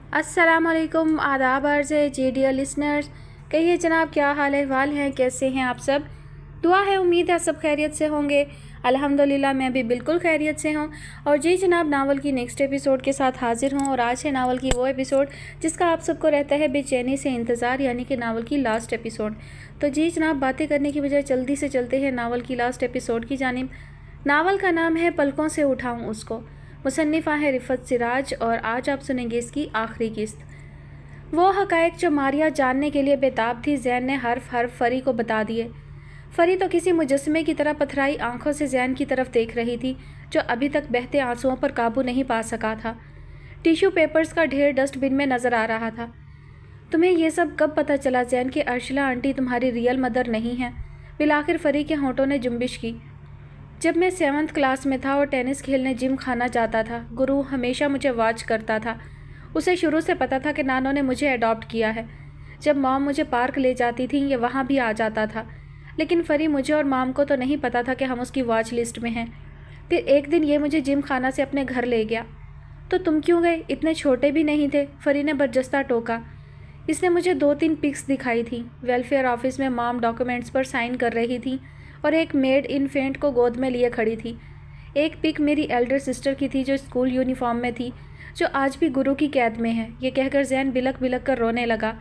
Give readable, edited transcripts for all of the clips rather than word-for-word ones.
अस्सलामुअलैकुम, आदाब अर्ज़ है जी डियर लिसनर्स। कहिए जनाब, क्या हाल अहवाल हैं, कैसे हैं आप सब। दुआ है, उम्मीद है सब खैरियत से होंगे। अल्हम्दुलिल्लाह मैं भी बिल्कुल खैरियत से हूँ। और जी जनाब, नावल की नेक्स्ट एपिसोड के साथ हाजिर हूँ। और आज है नावल की वो एपिसोड जिसका आप सबको रहता है बेचैनी से इंतज़ार, यानी कि नावल की लास्ट एपिसोड। तो जी जनाब, बातें करने की बजाय जल्दी से चलते हैं नावल की लास्ट एपिसोड की जानिब। नावल का नाम है पलकों से उठाऊँ उसको। मुसन्निफ़ा है रिफ़त सिराज और आज आप सुनेंगे इसकी आखिरी किस्त। वो हक़ाइक़ जो मारिया जानने के लिए बेताब थी, ज़ैन ने हर्फ हर्फ फ़री को बता दिए। फ़री तो किसी मुजस्समे की तरह पथराई आंखों से ज़ैन की तरफ देख रही थी, जो अभी तक बहते आंसुओं पर काबू नहीं पा सका था। टिश्यू पेपर्स का ढेर डस्टबिन में नज़र आ रहा था। तुम्हें ये सब कब पता चला ज़ैन कि अर्शला आंटी तुम्हारी रियल मदर नहीं है? बिलाखिर फ़री के होंठों ने जुम्बिश की। जब मैं 7th क्लास में था और टेनिस खेलने जिम खाना जाता था, गुरु हमेशा मुझे वॉच करता था। उसे शुरू से पता था कि नानो ने मुझे अडॉप्ट किया है। जब मॉम मुझे पार्क ले जाती थी, ये वहाँ भी आ जाता था। लेकिन फ़री, मुझे और मॉम को तो नहीं पता था कि हम उसकी वॉच लिस्ट में हैं। फिर एक दिन ये मुझे जिम खाना से अपने घर ले गया। तो तुम क्यों गए? इतने छोटे भी नहीं थे, फ़री ने बरजस्ता टोका। इसने मुझे 2-3 पिक्स दिखाई थी। वेलफेयर ऑफिस में मॉम डॉक्यूमेंट्स पर साइन कर रही थी और एक मेड इन्फेंट को गोद में लिए खड़ी थी। एक पिक मेरी एल्डर सिस्टर की थी जो स्कूल यूनिफॉर्म में थी, जो आज भी गुरु की कैद में है। ये कहकर ज़ैन बिलक बिलक कर रोने लगा।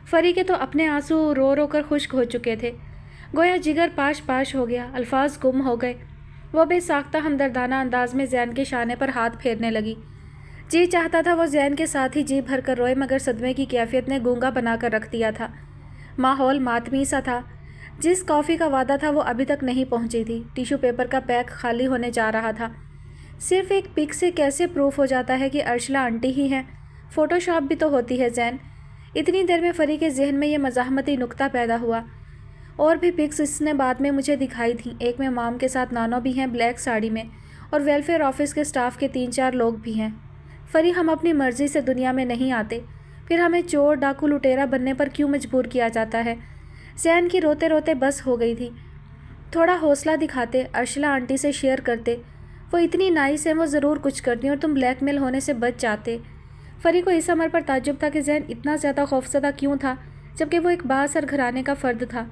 फ़री के तो अपने आंसू रो रो कर खुश्क हो चुके थे। गोया जिगर पाश पाश हो गया, अल्फाज गुम हो गए। वो बेसाख्ता हमदर्दाना अंदाज में ज़ैन के शाने पर हाथ फेरने लगी। जी चाहता था वो ज़ैन के साथ ही जी भर कर रोए, मगर सदमे की कैफियत ने गूंगा बनाकर रख दिया था। माहौल मातमी सा था। जिस कॉफ़ी का वादा था वो अभी तक नहीं पहुंची थी। टिश्यू पेपर का पैक खाली होने जा रहा था। सिर्फ एक पिक से कैसे प्रूफ हो जाता है कि अर्शला आंटी ही है? फ़ोटोशॉप भी तो होती है ज़ैन। इतनी देर में फ़री के जहन में ये मज़ाहमती नुक्ता पैदा हुआ। और भी पिक्स इसने बाद में मुझे दिखाई थी। एक में माम के साथ नानो भी हैं ब्लैक साड़ी में, और वेलफेयर ऑफिस के स्टाफ के 3-4 लोग भी हैं। फ़री, हम अपनी मर्ज़ी से दुनिया में नहीं आते, फिर हमें चोर डाकू लुटेरा बनने पर क्यों मजबूर किया जाता है? ज़ैन की रोते रोते बस हो गई थी। थोड़ा हौसला दिखाते, अर्शला आंटी से शेयर करते। वो इतनी नाइस है, वो ज़रूर कुछ करती और तुम ब्लैकमेल होने से बच जाते। फ़री को इस अमर पर ताज्जुब था कि ज़ैन इतना ज़्यादा खौफज़दा क्यों था, जबकि वो एक बासर घराने का फ़र्द था।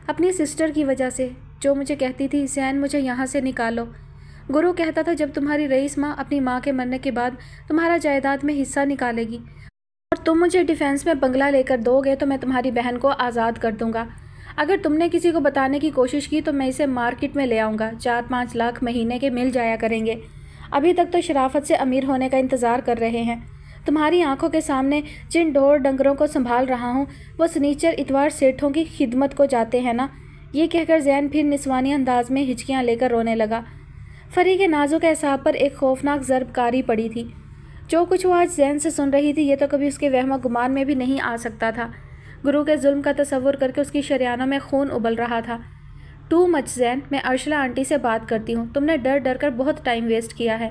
अपनी सिस्टर की वजह से, जो मुझे कहती थी ज़ैन मुझे यहाँ से निकालो। गुरु कहता था जब तुम्हारी रईस माँ अपनी माँ के मरने के बाद तुम्हारा जायदाद में हिस्सा निकालेगी और तुम मुझे डिफेंस में बंगला लेकर दोगे, तो मैं तुम्हारी बहन को आज़ाद कर दूंगा। अगर तुमने किसी को बताने की कोशिश की तो मैं इसे मार्केट में ले आऊँगा। 4-5 लाख महीने के मिल जाया करेंगे। अभी तक तो शराफत से अमीर होने का इंतज़ार कर रहे हैं। तुम्हारी आंखों के सामने जिन ढोर डंगरों को संभाल रहा हूँ, वो सनीचर इतवार सेठों की खिदमत को जाते हैं ना। ये कहकर ज़ैन फिर निस्वानी अंदाज में हिचकियाँ लेकर रोने लगा। फ़री के नाजुक एहसाब पर एक खौफनाक ज़रबकारी पड़ी थी। जो कुछ वो आज ज़ैन से सुन रही थी, ये तो कभी उसके वहम गुमान में भी नहीं आ सकता था। गुरु के जुल्म का तसव्वुर करके उसकी शरियानों में खून उबल रहा था। टू मच ज़ैन, मैं अर्शला आंटी से बात करती हूँ। तुमने डर डर कर बहुत टाइम वेस्ट किया है।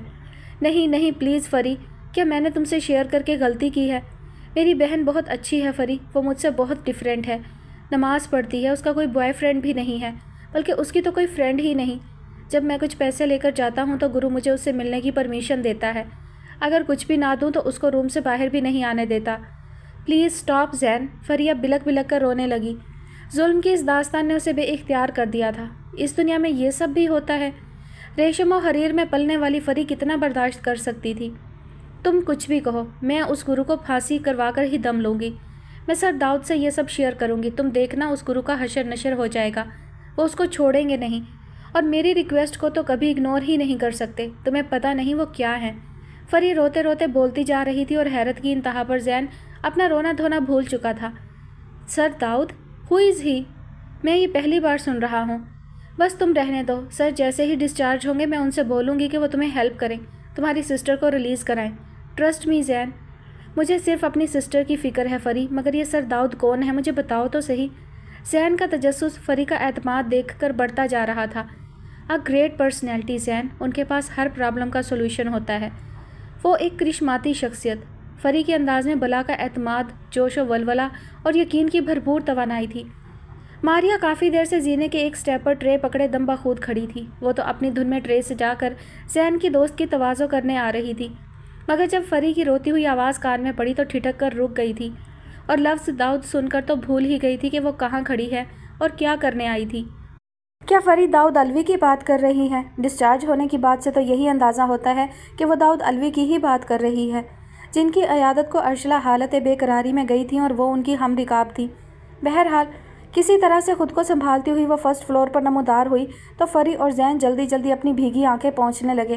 नहीं नहीं प्लीज़ फ़री, क्या मैंने तुमसे शेयर करके गलती की है? मेरी बहन बहुत अच्छी है फ़री, वो मुझसे बहुत डिफरेंट है। नमाज़ पढ़ती है, उसका कोई बॉयफ्रेंड भी नहीं है, बल्कि उसकी तो कोई फ्रेंड ही नहीं। जब मैं कुछ पैसे लेकर जाता हूँ तो गुरु मुझे उससे मिलने की परमिशन देता है। अगर कुछ भी ना दूँ तो उसको रूम से बाहर भी नहीं आने देता। प्लीज़ स्टॉप ज़ैन। फ़री अब बिलक बिलक कर रोने लगी। जुल्म की इस दास्तान ने उसे बेइख्तियार कर दिया था। इस दुनिया में ये सब भी होता है। रेशम और हरीर में पलने वाली फ़री कितना बर्दाश्त कर सकती थी। तुम कुछ भी कहो, मैं उस गुरु को फांसी करवा कर ही दम लूँगी। मैं सर दाऊद से ये सब शेयर करूँगी। तुम देखना, उस गुरु का हशर नशर हो जाएगा। वो उसको छोड़ेंगे नहीं, और मेरी रिक्वेस्ट को तो कभी इग्नोर ही नहीं कर सकते। तुम्हें पता नहीं वो क्या है। फ़री रोते रोते बोलती जा रही थी और हैरत की इंतहा पर ज़ैन अपना रोना धोना भूल चुका था। सर दाऊद? हु इज़ ही? मैं ये पहली बार सुन रहा हूँ। बस तुम रहने दो। सर जैसे ही डिस्चार्ज होंगे मैं उनसे बोलूँगी कि वो तुम्हें हेल्प करें, तुम्हारी सिस्टर को रिलीज़ कराएं। ट्रस्ट मी ज़ैन। मुझे सिर्फ अपनी सिस्टर की फ़िक्र है फ़री, मगर ये सर दाऊद कौन है, मुझे बताओ तो सही। ज़ैन का तजस्सुस फ़री का एतमाद देखकर बढ़ता जा रहा था। अ ग्रेट पर्सनैलिटी ज़ैन, उनके पास हर प्रॉब्लम का सोल्यूशन होता है। वो एक करिश्माती शख्सियत। फ़री के अंदाज में बला का एतमाद, जोश व वलवला और यकीन की भरपूर तवानाई थी। मारिया काफ़ी देर से जीने के एक स्टेप पर ट्रे पकड़े दम बखूद खड़ी थी। वो तो अपनी धुन में ट्रे से जाकर ज़ैन की दोस्त की तवाज़ो करने आ रही थी। मगर जब फरी की रोती हुई आवाज़ कान में पड़ी तो ठिठक कर रुक गई थी और लफ्ज़ दाऊद सुनकर तो भूल ही गई थी कि वो कहाँ खड़ी है और क्या करने आई थी। क्या फरी दाऊद अलवी की बात कर रही है? डिस्चार्ज होने की बात से तो यही अंदाज़ा होता है कि वो दाऊद अलवी की ही बात कर रही है, जिनकी अयादत को अर्शला हालत बेकरारी में गई थी और वो उनकी हम रिकाब थी। बहरहाल किसी तरह से खुद को संभालती हुई वो फर्स्ट फ्लोर पर नमूदार हुई तो फरी और जैन जल्दी जल्दी अपनी भीगी आंखें पोंछने लगे।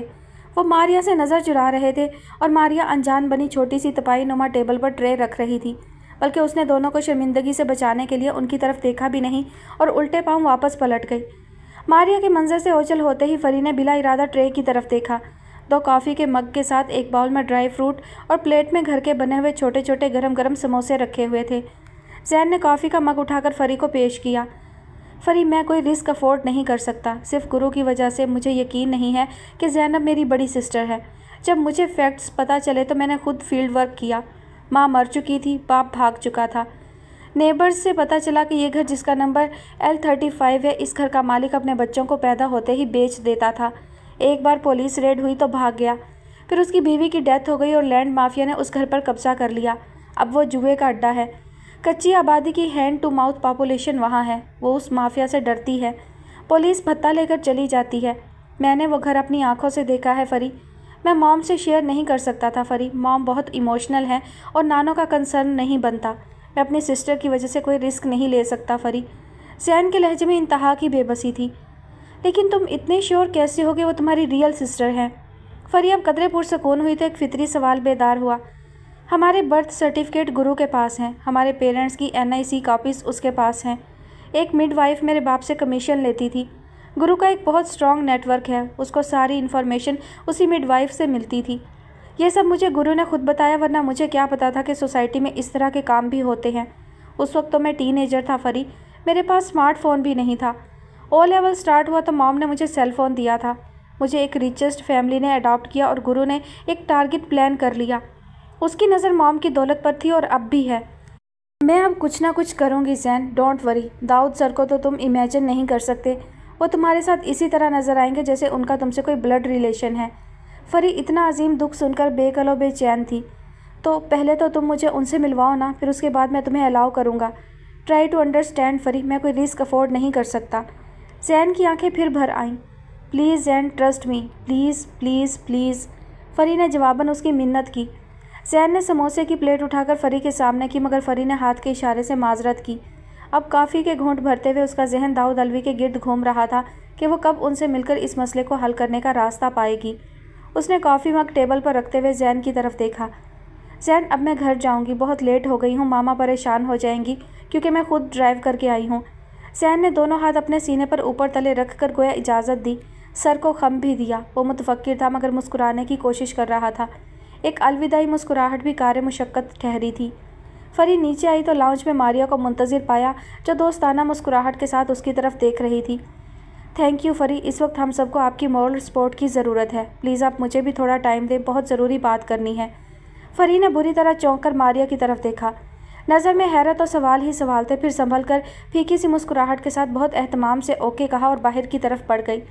वो मारिया से नज़र चुरा रहे थे और मारिया अनजान बनी छोटी सी तपाई नुमा टेबल पर ट्रे रख रही थी, बल्कि उसने दोनों को शर्मिंदगी से बचाने के लिए उनकी तरफ देखा भी नहीं और उल्टे पाँव वापस पलट गई। मारिया के मंजर से ओझल होते ही फरी ने बिला इरादा ट्रे की तरफ देखा। 2 कॉफ़ी के मग के साथ एक बाउल में ड्राई फ्रूट और प्लेट में घर के बने हुए छोटे छोटे गरम गरम समोसे रखे हुए थे। जैन ने कॉफ़ी का मग उठाकर फरी को पेश किया। फरी, मैं कोई रिस्क अफोर्ड नहीं कर सकता। सिर्फ गुरु की वजह से मुझे यकीन नहीं है कि ज़ैनब मेरी बड़ी सिस्टर है। जब मुझे फैक्ट्स पता चले तो मैंने खुद फील्ड वर्क किया। माँ मर चुकी थी, बाप भाग चुका था। नेबर्स से पता चला कि ये घर जिसका नंबर L35 है, इस घर का मालिक अपने बच्चों को पैदा होते ही बेच देता था। एक बार पुलिस रेड हुई तो भाग गया। फिर उसकी बीवी की डेथ हो गई और लैंड माफिया ने उस घर पर कब्जा कर लिया। अब वो जुए का अड्डा है। कच्ची आबादी की हैंड टू माउथ पॉपुलेशन वहाँ है। वो उस माफिया से डरती है। पुलिस भत्ता लेकर चली जाती है। मैंने वो घर अपनी आंखों से देखा है फरी। मैं मॉम से शेयर नहीं कर सकता था फरी। मॉम बहुत इमोशनल है और नानों का कंसर्न नहीं बनता। मैं अपनी सिस्टर की वजह से कोई रिस्क नहीं ले सकता फरी। जैन के लहजे में इंतहा की बेबसी थी। लेकिन तुम इतने श्योर कैसे हो कि वो तुम्हारी रियल सिस्टर है? फरी अब कदरे पुरसकून हुई तो एक फितरी सवाल बेदार हुआ। हमारे बर्थ सर्टिफिकेट गुरु के पास हैं। हमारे पेरेंट्स की NIC कॉपीज़ उसके पास हैं। एक मिडवाइफ मेरे बाप से कमीशन लेती थी। गुरु का एक बहुत स्ट्रॉन्ग नेटवर्क है। उसको सारी इन्फॉर्मेशन उसी मिडवाइफ से मिलती थी। ये सब मुझे गुरु ने खुद बताया, वरना मुझे क्या पता था कि सोसाइटी में इस तरह के काम भी होते हैं। उस वक्त तो मैं टीनेजर था फरी। मेरे पास स्मार्टफोन भी नहीं था। O लेवल स्टार्ट हुआ तो मॉम ने मुझे सेल फ़ोन दिया था। मुझे एक रिचेस्ट फैमिली ने अडॉप्ट किया और गुरु ने एक टारगेट प्लान कर लिया। उसकी नज़र मॉम की दौलत पर थी और अब भी है। मैं अब कुछ ना कुछ करूँगी Zain, don't worry. Dawood sir को तो तुम इमेजिन नहीं कर सकते। वो तुम्हारे साथ इसी तरह नज़र आएंगे जैसे उनका तुमसे कोई ब्लड रिलेशन है। फरी इतना अजीम दुख सुनकर बेकलो बेचैन थी। तो पहले तो तुम मुझे उनसे मिलवाओ ना, फिर उसके बाद मैं तुम्हें अलाउ करूँगा। ट्राई टू अंडरस्टैंड फरी, मैं कोई रिस्क अफोर्ड नहीं कर सकता। जैन की आंखें फिर भर आईं। Please Jain, trust me, please please please. फरी ने जवाबन उसकी मिन्नत की। जैन ने समोसे की प्लेट उठाकर फरी के सामने की, मगर फरी ने हाथ के इशारे से माजरत की। अब कॉफ़ी के घूंट भरते हुए उसका जहन दाऊद अलवी के गिर्द घूम रहा था कि वो कब उनसे मिलकर इस मसले को हल करने का रास्ता पाएगी। उसने कॉफ़ी मग टेबल पर रखते हुए जैन की तरफ देखा। जैन, अब मैं घर जाऊंगी, बहुत लेट हो गई हूँ। मामा परेशान हो जाएंगी क्योंकि मैं खुद ड्राइव करके आई हूँ। जैन ने दोनों हाथ अपने सीने पर ऊपर तले रख कर गोया इजाज़त दी। सर को खम भी दिया। वो मुतफक्किर था मगर मुस्कुराने की कोशिश कर रहा था। एक अलविदाई मुस्कुराहट भी कार्य मुशक्क़त ठहरी थी। फरी नीचे आई तो लाउंज में मारिया को मुंतज़िर पाया, जो दोस्ताना मुस्कुराहट के साथ उसकी तरफ देख रही थी। थैंक यू फरी, इस वक्त हम सबको आपकी मॉरल सपोर्ट की ज़रूरत है। प्लीज़ आप मुझे भी थोड़ा टाइम दें, बहुत ज़रूरी बात करनी है। फरी ने बुरी तरह चौंक कर मारिया की तरफ देखा। नज़र में हैरत और सवाल ही सवाल थे। फिर संभल कर फीकी सी मुस्कुराहट के साथ बहुत एहतमाम से ओके कहा और बाहर की तरफ बढ़ गई।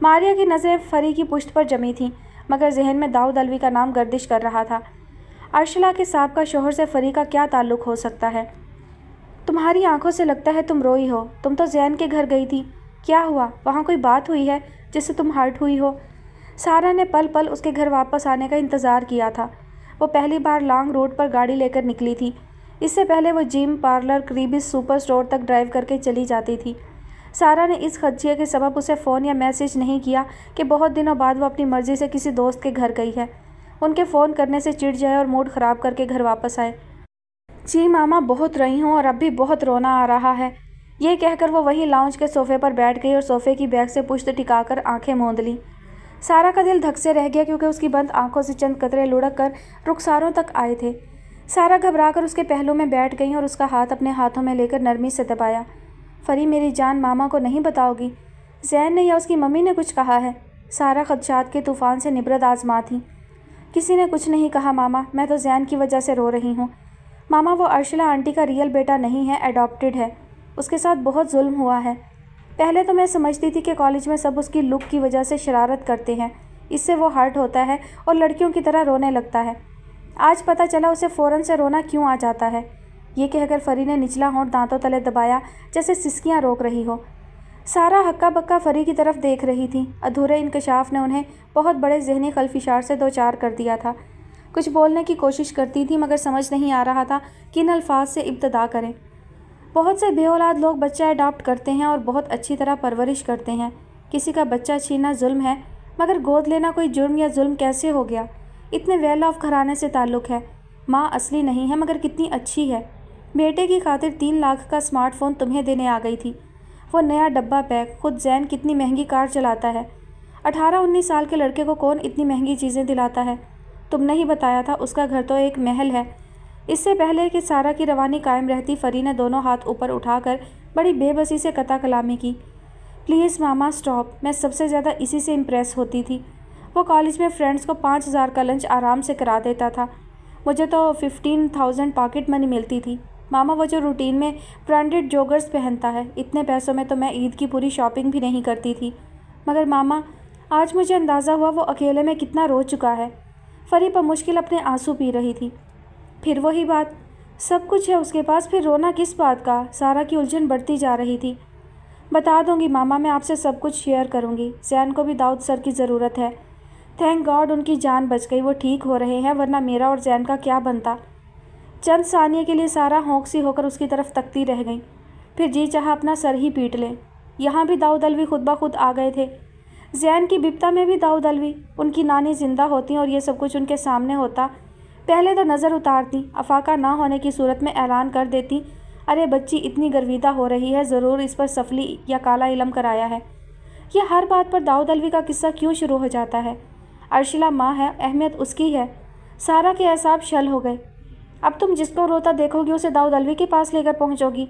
मारिया की नज़रें फरी की पुश्त पर जमी थीं, मगर जहन में दाऊद अलवी का नाम गर्दिश कर रहा था। अर्शला के साबका शोहर से फरी का क्या ताल्लुक़ हो सकता है? तुम्हारी आंखों से लगता है तुम रोई हो। तुम तो जैन के घर गई थी। क्या हुआ? वहाँ कोई बात हुई है जिससे तुम हर्ट हुई हो? सारा ने पल पल उसके घर वापस आने का इंतज़ार किया था। वो पहली बार लॉन्ग रूट पर गाड़ी लेकर निकली थी। इससे पहले वो जिम, पार्लर, करीबी सुपर स्टोर तक ड्राइव करके चली जाती थी। सारा ने इस खदशे के सबब उसे फ़ोन या मैसेज नहीं किया कि बहुत दिनों बाद वो अपनी मर्ज़ी से किसी दोस्त के घर गई है। उनके फ़ोन करने से चिढ़ जाए और मूड ख़राब करके घर वापस आए। जी मामा, बहुत रही हूँ और अब भी बहुत रोना आ रहा है। ये कहकर वो वहीं लाउंज के सोफ़े पर बैठ गई और सोफ़े की बैग से पुश्त टिकाकर आंखें मूंद लीं। सारा का दिल धक से रह गया क्योंकि उसकी बंद आंखों से चंद कतरे लुढ़क कर रुखसारों तक आए थे। सारा घबराकर उसके पहलू में बैठ गई और उसका हाथ अपने हाथों में लेकर नरमी से दबाया। फरी, मेरी जान, मामा को नहीं बताओगी? जैन ने या उसकी मम्मी ने कुछ कहा है? सारा खदशात के तूफ़ान से निबरत आजमा थी। किसी ने कुछ नहीं कहा मामा, मैं तो जैन की वजह से रो रही हूँ। मामा, वो अर्शला आंटी का रियल बेटा नहीं है, एडॉप्टेड है। उसके साथ बहुत जुल्म हुआ है। पहले तो मैं समझती थी कि कॉलेज में सब उसकी लुक की वजह से शरारत करते हैं, इससे वो हर्ट होता है और लड़कियों की तरह रोने लगता है। आज पता चला उसे फ़ौरन से रोना क्यों आ जाता है। ये कहकर फरी ने निचला होंठ दांतों तले दबाया जैसे सिसकियाँ रोक रही हो। सारा हक्का बक्का फरी की तरफ देख रही थी। अधूरे इंकशाफ ने उन्हें बहुत बड़े जहनी खलफिशार से दो चार कर दिया था। कुछ बोलने की कोशिश करती थी मगर समझ नहीं आ रहा था किन अल्फाज से इब्तदा करें। बहुत से बेऔलाद लोग बच्चा अडॉप्ट करते हैं और बहुत अच्छी तरह परवरिश करते हैं। किसी का बच्चा छीनना जुल्म है, मगर गोद लेना कोई जुर्म या जुल्म कैसे हो गया? इतने वेल ऑफ घराने से ताल्लुक़ है। माँ असली नहीं है मगर कितनी अच्छी है। बेटे की खातिर 3 लाख का स्मार्टफोन तुम्हें देने आ गई थी। वो नया डब्बा पैक। खुद जैन कितनी महंगी कार चलाता है। 18-19 साल के लड़के को कौन इतनी महंगी चीज़ें दिलाता है? तुमने ही बताया था उसका घर तो एक महल है। इससे पहले कि सारा की रवानी कायम रहती, फरी ने दोनों हाथ ऊपर उठाकर बड़ी बेबसी से कता कलामी की। Please mama stop. मैं सबसे ज़्यादा इसी से इम्प्रेस होती थी। वो कॉलेज में फ्रेंड्स को 5000 का लंच आराम से करा देता था। मुझे तो 15,000 पॉकेट मनी मिलती थी। मामा वो जो रूटीन में ब्रांडेड जॉगर्स पहनता है, इतने पैसों में तो मैं ईद की पूरी शॉपिंग भी नहीं करती थी। मगर मामा, आज मुझे अंदाज़ा हुआ वो अकेले में कितना रो चुका है। फरी पर मुश्किल अपने आंसू पी रही थी। फिर वही बात, सब कुछ है उसके पास, फिर रोना किस बात का? सारा की उलझन बढ़ती जा रही थी। बता दूंगी मामा, मैं आपसे सब कुछ शेयर करूंगी। जैन को भी दाऊद सर की ज़रूरत है। थैंक गॉड उनकी जान बच गई, वो ठीक हो रहे हैं, वरना मेरा और जैन का क्या बनता। चंद सानिये के लिए सारा होंक सी होकर उसकी तरफ तकती रह गई। फिर जी चाहा अपना सर ही पीट ले। यहाँ भी दाऊद अलवी खुद ब खुद आ गए थे। जैन की बिपता में भी दाऊद अलवी। उनकी नानी जिंदा होती और ये सब कुछ उनके सामने होता, पहले तो नज़र उतारती, अफाका ना होने की सूरत में ऐलान कर देती, अरे बच्ची इतनी गर्विदा हो रही है, ज़रूर इस पर सफली या काला इलम कराया है। ये हर बात पर दाऊद अलवी का किस्सा क्यों शुरू हो जाता है? अर्शिला माँ है, अहमियत उसकी है। सारा के एसाब शल हो गए। अब तुम जिसको रोता देखोगी उसे दाऊद अलवी के पास लेकर पहुँचोगी।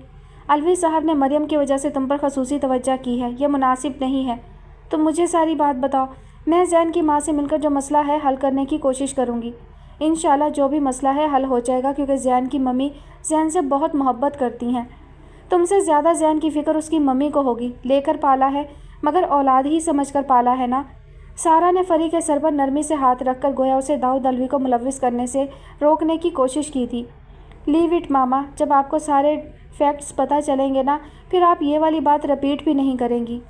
अलवी साहब ने मरियम की वजह से तुम पर खसूसी तवज्जो की है, यह मुनासिब नहीं है। तुम मुझे सारी बात बताओ। मैं जैन की माँ से मिलकर जो मसला है हल करने की कोशिश करूँगी। इंशाल्लाह जो भी मसला है हल हो जाएगा, क्योंकि जैन की मम्मी जैन से बहुत मोहब्बत करती हैं। तुमसे ज़्यादा जैन की फ़िक्र उसकी मम्मी को होगी। लेकर पाला है मगर औलाद ही समझकर पाला है ना। सारा ने फरी के सर पर नरमी से हाथ रखकर गोया उसे दाऊद अलवी को मुलव्विस करने से रोकने की कोशिश की थी। लीव इट मामा, जब आपको सारे फैक्ट्स पता चलेंगे ना, फिर आप ये वाली बात रिपीट भी नहीं करेंगी।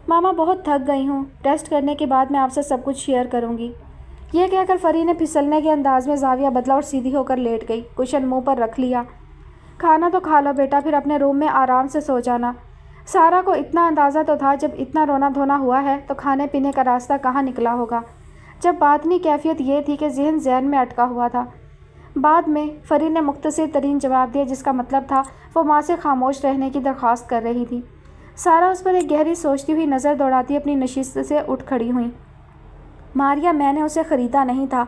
मामा बहुत थक गई हूँ, रेस्ट करने के बाद मैं आपसे सब कुछ शेयर करूँगी। ये कहकर फरी ने फिसलने के अंदाज में जाविया बदला और सीधी होकर लेट गई। कुशन मुंह पर रख लिया। खाना तो खा लो बेटा, फिर अपने रूम में आराम से सो जाना। सारा को इतना अंदाज़ा तो था जब इतना रोना धोना हुआ है तो खाने पीने का रास्ता कहाँ निकला होगा। जब बातनी कैफियत ये थी कि जहन जैन में अटका हुआ था। बाद में फरी ने मुख्तसर तरीन जवाब दिया, जिसका मतलब था वो माँ से खामोश रहने की दरख्वास्त कर रही थी। सारा उस पर एक गहरी सोचती हुई नज़र दौड़ाती अपनी नशिस्त से उठ खड़ी हुई। मारिया, मैंने उसे ख़रीदा नहीं था।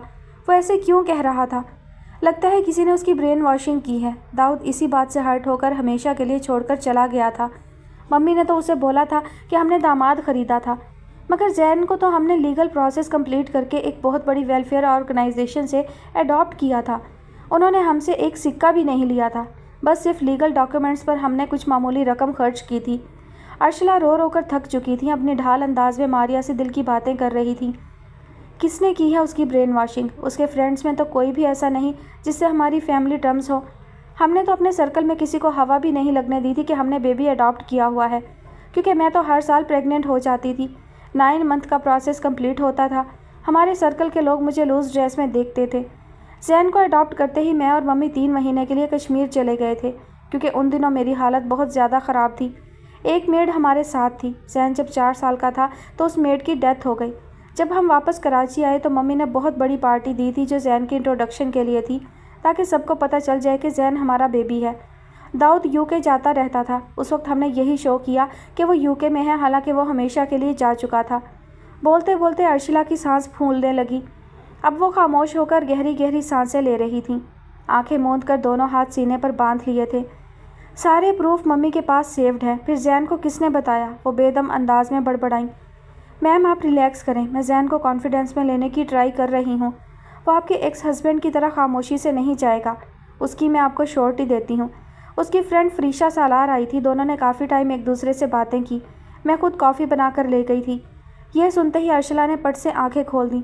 वो ऐसे क्यों कह रहा था? लगता है किसी ने उसकी ब्रेन वॉशिंग की है। दाऊद इसी बात से हर्ट होकर हमेशा के लिए छोड़कर चला गया था। मम्मी ने तो उसे बोला था कि हमने दामाद ख़रीदा था, मगर जैन को तो हमने लीगल प्रोसेस कंप्लीट करके एक बहुत बड़ी वेलफेयर ऑर्गेनाइजेशन से अडॉप्ट किया था। उन्होंने हमसे एक सिक्का भी नहीं लिया था, बस सिर्फ लीगल डॉक्यूमेंट्स पर हमने कुछ मामूली रकम खर्च की थी। अर्शिला रो रो कर थक चुकी थी, अपनी ढाल अंदाज में मारिया से दिल की बातें कर रही थी। किसने की है उसकी ब्रेन वॉशिंग? उसके फ्रेंड्स में तो कोई भी ऐसा नहीं जिससे हमारी फैमिली टर्म्स हो। हमने तो अपने सर्कल में किसी को हवा भी नहीं लगने दी थी कि हमने बेबी अडॉप्ट किया हुआ है, क्योंकि मैं तो हर साल प्रेग्नेंट हो जाती थी। 9 मंथ का प्रोसेस कंप्लीट होता था। हमारे सर्कल के लोग मुझे लूज़ ड्रेस में देखते थे। जैन को अडॉप्ट करते ही मैं और मम्मी 3 महीने के लिए कश्मीर चले गए थे, क्योंकि उन दिनों मेरी हालत बहुत ज़्यादा ख़राब थी। एक मेड हमारे साथ थी। जैन जब 4 साल का था तो उस मेड की डेथ हो गई। जब हम वापस कराची आए तो मम्मी ने बहुत बड़ी पार्टी दी थी जो जैन की इंट्रोडक्शन के लिए थी, ताकि सबको पता चल जाए कि जैन हमारा बेबी है। दाऊद यूके जाता रहता था। उस वक्त हमने यही शो किया कि वो यूके में है, हालांकि वो हमेशा के लिए जा चुका था। बोलते बोलते अर्शिला की सांस फूलने लगी। अब वो खामोश होकर गहरी गहरी सांसें ले रही थी। आंखें मूंद कर दोनों हाथ सीने पर बांध लिए थे। सारे प्रूफ मम्मी के पास सेव्ड हैं। फिर जैन को किसने बताया? वो बेदम अंदाज में बड़बड़ाई। मैम आप रिलैक्स करें, मैं जैन को कॉन्फिडेंस में लेने की ट्राई कर रही हूँ। वो आपके एक्स हस्बैंड की तरह खामोशी से नहीं जाएगा। उसकी मैं आपको श्योरिटी देती हूँ। उसकी फ्रेंड फरीशा सालार आई थी, दोनों ने काफ़ी टाइम एक दूसरे से बातें की। मैं खुद कॉफ़ी बना कर ले गई थी। यह सुनते ही अर्शिला ने पट से आंखें खोल दी।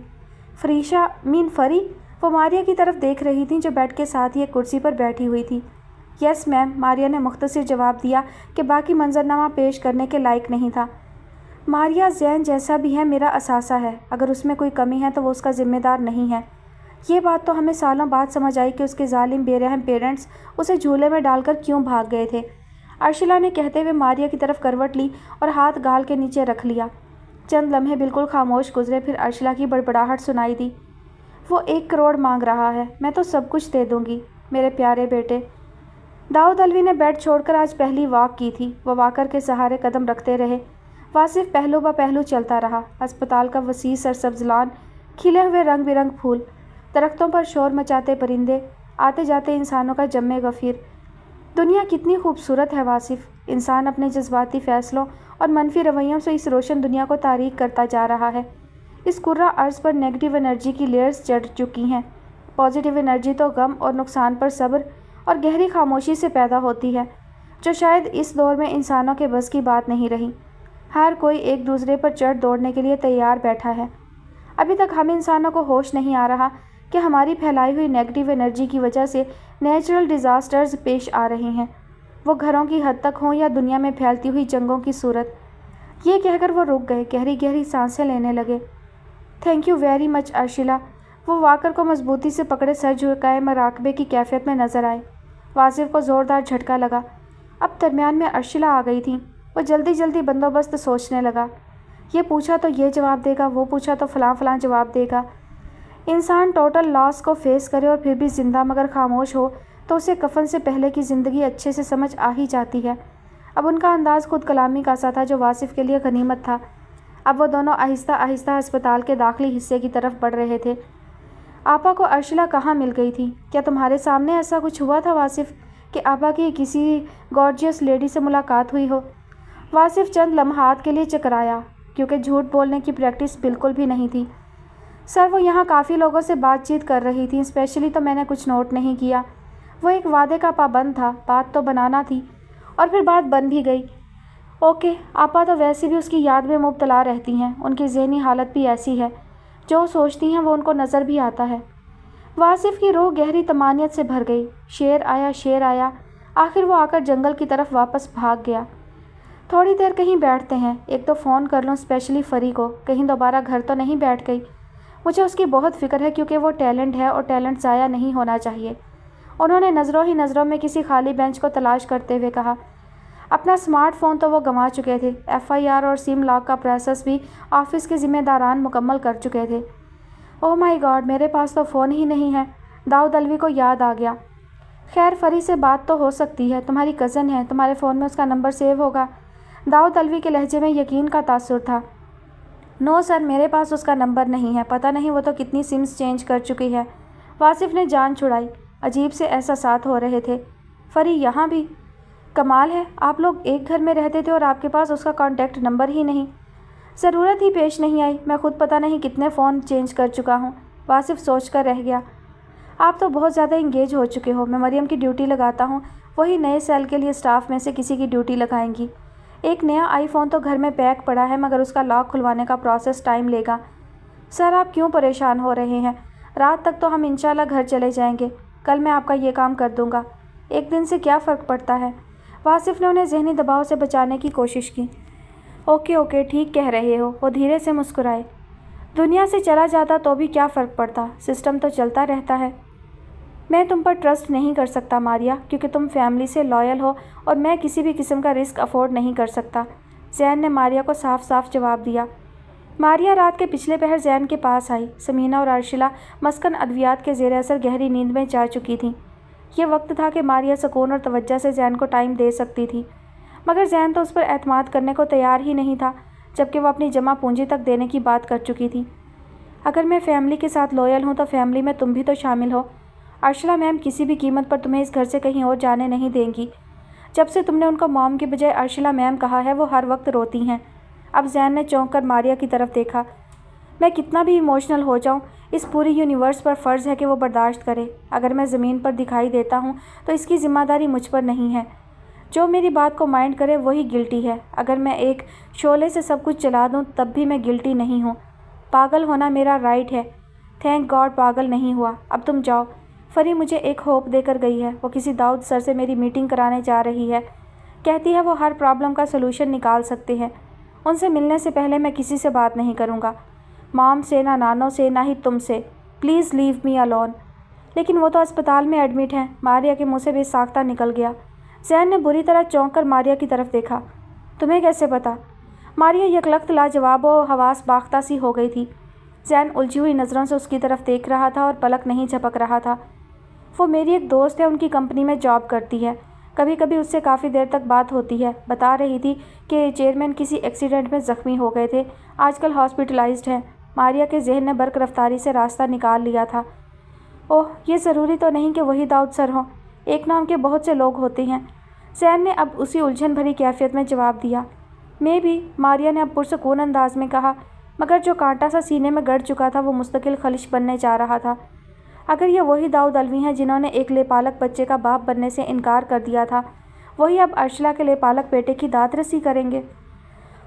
फरीशा मीन फरी? वो मारिया की तरफ देख रही थी जो बेड के साथ ही एक कुर्सी पर बैठी हुई थी। यस मैम, मारिया ने मुख्तसर जवाब दिया कि बाकी मंजरनामा पेश करने के लायक नहीं था। मारिया जैन जैसा भी है मेरा असासा है, अगर उसमें कोई कमी है तो वो उसका ज़िम्मेदार नहीं है। ये बात तो हमें सालों बाद समझ आई कि उसके जालिम बेरहम पेरेंट्स उसे झूले में डालकर क्यों भाग गए थे। अर्शिला ने कहते हुए मारिया की तरफ करवट ली और हाथ गाल के नीचे रख लिया। चंद लम्हे बिल्कुल खामोश गुजरे, फिर अर्शिला की बड़बड़ाहट सुनाई दी। वो 1 करोड़ मांग रहा है, मैं तो सब कुछ दे दूंगी मेरे प्यारे बेटे। दाऊद अलवी ने बेड छोड़कर आज पहली वॉक की थी। वह वॉकर के सहारे कदम रखते रहे। वासिफ पहलू ब पहलू चलता रहा। अस्पताल का वसी सरसब्ज लॉन, खिले हुए रंग बिरंग फूल, दरख्तों पर शोर मचाते परिंदे, आते जाते इंसानों का जम्मे गफीर। दुनिया कितनी खूबसूरत है वासिफ। इंसान अपने जज्बाती फ़ैसलों और मनफी रवैयों से इस रोशन दुनिया को तारीक करता जा रहा है। इस कुर्रा अर्ज़ पर नेगेटिव एनर्जी की लेयर्स चढ़ चुकी हैं। पॉजिटिव एनर्जी तो गम और नुकसान पर सब्र और गहरी खामोशी से पैदा होती है, जो शायद इस दौर में इंसानों के बस की बात नहीं रही। हर कोई एक दूसरे पर चढ़ दौड़ने के लिए तैयार बैठा है। अभी तक हम इंसानों को होश नहीं आ रहा कि हमारी फैलाई हुई नेगेटिव एनर्जी की वजह से नेचुरल डिज़ास्टर्स पेश आ रहे हैं, वो घरों की हद तक हों या दुनिया में फैलती हुई जंगों की सूरत। ये कहकर वो रुक गए, गहरी गहरी सांसें लेने लगे। Thank you very much Arshila. वो वाकर को मजबूती से पकड़े सर झुकाए मराकबे की कैफियत में नजर आए। वासिफ को ज़ोरदार झटका लगा। अब दरमियान में अर्शिला आ गई थी। वो जल्दी जल्दी बंदोबस्त सोचने लगा। ये पूछा तो ये जवाब देगा, वो पूछा तो फ़लाँ फ़लाँ जवाब देगा। इंसान टोटल लॉस को फेस करे और फिर भी ज़िंदा मगर खामोश हो तो उसे कफन से पहले की ज़िंदगी अच्छे से समझ आ ही जाती है। अब उनका अंदाज़ खुद कलामी का सा था जो वासिफ के लिए गनीमत था। अब वो दोनों आहिस्ता आहिस्ता अस्पताल के दाखिली हिस्से की तरफ बढ़ रहे थे। आपा को अर्शिला कहाँ मिल गई थी? क्या तुम्हारे सामने ऐसा कुछ हुआ था वासिफ कि आपा की किसी गॉर्जियस लेडी से मुलाकात हुई हो? वासिफ चंद लम्हात के लिए चकराया, क्योंकि झूठ बोलने की प्रैक्टिस बिल्कुल भी नहीं थी। सर, वो यहाँ काफ़ी लोगों से बातचीत कर रही थी, स्पेशली तो मैंने कुछ नोट नहीं किया। वो एक वादे का पाबंद था, बात तो बनाना थी और फिर बात बन भी गई। ओके, आपा तो वैसे भी उसकी याद में मुब्तला रहती हैं। उनकी ज़हनी हालत भी ऐसी है, जो सोचती हैं वो उनको नज़र भी आता है। वासिफ की रूह गहरी तमानियत से भर गई। शेर आया, शेर आया। आखिर वो आकर जंगल की तरफ वापस भाग गया। थोड़ी देर कहीं बैठते हैं, एक तो फ़ोन कर लूँ स्पेशली फरी को, कहीं दोबारा घर तो नहीं बैठ गई। मुझे उसकी बहुत फ़िक्र है, क्योंकि वो टैलेंट है और टैलेंट ज़ाया नहीं होना चाहिए। उन्होंने नज़रों ही नज़रों में किसी खाली बेंच को तलाश करते हुए कहा। अपना स्मार्टफ़ोन तो वो गंवा चुके थे। FIR और सिम लॉक का प्रोसेस भी ऑफिस के ज़िम्मेदारान मुकम्मल कर चुके थे। ओह माय गॉड, मेरे पास तो फ़ोन ही नहीं है। दाऊद अलवी को याद आ गया। खैर, फरी से बात तो हो सकती है, तुम्हारी कज़न है, तुम्हारे फ़ोन में उसका नंबर सेव होगा। दाऊद अलवी के लहजे में यकीन का तासुर था। नो सर, मेरे पास उसका नंबर नहीं है। पता नहीं वो तो कितनी सिम्स चेंज कर चुकी है। वासिफ ने जान छुड़ाई। अजीब से एहसासात हो रहे थे। फरी यहाँ भी? कमाल है, आप लोग एक घर में रहते थे और आपके पास उसका कॉन्टैक्ट नंबर ही नहीं। ज़रूरत ही पेश नहीं आई। मैं खुद पता नहीं कितने फ़ोन चेंज कर चुका हूँ। वासिफ सोच कर रह गया। आप तो बहुत ज़्यादा इंगेज हो चुके हो। मैं मरियम की ड्यूटी लगाता हूँ, वही नए सेल के लिए स्टाफ में से किसी की ड्यूटी लगाएंगी। एक नया आईफोन तो घर में पैक पड़ा है, मगर उसका लॉक खुलवाने का प्रोसेस टाइम लेगा। सर, आप क्यों परेशान हो रहे हैं? रात तक तो हम इंशाल्लाह घर चले जाएंगे। कल मैं आपका ये काम कर दूंगा। एक दिन से क्या फ़र्क पड़ता है? वासिफ ने उन्हें ज़हनी दबाव से बचाने की कोशिश की। ओके ओके, ठीक कह रहे हो। वो धीरे से मुस्कुराए। दुनिया से चला जाता तो भी क्या फ़र्क पड़ता, सिस्टम तो चलता रहता है। मैं तुम पर ट्रस्ट नहीं कर सकता मारिया, क्योंकि तुम फैमिली से लॉयल हो और मैं किसी भी किस्म का रिस्क अफोर्ड नहीं कर सकता। जैन ने मारिया को साफ साफ जवाब दिया। मारिया रात के पिछले पहर जैन के पास आई। समीना और अर्शिला मस्कन अद्वियात के ज़ेर असर गहरी नींद में जा चुकी थीं। यह वक्त था कि मारिया सुकून और तवज्जो से जैन को टाइम दे सकती थी, मगर जैन तो उस पर एतमाद करने को तैयार ही नहीं था, जबकि वो अपनी जमा पूंजी तक देने की बात कर चुकी थी। अगर मैं फैमिली के साथ लॉयल हूँ तो फैमिली में तुम भी तो शामिल हो। अर्शिला मैम किसी भी कीमत पर तुम्हें इस घर से कहीं और जाने नहीं देंगी। जब से तुमने उनको मॉम की बजाय अर्शिला मैम कहा है, वो हर वक्त रोती हैं। अब जैन ने चौंक कर मारिया की तरफ देखा। मैं कितना भी इमोशनल हो जाऊं, इस पूरी यूनिवर्स पर फ़र्ज़ है कि वो बर्दाश्त करे। अगर मैं ज़मीन पर दिखाई देता हूं तो इसकी ज़िम्मेदारी मुझ पर नहीं है। जो मेरी बात को माइंड करे वही गिल्टी है। अगर मैं एक शोले से सब कुछ चला दूँ तब भी मैं गिल्टी नहीं हूँ। पागल होना मेरा राइट है। थैंक गॉड पागल नहीं हुआ। अब तुम जाओ। फरी मुझे एक होप देकर गई है। वो किसी दाऊद सर से मेरी मीटिंग कराने जा रही है। कहती है वो हर प्रॉब्लम का सलूशन निकाल सकते हैं। उनसे मिलने से पहले मैं किसी से बात नहीं करूँगा, मॉम से, ना नानो से, ना ही तुमसे। Please leave me alone. लेकिन वो तो अस्पताल में एडमिट हैं। मारिया के मुँह से बेसाख्ता निकल गया। जैन ने बुरी तरह चौंक कर मारिया की तरफ देखा। तुम्हें कैसे पता? मारिया यकलख्त लाजवाब और हवास बाख्ता सी हो गई थी। जैन उलझी हुई नज़रों से उसकी तरफ देख रहा था और पलक नहीं झपक रहा था। वो मेरी एक दोस्त है, उनकी कंपनी में जॉब करती है। कभी कभी उससे काफ़ी देर तक बात होती है। बता रही थी कि चेयरमैन किसी एक्सीडेंट में ज़ख्मी हो गए थे, आजकल हॉस्पिटलाइज्ड हैं। मारिया के जहन ने बर्क रफ्तारी से रास्ता निकाल लिया था। ओह, ये ज़रूरी तो नहीं कि वही दाऊद सर हों। एक नाम के बहुत से लोग होते हैं। जैन ने अब उसी उलझन भरी कैफियत में जवाब दिया। मैं भी, मारिया ने अब पुरसकून अंदाज में कहा, मगर जो कांटा सा सीने में गड़ चुका था वो मुस्तकिल खलिश बनने जा रहा था। अगर ये वही दाऊद अलवी हैं जिन्होंने एक लेपालक बच्चे का बाप बनने से इनकार कर दिया था, वही अब अर्शला के लेपालक बेटे की दात रसी करेंगे।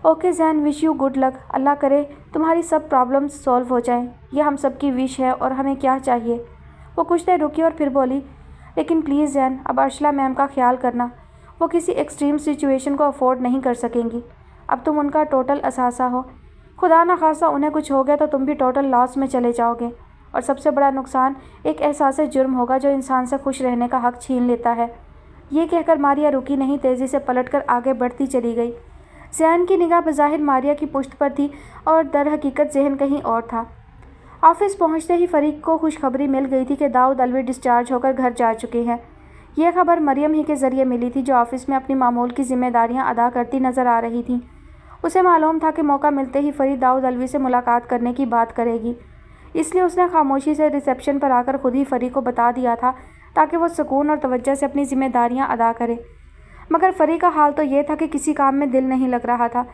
Okay Jain, wish you good luck. Allah करे तुम्हारी सब प्रॉब्लम्स सॉल्व हो जाएं। ये हम सब की विश है और हमें क्या चाहिए। वो कुछ देर रुकी और फिर बोली, लेकिन प्लीज़ जैन, अब अर्शला मैम का ख्याल करना। वो किसी एक्सट्रीम सिचुएशन को अफोर्ड नहीं कर सकेंगी। अब तुम उनका टोटल असासा हो। खुदा न खासा उन्हें कुछ हो गया तो तुम भी टोटल लॉस में चले जाओगे। और सबसे बड़ा नुकसान एक एहसास जुर्म होगा जो इंसान से खुश रहने का हक छीन लेता है। ये कहकर मारिया रुकी नहीं, तेज़ी से पलटकर आगे बढ़ती चली गई। जैन की निगाह बज़ाहिर मारिया की पुश्त पर थी और दर हकीकत जहन कहीं और था। ऑफिस पहुंचते ही फरीक को खुशखबरी मिल गई थी कि दाऊद अलवी डिस्चार्ज होकर घर जा चुके हैं। यह खबर मरियम ही के ज़रिए मिली थी, जो ऑफिस में अपनी मामूल की जिम्मेदारियां अदा करती नज़र आ रही थी। उसे मालूम था कि मौका मिलते ही फरी दाऊद अलवी से मुलाकात करने की बात करेगी, इसलिए उसने खामोशी से रिसेप्शन पर आकर खुद ही फरी को बता दिया था, ताकि वो सुकून और तवज्जो से अपनी जिम्मेदारियां अदा करे। मगर फरी का हाल तो ये था कि किसी काम में दिल नहीं लग रहा था।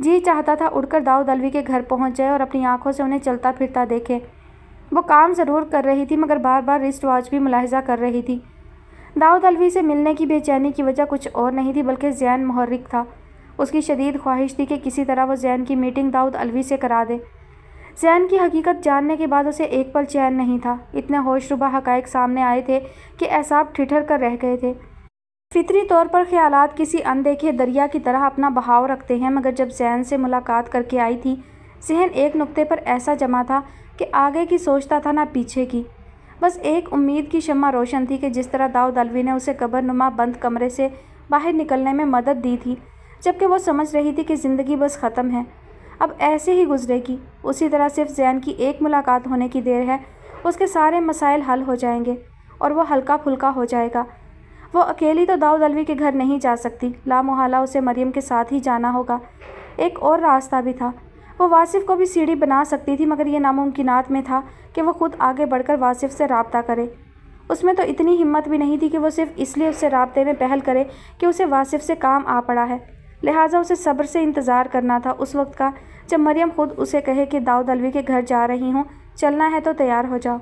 जी चाहता था उड़कर दाऊद अलवी के घर पहुंच जाए और अपनी आंखों से उन्हें चलता फिरता देखे। वो काम ज़रूर कर रही थी, मगर बार बार रिस्ट वॉच भी मुलाहिजा कर रही थी। दाऊद अलवी से मिलने की बेचैनी की वजह कुछ और नहीं थी, बल्कि जैन मुहर्रिक था। उसकी शदीद ख्वाहिश थी कि किसी तरह वो जैन की मीटिंग दाऊद अलवी से करा दे। जैन की हकीकत जानने के बाद उसे एक पल चैन नहीं था। इतने होशरुबा हक़ाइक़ सामने आए थे कि एसाब ठिठर कर रह गए थे। फितरी तौर पर ख्यालात किसी अनदेखे दरिया की तरह अपना बहाव रखते हैं, मगर जब जैन से मुलाकात करके आई थी, जहन एक नुक्ते पर ऐसा जमा था कि आगे की सोचता था ना पीछे की। बस एक उम्मीद की शम्मा रोशन थी कि जिस तरह दाऊद अलवी ने उसे कब्रनुमा बंद कमरे से बाहर निकलने में मदद दी थी, जबकि वो समझ रही थी कि ज़िंदगी बस ख़त्म है, अब ऐसे ही गुजरेगी, उसी तरह सिर्फ जैन की एक मुलाकात होने की देर है, उसके सारे मसाइल हल हो जाएंगे और वो हल्का फुल्का हो जाएगा। वो अकेली तो दाऊद अलवी के घर नहीं जा सकती, लामुहाला उसे मरियम के साथ ही जाना होगा। एक और रास्ता भी था, वो वासिफ़ को भी सीढ़ी बना सकती थी, मगर ये नामुमकिनात में था कि वो खुद आगे बढ़कर वासिफ़ से राब्ता करे। उसमें तो इतनी हिम्मत भी नहीं थी कि वो सिर्फ इसलिए उससे राब्ते में पहल करे कि उसे वासिफ़ से काम आ पड़ा है। लिहाजा उसे सब्र से इंतज़ार करना था उस वक्त का जब मरियम खुद उसे कहे कि दाऊद अलवी के घर जा रही हूँ, चलना है तो तैयार हो जाओ।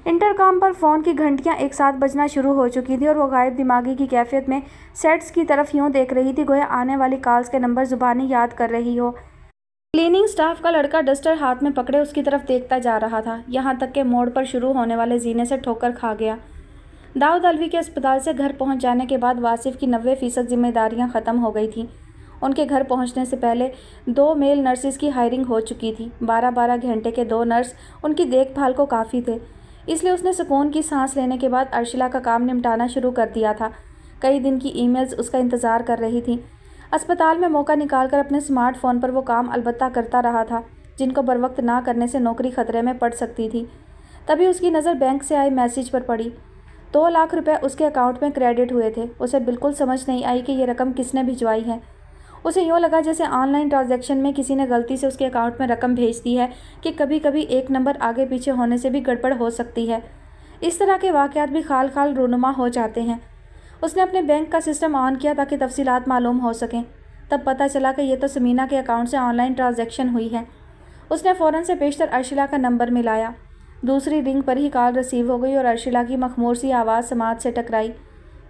इंटरकॉम पर फ़ोन की घंटियाँ एक साथ बजना शुरू हो चुकी थी और वो गायब दिमागी की कैफियत में सेट्स की तरफ यूँ देख रही थी गोया आने वाली कॉल्स के नंबर ज़ुबानी याद कर रही हो। क्लीनिंग स्टाफ का लड़का डस्टर हाथ में पकड़े उसकी तरफ देखता जा रहा था, यहाँ तक के मोड़ पर शुरू होने वाले जीने से ठोकर खा गया। दाऊद अलवी के अस्पताल से घर पहुँच जाने के बाद वासिफ़ की 90% जिम्मेदारियाँ ख़त्म हो गई थीं। उनके घर पहुंचने से पहले 2 मेल नर्सिस की हायरिंग हो चुकी थी। 12-12 घंटे के 2 नर्स उनकी देखभाल को काफ़ी थे, इसलिए उसने सुकून की सांस लेने के बाद अर्शिला का काम निपटाना शुरू कर दिया था। कई दिन की ईमेल्स उसका इंतज़ार कर रही थी। अस्पताल में मौका निकालकर अपने स्मार्टफोन पर वो काम अलबत्ता करता रहा था, जिनको बरवक्त ना करने से नौकरी खतरे में पड़ सकती थी। तभी उसकी नज़र बैंक से आए मैसेज पर पड़ी। 2 लाख रुपये उसके अकाउंट में क्रेडिट हुए थे। उसे बिल्कुल समझ नहीं आई कि ये रकम किसने भिजवाई है। उसे यूँ लगा जैसे ऑनलाइन ट्रांजैक्शन में किसी ने गलती से उसके अकाउंट में रकम भेज दी है कि कभी कभी एक नंबर आगे पीछे होने से भी गड़बड़ हो सकती है। इस तरह के वाक़यात भी खाल खाल रूनुमा हो जाते हैं। उसने अपने बैंक का सिस्टम ऑन किया ताकि तफसीलात मालूम हो सकें। तब पता चला कि यह तो समीना के अकाउंट से ऑनलाइन ट्रांजैक्शन हुई है। उसने फ़ौरन से पेशतर अर्शिला का नंबर मिलाया। दूसरी रिंग पर ही कॉल रिसीव हो गई और अर्शिला की मखमूर सी आवाज़ समात से टकराई।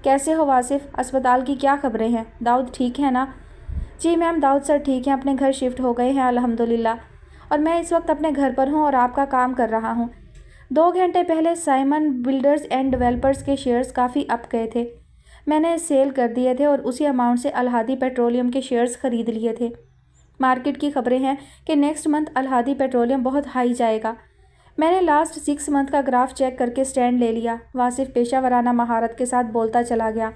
कैसे हो वासिफ? अस्पताल की क्या खबरें हैं? दाऊद ठीक है ना? जी मैम, दाऊद सर ठीक हैं, अपने घर शिफ्ट हो गए हैं अल्हम्दुलिल्लाह। और मैं इस वक्त अपने घर पर हूँ और आपका काम कर रहा हूँ। 2 घंटे पहले साइमन बिल्डर्स एंड डेवलपर्स के शेयर्स काफ़ी अप गए थे। मैंने सेल कर दिए थे और उसी अमाउंट से अल-हादी पेट्रोलियम के शेयर्स खरीद लिए थे। मार्केट की खबरें हैं कि नेक्स्ट मंथ अल-हादी पेट्रोलियम बहुत हाई जाएगा। मैंने लास्ट 6 मंथ का ग्राफ चेक करके स्टैंड ले लिया। वासिफ पेशावराना महारत के साथ बोलता चला गया।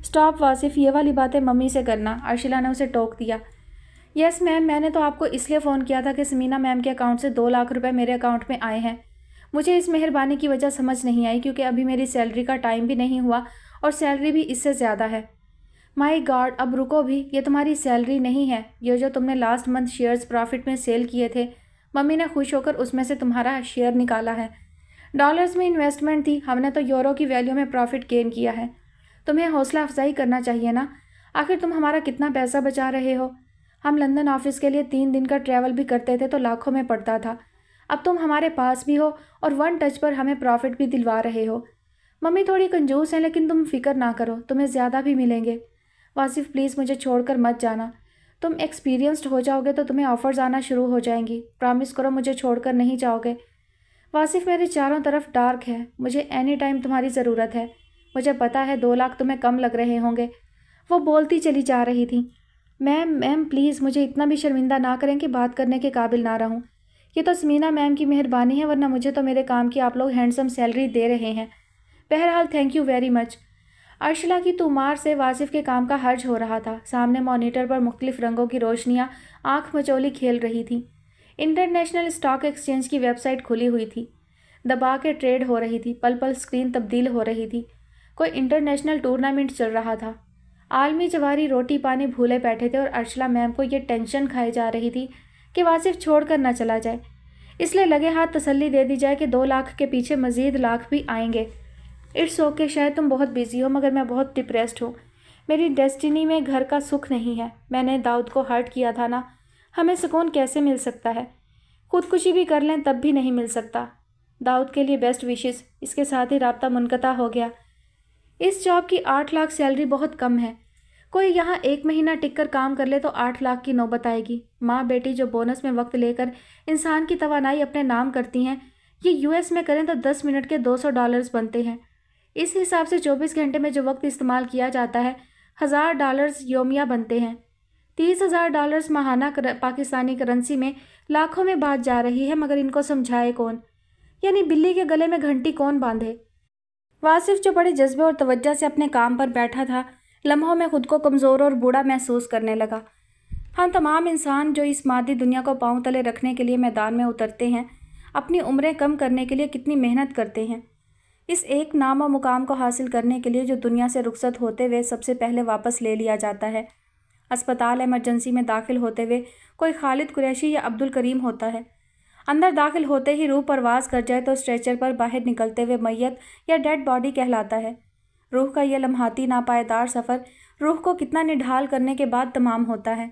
स्टॉप वासिफ, ये वाली बातें मम्मी से करना, अर्शिला ने उसे टोक दिया। यस मैम, मैंने तो आपको इसलिए फ़ोन किया था कि समीना मैम के अकाउंट से 2 लाख रुपए मेरे अकाउंट में आए हैं। मुझे इस मेहरबानी की वजह समझ नहीं आई क्योंकि अभी मेरी सैलरी का टाइम भी नहीं हुआ और सैलरी भी इससे ज़्यादा है। माय गॉड, अब रुको भी, ये तुम्हारी सैलरी नहीं है, ये जो तुमने लास्ट मंथ शेयर्स प्रॉफिट में सेल किए थे, मम्मी ने खुश होकर उसमें से तुम्हारा शेयर निकाला है। डॉलर्स में इन्वेस्टमेंट थी, हमने तो यूरो की वैल्यू में प्रॉफिट गेन किया है। तुम्हें हौसला अफजाई करना चाहिए ना, आखिर तुम हमारा कितना पैसा बचा रहे हो। हम लंदन ऑफिस के लिए 3 दिन का ट्रैवल भी करते थे तो लाखों में पड़ता था। अब तुम हमारे पास भी हो और 1 टच पर हमें प्रॉफिट भी दिलवा रहे हो। मम्मी थोड़ी कंजूस हैं, लेकिन तुम फिक्र ना करो, तुम्हें ज़्यादा भी मिलेंगे। वासिफ प्लीज़ मुझे छोड़कर मत जाना, तुम एक्सपीरियंस्ड हो जाओगे तो तुम्हें ऑफ़र्स आना शुरू हो जाएंगी। प्रॉमिस करो मुझे छोड़कर नहीं जाओगे। वासिफ मेरे चारों तरफ डार्क है, मुझे एनी टाइम तुम्हारी ज़रूरत है। मुझे पता है 2 लाख तुम्हें कम लग रहे होंगे। वो बोलती चली जा रही थी। मैम प्लीज़ मुझे इतना भी शर्मिंदा ना करें कि बात करने के काबिल ना रहूं। ये तो समीना मैम की मेहरबानी है, वरना मुझे तो मेरे काम की आप लोग हैंडसम सैलरी दे रहे हैं। बहरहाल थैंक यू वेरी मच। अर्शिला की तुमार से वासिफ के काम का हर्ज हो रहा था। सामने मॉनिटर पर मुख्तलिफ रंगों की रोशनियाँ आँख मचोली खेल रही थीं। इंटरनेशनल स्टॉक एक्सचेंज की वेबसाइट खुली हुई थी, दबा के ट्रेड हो रही थी, पल पल स्क्रीन तब्दील हो रही थी। कोई इंटरनेशनल टूर्नामेंट चल रहा था। आलमी जवारी रोटी पानी भूले बैठे थे और अर्शिला मैम को ये टेंशन खाई जा रही थी कि वासिफ छोड़ कर न चला जाए, इसलिए लगे हाथ तसल्ली दे दी जाए कि 2 लाख के पीछे मज़ीद लाख भी आएंगे। इट्स ओके, शायद तुम बहुत बिजी हो, मगर मैं बहुत डिप्रेस्ड हूँ। मेरी डेस्टिनी में घर का सुख नहीं है। मैंने दाऊद को हर्ट किया था ना, हमें सुकून कैसे मिल सकता है? खुदकुशी भी कर लें तब भी नहीं मिल सकता। दाऊद के लिए बेस्ट विशेस। इसके साथ ही राब्ता मुनक़ता हो गया। इस जॉब की 8 लाख सैलरी बहुत कम है। कोई यहाँ 1 महीना टिक कर काम कर ले तो 8 लाख की नौबत आएगी। माँ बेटी जो बोनस में वक्त लेकर इंसान की तवानाई अपने नाम करती हैं, ये US में करें तो 10 मिनट के $200 बनते हैं। इस हिसाब से 24 घंटे में जो वक्त इस्तेमाल किया जाता है, $1000 योमिया बनते हैं। $30,000 माहाना पाकिस्तानी करेंसी में लाखों में बात जा रही है, मगर इनको समझाए कौन? यानी बिल्ली के गले में घंटी कौन बांधे? वासिफ जो बड़े जज्बे और तवज्जो से अपने काम पर बैठा था, लम्हों में खुद को कमज़ोर और बूढ़ा महसूस करने लगा। हम तमाम इंसान जो इस मादी दुनिया को पांव तले रखने के लिए मैदान में उतरते हैं, अपनी उम्रें कम करने के लिए कितनी मेहनत करते हैं। इस एक नाम और मुकाम को हासिल करने के लिए जो दुनिया से रुखसत होते हुए सबसे पहले वापस ले लिया जाता है। अस्पताल इमरजेंसी में दाखिल होते हुए कोई खालिद कुरैशी या अब्दुल करीम होता है। अंदर दाखिल होते ही रूह परवाज कर जाए तो स्ट्रेचर पर बाहर निकलते हुए मैयत या डेड बॉडी कहलाता है। रूह का यह लम्हाती नापायदार सफ़र रूह को कितना निढाल करने के बाद तमाम होता है।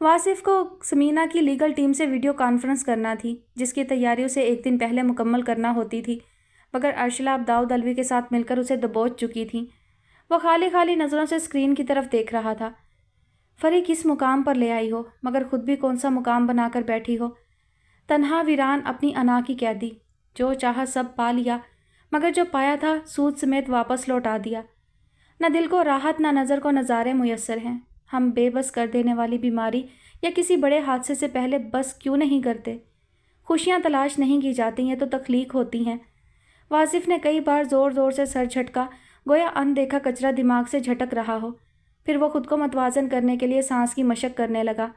वासिफ को समीना की लीगल टीम से वीडियो कॉन्फ्रेंस करना थी, जिसकी तैयारी उसे 1 दिन पहले मुकम्मल करना होती थी, मगर अर्शिला अब दाऊद अलवी के साथ मिलकर उसे दबोच चुकी थी। वह खाली खाली नज़रों से स्क्रीन की तरफ देख रहा था। फरी किस मुकाम पर ले आई हो, मगर खुद भी कौन सा मुकाम बनाकर बैठी हो। तन्हा वीरान अपनी अना की कैदी, जो चाहा सब पा लिया, मगर जो पाया था सूद समेत वापस लौटा दिया। न दिल को राहत न नज़र को नज़ारे मुयस्सर हैं। हम बेबस कर देने वाली बीमारी या किसी बड़े हादसे से पहले बस क्यों नहीं करते? खुशियाँ तलाश नहीं की जाती हैं तो तख्लीक होती हैं। वासिफ ने कई बार ज़ोर ज़ोर से सर झटका, गोया अनदेखा कचरा दिमाग से झटक रहा हो। फिर वो खुद को मतवाजन करने के लिए सांस की मशक करने लगा।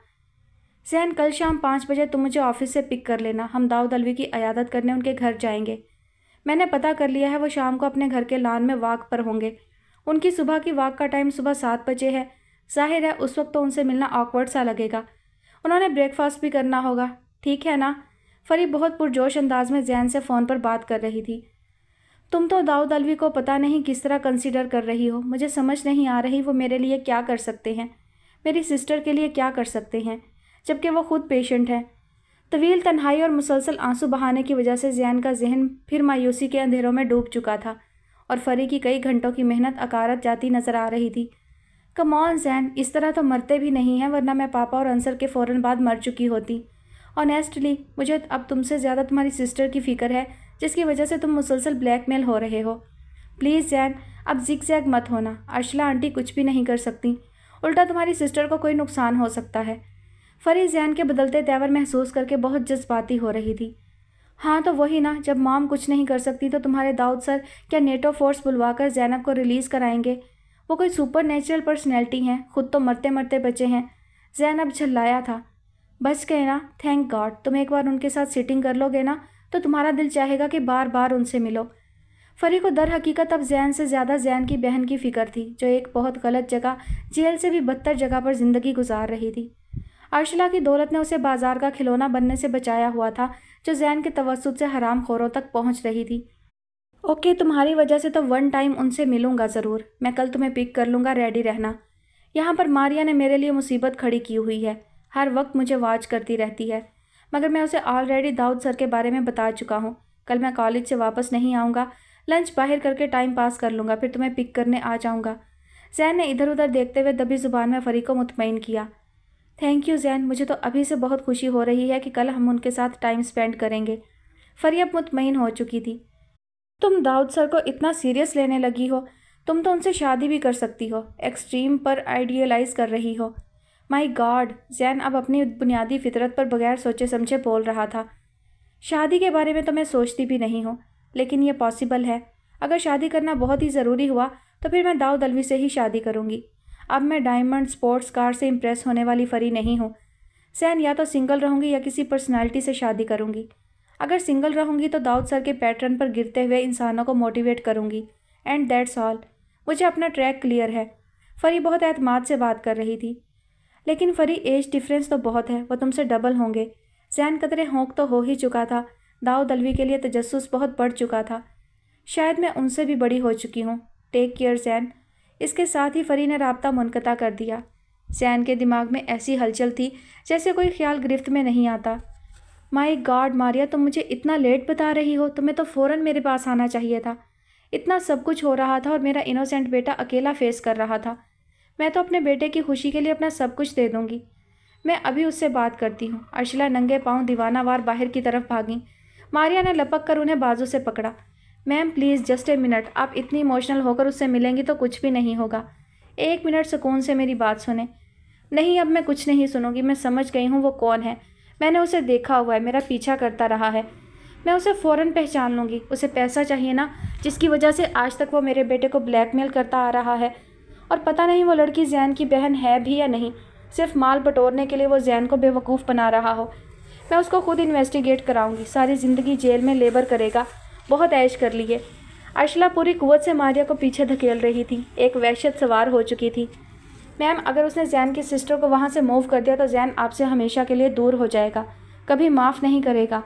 जैन, कल शाम 5 बजे तुम मुझे ऑफिस से पिक कर लेना। हम दाऊद अलवी की अयादत करने उनके घर जाएंगे। मैंने पता कर लिया है, वो शाम को अपने घर के लान में वॉक पर होंगे। उनकी सुबह की वॉक का टाइम सुबह 7 बजे है। जाहिर है उस वक्त तो उनसे मिलना ऑकवर्ड सा लगेगा। उन्होंने ब्रेकफास्ट भी करना होगा, ठीक है ना? फरी बहुत पुरजोश अंदाज में जैन से फ़ोन पर बात कर रही थी। तुम तो दाऊद अलवी को पता नहीं किस तरह कंसीडर कर रही हो। मुझे समझ नहीं आ रही वो मेरे लिए क्या कर सकते हैं, मेरी सिस्टर के लिए क्या कर सकते हैं, जबकि वो खुद पेशेंट है। तवील तन्हाई और मुसलसल आंसू बहाने की वजह से जैन का जहन फिर मायूसी के अंधेरों में डूब चुका था और फरी की कई घंटों की मेहनत अकारत जाती नजर आ रही थी। कम ऑन जैन, इस तरह तो मरते भी नहीं हैं, वरना मैं पापा और अंसर के फ़ौरन बाद मर चुकी होती। ऑनेस्टली मुझे अब तुमसे ज़्यादा तुम्हारी सिस्टर की फ़िक्र है, जिसकी वजह से तुम मुसलसल ब्लैकमेल हो रहे हो। प्लीज़ जैन, अब जिग जैग मत होना। अर्शला आंटी कुछ भी नहीं कर सकती, उल्टा तुम्हारी सिस्टर को कोई नुकसान हो सकता है। फरी जैन के बदलते तेवर महसूस करके बहुत जज्बाती हो रही थी। हाँ तो वही ना, जब मॉम कुछ नहीं कर सकती तो तुम्हारे दाऊद सर क्या नेटो फोर्स बुलवाकर जैनब को रिलीज़ कराएंगे? वो कोई सुपर नेचुरल पर्सनैलिटी हैं, खुद तो मरते मरते बचे हैं। जैनब झल्लाया था। बच गए ना, थैंक गॉड। तुम एक बार उनके साथ सिटिंग कर लोगे ना तो तुम्हारा दिल चाहेगा कि बार बार उनसे मिलो। फरी को दर हकीकत अब जैन से ज़्यादा जैन की बहन की फ़िक्र थी, जो एक बहुत गलत जगह, जेल से भी बदतर जगह पर ज़िंदगी गुजार रही थी। अर्शला की दौलत ने उसे बाजार का खिलौना बनने से बचाया हुआ था, जो जैन के तवस्सुत से हराम खोरों तक पहुंच रही थी। ओके, तुम्हारी वजह से तो वन टाइम उनसे मिलूंगा ज़रूर। मैं कल तुम्हें पिक कर लूँगा, रेडी रहना। यहाँ पर मारिया ने मेरे लिए मुसीबत खड़ी की हुई है, हर वक्त मुझे वाच करती रहती है, मगर मैं उसे ऑलरेडी दाऊद सर के बारे में बता चुका हूँ। कल मैं कॉलेज से वापस नहीं आऊँगा, लंच बाहर करके टाइम पास कर लूँगा, फिर तुम्हें पिक करने आ जाऊँगा। जैन ने इधर उधर देखते हुए दबी ज़ुबान में फरी को मुतमईन किया। थैंक यू जैन, मुझे तो अभी से बहुत खुशी हो रही है कि कल हम उनके साथ टाइम स्पेंड करेंगे। फरी अब मुतमईन हो चुकी थी। तुम दाऊद सर को इतना सीरियस लेने लगी हो? तुम तो उनसे शादी भी कर सकती हो, एक्सट्रीम पर आइडियलाइज कर रही हो। माई गॉड, जैन अब अपनी बुनियादी फितरत पर बगैर सोचे समझे बोल रहा था। शादी के बारे में तो मैं सोचती भी नहीं हूँ, लेकिन ये पॉसिबल है। अगर शादी करना बहुत ही ज़रूरी हुआ तो फिर मैं दाऊद अलवी से ही शादी करूँगी। अब मैं डायमंड स्पोर्ट्स कार से इम्प्रेस होने वाली फरी नहीं हूँ। जैन, या तो सिंगल रहूँगी या किसी पर्सनालिटी से शादी करूँगी। अगर सिंगल रहूँगी तो दाऊद सर के पैटर्न पर गिरते हुए इंसानों को मोटिवेट करूँगी, एंड दैट्स ऑल। मुझे अपना ट्रैक क्लियर है। फरी बहुत एतमाद से बात कर रही थी। लेकिन फरी, एज डिफरेंस तो बहुत है, वो तुमसे डबल होंगे। जैन कतरे होंक तो हो ही चुका था। दाऊद अलवी के लिए तजस्सुस बहुत बढ़ चुका था। शायद मैं उनसे भी बड़ी हो चुकी हूँ। Take care Zain. इसके साथ ही फरी ने राब्ता मुनक़ता कर दिया। जैन के दिमाग में ऐसी हलचल थी जैसे कोई ख्याल गिरफ्त में नहीं आता। माय गॉड मारिया, तुम मुझे इतना लेट बता रही हो? तुम्हें तो फ़ौरन मेरे पास आना चाहिए था। इतना सब कुछ हो रहा था और मेरा इनोसेंट बेटा अकेला फेस कर रहा था। मैं तो अपने बेटे की खुशी के लिए अपना सब कुछ दे दूँगी। मैं अभी उससे बात करती हूँ। अर्शला नंगे पाँव दीवानावार बाहर की तरफ भागी। मारिया ने लपक कर उन्हें बाजू से पकड़ा। Ma'am please just a minute, आप इतनी इमोशनल होकर उससे मिलेंगी तो कुछ भी नहीं होगा। 1 मिनट सुकून से मेरी बात सुने। नहीं, अब मैं कुछ नहीं सुनूंगी। मैं समझ गई हूँ वो कौन है। मैंने उसे देखा हुआ है, मेरा पीछा करता रहा है। मैं उसे फ़ौरन पहचान लूँगी। उसे पैसा चाहिए ना, जिसकी वजह से आज तक वो मेरे बेटे को ब्लैकमेल करता आ रहा है। और पता नहीं वो लड़की जैन की बहन है भी या नहीं, सिर्फ माल बटोरने के लिए वो जैन को बेवकूफ़ बना रहा हो। मैं उसको खुद इन्वेस्टिगेट कराऊंगी। सारी ज़िंदगी जेल में लेबर करेगा। बहुत ऐश कर लिए। अर्शला पूरी कुव्वत से मारिया को पीछे धकेल रही थी। एक वहशत सवार हो चुकी थी। मैम, अगर उसने जैन की सिस्टर को वहाँ से मूव कर दिया तो जैन आपसे हमेशा के लिए दूर हो जाएगा, कभी माफ़ नहीं करेगा।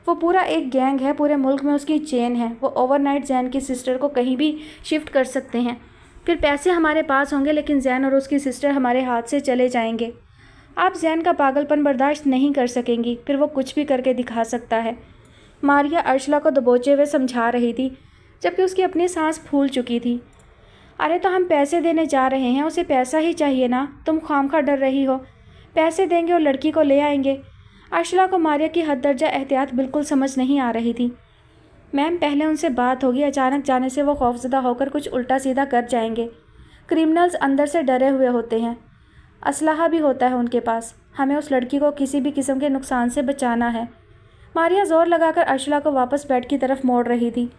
वो पूरा एक गैंग है, पूरे मुल्क में उसकी चेन है। वो ओवरनाइट जैन की सिस्टर को कहीं भी शिफ्ट कर सकते हैं। फिर पैसे हमारे पास होंगे, लेकिन जैन और उसकी सिस्टर हमारे हाथ से चले जाएंगे। आप जैन का पागलपन बर्दाश्त नहीं कर सकेंगी, फिर वो कुछ भी करके दिखा सकता है। मारिया अर्शला को दबोचे हुए समझा रही थी, जबकि उसकी अपनी सांस फूल चुकी थी। अरे तो हम पैसे देने जा रहे हैं, उसे पैसा ही चाहिए ना। तुम खामखा डर रही हो। पैसे देंगे और लड़की को ले आएंगे। अर्शला को मारिया की हद दर्जा एहतियात बिल्कुल समझ नहीं आ रही थी। मैम, पहले उनसे बात होगी। अचानक जाने से वो खौफजदा होकर कुछ उल्टा सीधा कर जाएंगे। क्रिमिनल्स अंदर से डरे हुए होते हैं, असलहा भी होता है उनके पास। हमें उस लड़की को किसी भी किस्म के नुकसान से बचाना है। मारिया ज़ोर लगाकर अर्शला को वापस बेड की तरफ मोड़ रही थी।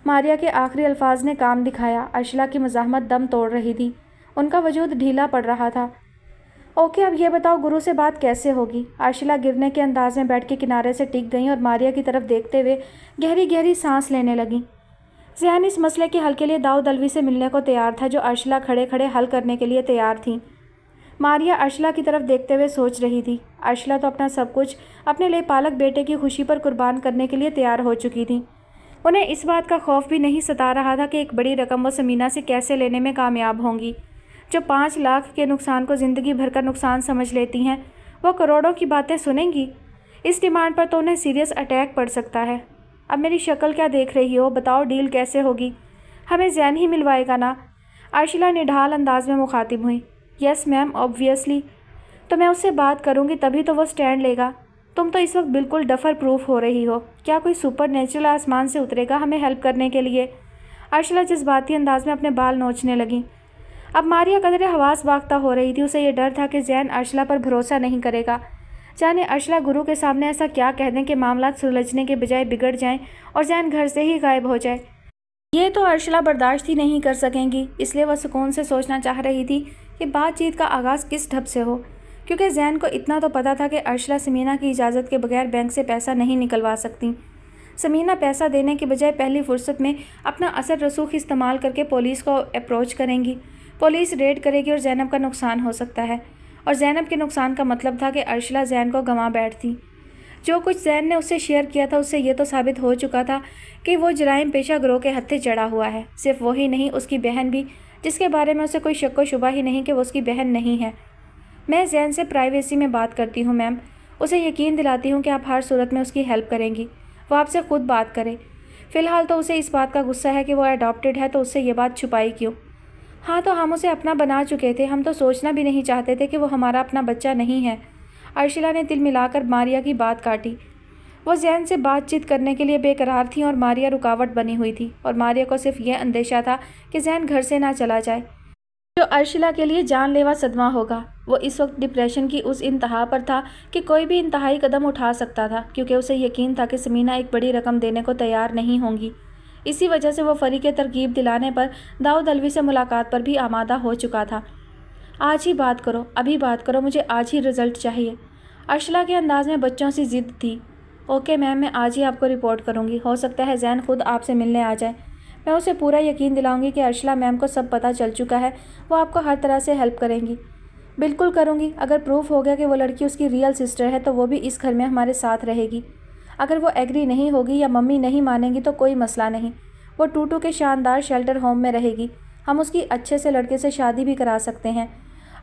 मारिया के आखिरी अल्फाज ने काम दिखाया। अर्शला की मज़ाहमत दम तोड़ रही थी। उनका वजूद ढीला पड़ रहा था। ओके, अब ये बताओ गुरु से बात कैसे होगी? अर्शला गिरने के अंदाज में बेड के किनारे से टिक गई और मारिया की तरफ देखते हुए गहरी गहरी सांस लेने लगी। ज़ियान इस मसले के हल के लिए दाऊद अलवी से मिलने को तैयार था, जो अर्शला खड़े खड़े हल करने के लिए तैयार थी। मारिया अर्शला की तरफ देखते हुए सोच रही थी। अर्शला तो अपना सब कुछ अपने लिए पालक बेटे की खुशी पर कुर्बान करने के लिए तैयार हो चुकी थी। उन्हें इस बात का खौफ भी नहीं सता रहा था कि एक बड़ी रकम वो समीना से कैसे लेने में कामयाब होंगी। जो 5 लाख के नुकसान को ज़िंदगी भर का नुकसान समझ लेती हैं, वो करोड़ों की बातें सुनेंगी। इस डिमांड पर तो उन्हें सीरियस अटैक पड़ सकता है। अब मेरी शक्ल क्या देख रही हो? बताओ डील कैसे होगी? हमें जैन ही मिलवाएगा ना? अर्शिला निढाल अंदाज में मुखातिब हुई। Yes ma'am, obviously. तो मैं उससे बात करूँगी तभी तो वो स्टैंड लेगा। तुम तो इस वक्त बिल्कुल डफर प्रूफ हो रही हो। क्या कोई सुपर नेचुरल आसमान से उतरेगा हमें हेल्प करने के लिए? अर्शिला जज्बाती अंदाज में अपने बाल नोचने लगी। अब मारिया कदरे हवास बाख्ता हो रही थी। उसे ये डर था कि जैन अर्शिला पर भरोसा नहीं करेगा। जाने अर्शिला गुरु के सामने ऐसा क्या कह दें कि मामला सुलझने के बजाय बिगड़ जाएं और जैन घर से ही गायब हो जाए। ये तो अर्शिला बर्दाश्त ही नहीं कर सकेंगी। इसलिए वह सुकून से सोचना चाह रही थी कि बातचीत का आगाज़ किस ढब से हो, क्योंकि जैन को इतना तो पता था कि अर्शिला समीना की इजाज़त के बगैर बैंक से पैसा नहीं निकलवा सकती। समीना पैसा देने के बजाय पहली फुर्सत में अपना असर रसूख इस्तेमाल करके पुलिस को अप्रोच करेंगी। पुलिस रेड करेगी और जैनब का नुकसान हो सकता है। और जैनब के नुकसान का मतलब था कि अर्शिला जैन को गंवा बैठती। जो कुछ जैन ने उससे शेयर किया था उससे ये तो साबित हो चुका था कि वो जराइम पेशा गिरोह के हत्थे चढ़ा हुआ है। सिर्फ वही नहीं, उसकी बहन भी, जिसके बारे में उसे कोई शक व शुबा ही नहीं कि वो उसकी बहन नहीं है। मैं जैन से प्राइवेसी में बात करती हूँ मैम। उसे यकीन दिलाती हूँ कि आप हर सूरत में उसकी हेल्प करेंगी। वो आपसे खुद बात करे। फ़िलहाल तो उसे इस बात का गुस्सा है कि वो अडॉप्टेड है, तो उससे ये बात छुपाई क्यों? हाँ, तो हम उसे अपना बना चुके थे। हम तो सोचना भी नहीं चाहते थे कि वो हमारा अपना बच्चा नहीं है। अर्शिला ने तिल मिलाकर मारिया की बात काटी। वो जैन से बातचीत करने के लिए बेकरार थी और मारिया रुकावट बनी हुई थी। और मारिया को सिर्फ यह अंदेशा था कि जैन घर से ना चला जाए, जो अर्शिला के लिए जानलेवा सदमा होगा। वो इस वक्त डिप्रेशन की उस इंतहा पर था कि कोई भी इंतहाई कदम उठा सकता था, क्योंकि उसे यकीन था कि समीना एक बड़ी रकम देने को तैयार नहीं होंगी। इसी वजह से वो फरी के तरकीब दिलाने पर दाऊद अलवी से मुलाकात पर भी आमादा हो चुका था। आज ही बात करो, अभी बात करो, मुझे आज ही रिजल्ट चाहिए। अर्शिला के अंदाज में बच्चों सी जिद थी। ओके मैम, मैं आज ही आपको रिपोर्ट करूँगी। हो सकता है जैन खुद आपसे मिलने आ जाए। मैं उसे पूरा यकीन दिलाऊंगी कि अर्शिला मैम को सब पता चल चुका है। वो आपको हर तरह से हेल्प करेंगी। बिल्कुल करूँगी। अगर प्रूफ हो गया कि वो लड़की उसकी रियल सिस्टर है तो वो भी इस घर में हमारे साथ रहेगी। अगर वो एग्री नहीं होगी या मम्मी नहीं मानेंगी तो कोई मसला नहीं, वो टूटू के शानदार शेल्टर होम में रहेगी। हम उसकी अच्छे से लड़के से शादी भी करा सकते हैं।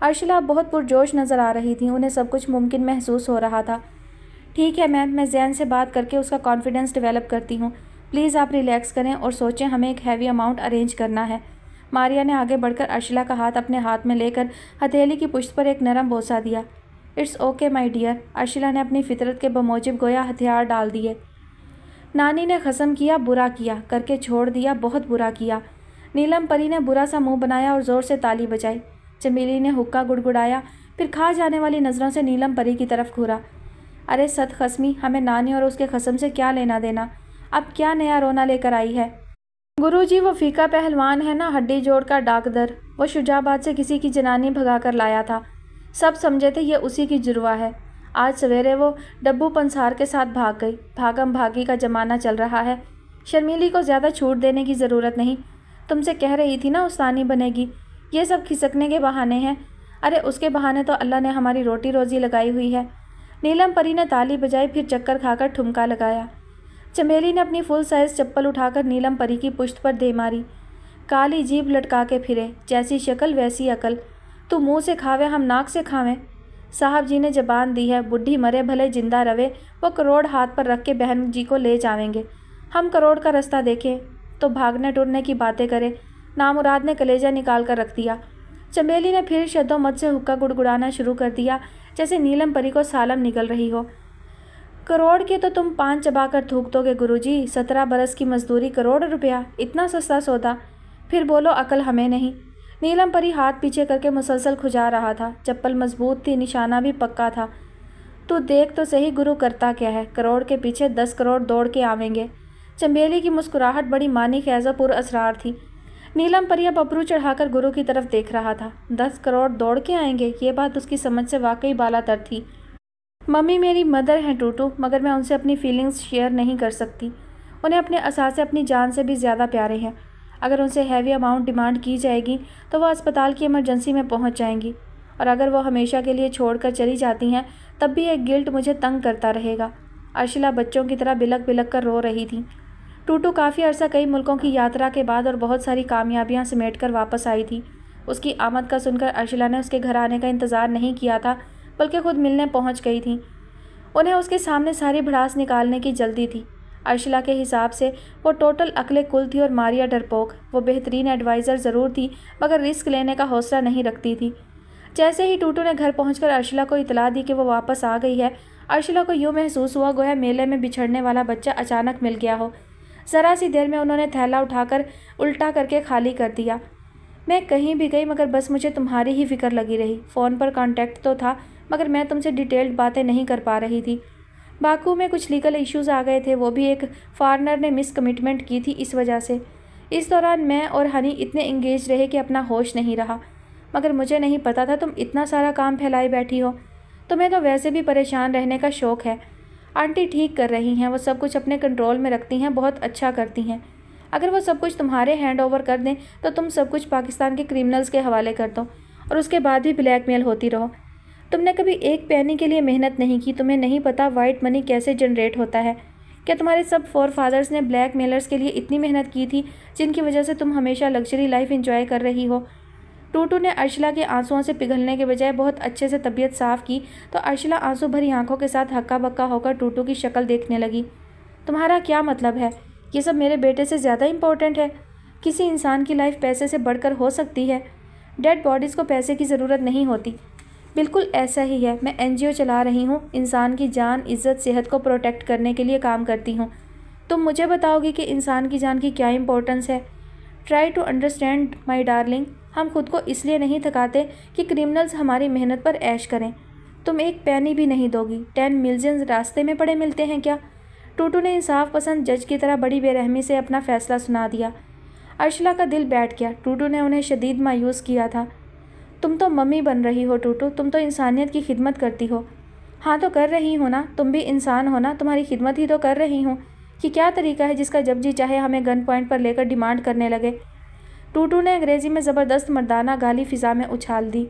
अर्शिला बहुत पुरजोश नज़र आ रही थी। उन्हें सब कुछ मुमकिन महसूस हो रहा था। ठीक है मैम, मैं जैन से बात करके उसका कॉन्फिडेंस डेवलप करती हूँ। प्लीज़ आप रिलैक्स करें और सोचें, हमें एक हैवी अमाउंट अरेंज करना है। मारिया ने आगे बढ़कर अर्शिला का हाथ अपने हाथ में लेकर हथेली की पुश्त पर एक नरम बोसा दिया। It's okay my dear. Arshila ने अपनी फितरत के बमौजिब गोया हथियार डाल दिए। नानी ने कसम किया, बुरा किया करके छोड़ दिया, बहुत बुरा किया। नीलम परी ने बुरा सा मुंह बनाया और ज़ोर से ताली बजाई। चमेली ने हुक्का गुड़गुड़ाया, फिर खा जाने वाली नज़रों से नीलम परी की तरफ घूरा। अरे सत खसमी, हमें नानी और उसके कसम से क्या लेना देना? अब क्या नया रोना लेकर आई है? गुरुजी, वो फीका पहलवान है ना, हड्डी जोड़ का डाकदर। वो शुजाबाद से किसी की जनानी भगा कर लाया था। सब समझे थे ये उसी की जुर्वा है। आज सवेरे वो डब्बू पंसार के साथ भाग गई। भागम भागी का ज़माना चल रहा है। शर्मीली को ज़्यादा छूट देने की ज़रूरत नहीं। तुमसे कह रही थी ना उस्तानी बनेगी। ये सब खिसकने के बहाने हैं। अरे उसके बहाने तो अल्लाह ने हमारी रोटी रोज़ी लगाई हुई है। नीलम परी ने ताली बजाई, फिर चक्कर खाकर ठुमका लगाया। चमेली ने अपनी फुल साइज़ चप्पल उठाकर नीलम परी की पुश्त पर दे मारी। काली जीभ लटका के फिरे, जैसी शक्ल वैसी अकल। तू मुँह से खावे, हम नाक से खावें। साहब जी ने जबान दी है, बुढ़ी मरे भले जिंदा रवे, वो करोड़ हाथ पर रख के बहन जी को ले जावेंगे। हम करोड़ का रास्ता देखें तो भागने टुरने की बातें करें। नामुराद ने कलेजा निकाल कर रख दिया। चमेली ने फिर शद्दोमत से हुक्का गुड़गुड़ाना शुरू कर दिया, जैसे नीलम परी को सालम निकल रही हो। करोड़ के तो तुम पान चबा कर थूक दोगे गुरुजी। 17 बरस की मजदूरी, करोड़ रुपया, इतना सस्ता सौदा? फिर बोलो अकल हमें नहीं। नीलम परी हाथ पीछे करके मुसलसल खुजा रहा था। चप्पल मजबूत थी, निशाना भी पक्का था। तू देख तो सही गुरु करता क्या है। करोड़ के पीछे 10 करोड़ दौड़ के आवेंगे। चंबेली की मुस्कुराहट बड़ी मानी ख्याज़ा पुर असरार थी। नीलम परी अब अबरू चढ़ाकर गुरु की तरफ देख रहा था। 10 करोड़ दौड़ के आएंगे, ये बात उसकी समझ से वाकई बालातर थी। मम्मी मेरी मदर हैं टूटू, मगर मैं उनसे अपनी फीलिंग्स शेयर नहीं कर सकती। उन्हें अपने असासे अपनी जान से भी ज़्यादा प्यारे हैं। अगर उनसे हैवी अमाउंट डिमांड की जाएगी तो वह अस्पताल की इमरजेंसी में पहुंच जाएंगी, और अगर वो हमेशा के लिए छोड़कर चली जाती हैं तब भी एक गिल्ट मुझे तंग करता रहेगा। अर्शिला बच्चों की तरह बिलक बिलक कर रो रही थी। टूटू काफ़ी अरसा कई मुल्कों की यात्रा के बाद और बहुत सारी कामयाबियां समेट कर वापस आई थी। उसकी आमद का सुनकर अर्शिला ने उसके घर आने का इंतज़ार नहीं किया था, बल्कि खुद मिलने पहुंच गई थी। उन्हें उसके सामने सारी भड़ास निकालने की जल्दी थी। अर्शिला के हिसाब से वो टोटल अक्ले कुल थी और मारिया डरपोक। वो बेहतरीन एडवाइज़र ज़रूर थी मगर रिस्क लेने का हौसला नहीं रखती थी। जैसे ही टूटू ने घर पहुंचकर अर्शिला को इतला दी कि वो वापस आ गई है, अर्शिला को यूँ महसूस हुआ गोया मेले में बिछड़ने वाला बच्चा अचानक मिल गया हो। ज़रा सी देर में उन्होंने थैला उठाकर उल्टा करके खाली कर दिया। मैं कहीं भी गई मगर बस मुझे तुम्हारी ही फिक्र लगी रही। फ़ोन पर कांटेक्ट तो था मगर मैं तुमसे डिटेल्ड बातें नहीं कर पा रही थी। बाकू में कुछ लीगल इश्यूज़ आ गए थे, वो भी एक फॉरेनर ने मिस कमिटमेंट की थी, इस वजह से। इस दौरान मैं और हनी इतने इंगेज रहे कि अपना होश नहीं रहा। मगर मुझे नहीं पता था तुम इतना सारा काम फैलाए बैठी हो। तुम्हें तो वैसे भी परेशान रहने का शौक़ है। आंटी ठीक कर रही हैं, वो सब कुछ अपने कंट्रोल में रखती हैं, बहुत अच्छा करती हैं। अगर वो सब कुछ तुम्हारे हैंड ओवर कर दें तो तुम सब कुछ पाकिस्तान के क्रिमिनल्स के हवाले कर दो और उसके बाद भी ब्लैकमेल होती रहो। तुमने कभी एक पैनी के लिए मेहनत नहीं की, तुम्हें नहीं पता वाइट मनी कैसे जनरेट होता है। क्या तुम्हारे सब फोरफादर्स ने ब्लैकमेलर्स के लिए इतनी मेहनत की थी जिनकी वजह से तुम हमेशा लग्जरी लाइफ एंजॉय कर रही हो? टूटू ने अर्शिला के आंसुओं से पिघलने के बजाय बहुत अच्छे से तबीयत साफ़ की तो अर्शिला आंसू भरी आंखों के साथ हक्का बक्का होकर टूटू की शक्ल देखने लगी। तुम्हारा क्या मतलब है? ये सब मेरे बेटे से ज़्यादा इम्पोर्टेंट है? किसी इंसान की लाइफ पैसे से बढ़कर हो सकती है? डेड बॉडीज़ को पैसे की ज़रूरत नहीं होती। बिल्कुल ऐसा ही है। मैं एनजीओ चला रही हूँ, इंसान की जान, इज़्ज़त, सेहत को प्रोटेक्ट करने के लिए काम करती हूँ। तुम मुझे बताओगी कि इंसान की जान की क्या इंपॉर्टेंस है? Try to understand my darling. हम खुद को इसलिए नहीं थकाते कि क्रिमिनल्स हमारी मेहनत पर ऐश करें। तुम एक पैनी भी नहीं दोगी। 10 मिलियन रास्ते में पड़े मिलते हैं क्या? टूटू ने इंसाफ पसंद जज की तरह बड़ी बेरहमी से अपना फैसला सुना दिया। अर्शिला का दिल बैठ गया। टूटू ने उन्हें शदीद मायूस किया था। तुम तो मम्मी बन रही हो टूटू, तुम तो इंसानियत की खिदमत करती हो। हाँ तो कर रही हूँ ना, तुम भी इंसान हो ना, तुम्हारी खिदमत ही तो कर रही हूँ। कि क्या तरीका है जिसका जब जी चाहे हमें गन पॉइंट पर लेकर डिमांड करने लगे? टूटू ने अंग्रेज़ी में ज़बरदस्त मर्दाना गाली फ़िज़ा में उछाल दी।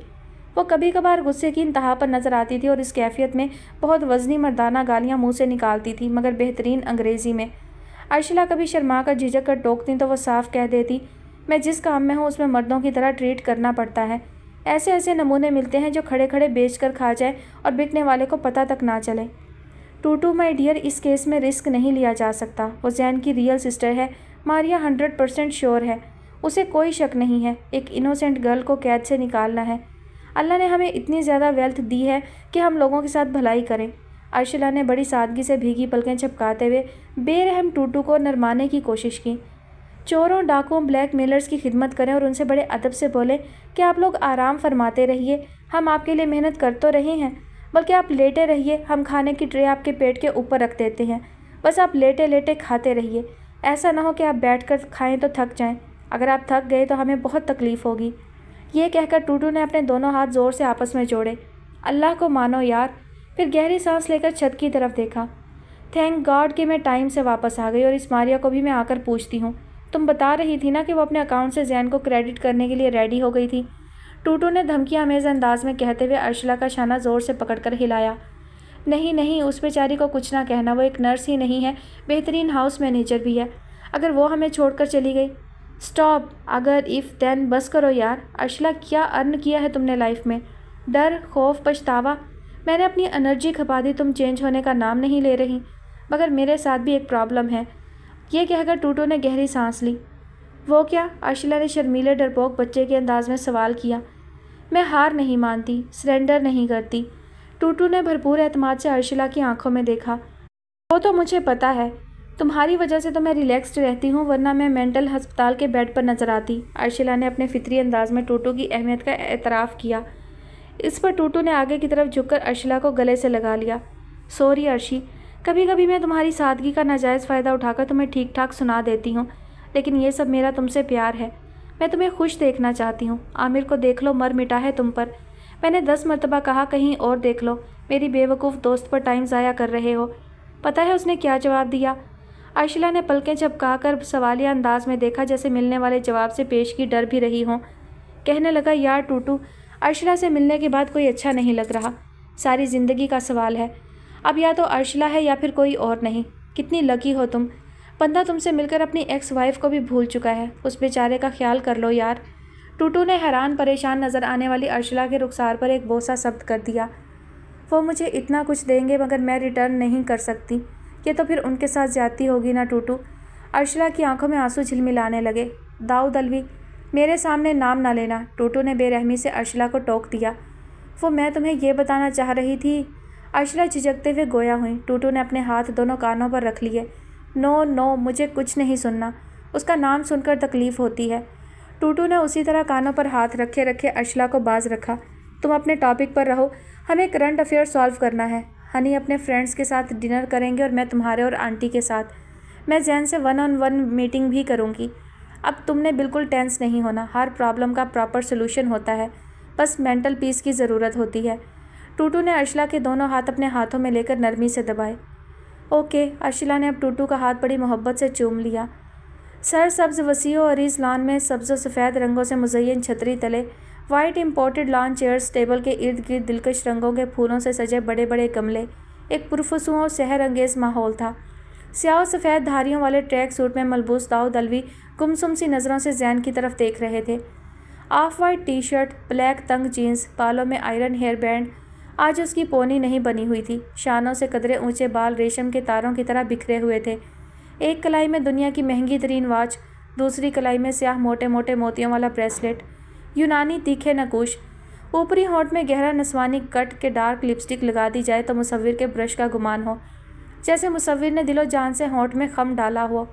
वो कभी कभार गुस्से की इंतहा पर नज़र आती थी और इस कैफियत में बहुत वज़नी मर्दाना गालियाँ मुँह से निकालती थी, मगर बेहतरीन अंग्रेज़ी में। अर्शिला कभी शर्मा कर झिझक कर टोकती तो वह साफ कह देती, मैं जिस काम में हूँ उसमें मर्दों की तरह ट्रीट करना पड़ता है। ऐसे ऐसे नमूने मिलते हैं जो खड़े खड़े बेच कर खा जाए और बिकने वाले को पता तक ना चले। टूटू माई डियर, इस केस में रिस्क नहीं लिया जा सकता। वो जैन की रियल सिस्टर है। मारिया 100% श्योर है, उसे कोई शक नहीं है। एक इनोसेंट गर्ल को कैद से निकालना है। अल्लाह ने हमें इतनी ज़्यादा वेल्थ दी है कि हम लोगों के साथ भलाई करें। अर्शिला ने बड़ी सादगी से भीगी पलकें झपकाते हुए बेरहम टूटू को नरमाने की कोशिश की। चोरों, डाकुओं, ब्लैक मेलर्स की खिदमत करें और उनसे बड़े अदब से बोले कि आप लोग आराम फरमाते रहिए, हम आपके लिए मेहनत कर तो रहे हैं, बल्कि आप लेटे रहिए, हम खाने की ट्रे आपके पेट के ऊपर रख देते हैं, बस आप लेटे लेटे खाते रहिए। ऐसा ना हो कि आप बैठकर खाएं तो थक जाएं। अगर आप थक गए तो हमें बहुत तकलीफ़ होगी। ये कहकर टूटू ने अपने दोनों हाथ ज़ोर से आपस में जोड़े। अल्लाह को मानो यार। फिर गहरी सांस लेकर छत की तरफ देखा। थैंक गॉड कि मैं टाइम से वापस आ गई और इस मारिया को भी मैं आकर पूछती हूँ। तुम बता रही थी ना कि वो अपने अकाउंट से जैन को क्रेडिट करने के लिए रेडी हो गई थी। टूटू ने धमकी आमेज़ अंदाज में कहते हुए अर्शिला का शाना ज़ोर से पकड़कर हिलाया। नहीं नहीं, उस बेचारी को कुछ ना कहना, वो एक नर्स ही नहीं है, बेहतरीन हाउस मैनेजर भी है। अगर वो हमें छोड़कर चली गई। स्टॉप, अगर, इफ़, देन, बस करो यार। अर्शिला, क्या अर्न किया है तुमने लाइफ में? डर, खौफ, पछतावा। मैंने अपनी एनर्जी खपा दी, तुम चेंज होने का नाम नहीं ले रही। मगर मेरे साथ भी एक प्रॉब्लम है। ये कहकर टूटू ने गहरी सांस ली। वो क्या? अर्शिला ने शर्मीले डरपोक बच्चे के अंदाज में सवाल किया। मैं हार नहीं मानती, सरेंडर नहीं करती। टूटू ने भरपूर एतमाद से अर्शिला की आंखों में देखा। वो तो मुझे पता है, तुम्हारी वजह से तो मैं रिलैक्स्ड रहती हूँ, वरना मैं मेंटल अस्पताल के बेड पर नजर आती। अर्शिला ने अपने फितरी अंदाज में टूटू की अहमियत का एतराफ़ किया। इस पर टूटू ने आगे की तरफ झुककर अर्शिला को गले से लगा लिया। सॉरी अर्शी, कभी कभी मैं तुम्हारी सादगी का नाजायज़ फ़ायदा उठाकर तुम्हें ठीक ठाक सुना देती हूँ, लेकिन ये सब मेरा तुमसे प्यार है। मैं तुम्हें खुश देखना चाहती हूँ। आमिर को देख लो, मर मिटा है तुम पर। मैंने 10 मरतबा कहा कहीं और देख लो, मेरी बेवकूफ़ दोस्त पर टाइम ज़ाया कर रहे हो। पता है उसने क्या जवाब दिया? अर्शिला ने पलकें झपकाकर सवालिया अंदाज में देखा, जैसे मिलने वाले जवाब से पेश की डर भी रही हो। कहने लगा, यार टूटू, अर्शिला से मिलने के बाद कोई अच्छा नहीं लग रहा। सारी ज़िंदगी का सवाल है। अब या तो अर्शिला है या फिर कोई और नहीं। कितनी लकी हो तुम। बंदा तुमसे मिलकर अपनी एक्स वाइफ को भी भूल चुका है। उस बेचारे का ख्याल कर लो यार। टूटू ने हैरान परेशान नज़र आने वाली अर्शिला के रुखसार पर एक बोसा शब्द कर दिया। वो मुझे इतना कुछ देंगे मगर मैं रिटर्न नहीं कर सकती। ये तो फिर उनके साथ ज़्यादती होगी ना टूटू। अर्शला की आंखों में आंसू झिलमिलाने लगे। दाऊद अलवी, मेरे सामने नाम ना लेना, टूटू ने बेरहमी से अर्शला को टोक दिया। वो मैं तुम्हें ये बताना चाह रही थी। अर्शला झिझकते हुए गोया हुई। टूटू ने अपने हाथ दोनों कानों पर रख लिए। नो नो, मुझे कुछ नहीं सुनना, उसका नाम सुनकर तकलीफ़ होती है। टूटू ने उसी तरह कानों पर हाथ रखे रखे अर्शला को बाज रखा। तुम अपने टॉपिक पर रहो, हमें करंट अफेयर सॉल्व करना है। हनी अपने फ्रेंड्स के साथ डिनर करेंगे और मैं तुम्हारे और आंटी के साथ। मैं जैन से 1-on-1 मीटिंग भी करूँगी। अब तुमने बिल्कुल टेंस नहीं होना, हर प्रॉब्लम का प्रॉपर सोल्यूशन होता है, बस मेंटल पीस की ज़रूरत होती है। टूटू ने अर्शला के दोनों हाथ अपने हाथों में लेकर नरमी से दबाए। ओके, अर्शला ने अब टूटू का हाथ बड़ी मोहब्बत से चूम लिया। सर सब्ज़ वसीओ अरीज़ लान में सब्ज़ सफ़ेद रंगों से मुज़य्यन छतरी तले white imported lawn chairs, table के इर्द गिर्द दिलकश रंगों के फूलों से सजे बड़े बड़े गमले, एक पुरफुसू और सहर अंगेज़ माहौल था। स्याह सफ़ेद धारियों वाले ट्रैक सूट में मलबूस दाऊद अलवी गुमसुम सी नज़रों से जैन की तरफ देख रहे थे। Of white T shirt, black तंग जीन्स, बालों में आयरन हेयर बैंड, आज उसकी पोनी नहीं बनी हुई थी। शानों से कदरे ऊंचे बाल रेशम के तारों की तरह बिखरे हुए थे। एक कलाई में दुनिया की महंगी तरीन वॉच, दूसरी कलाई में स्याह मोटे मोटे मोतियों वाला ब्रेसलेट, यूनानी तीखे नकूश। ऊपरी होंठ में गहरा नस्वानी कट के डार्क लिपस्टिक लगा दी जाए तो मुसव्विर के ब्रश का गुमान हो, जैसे मुसव्विर ने दिलो जान से होंठ में खम डाला हो।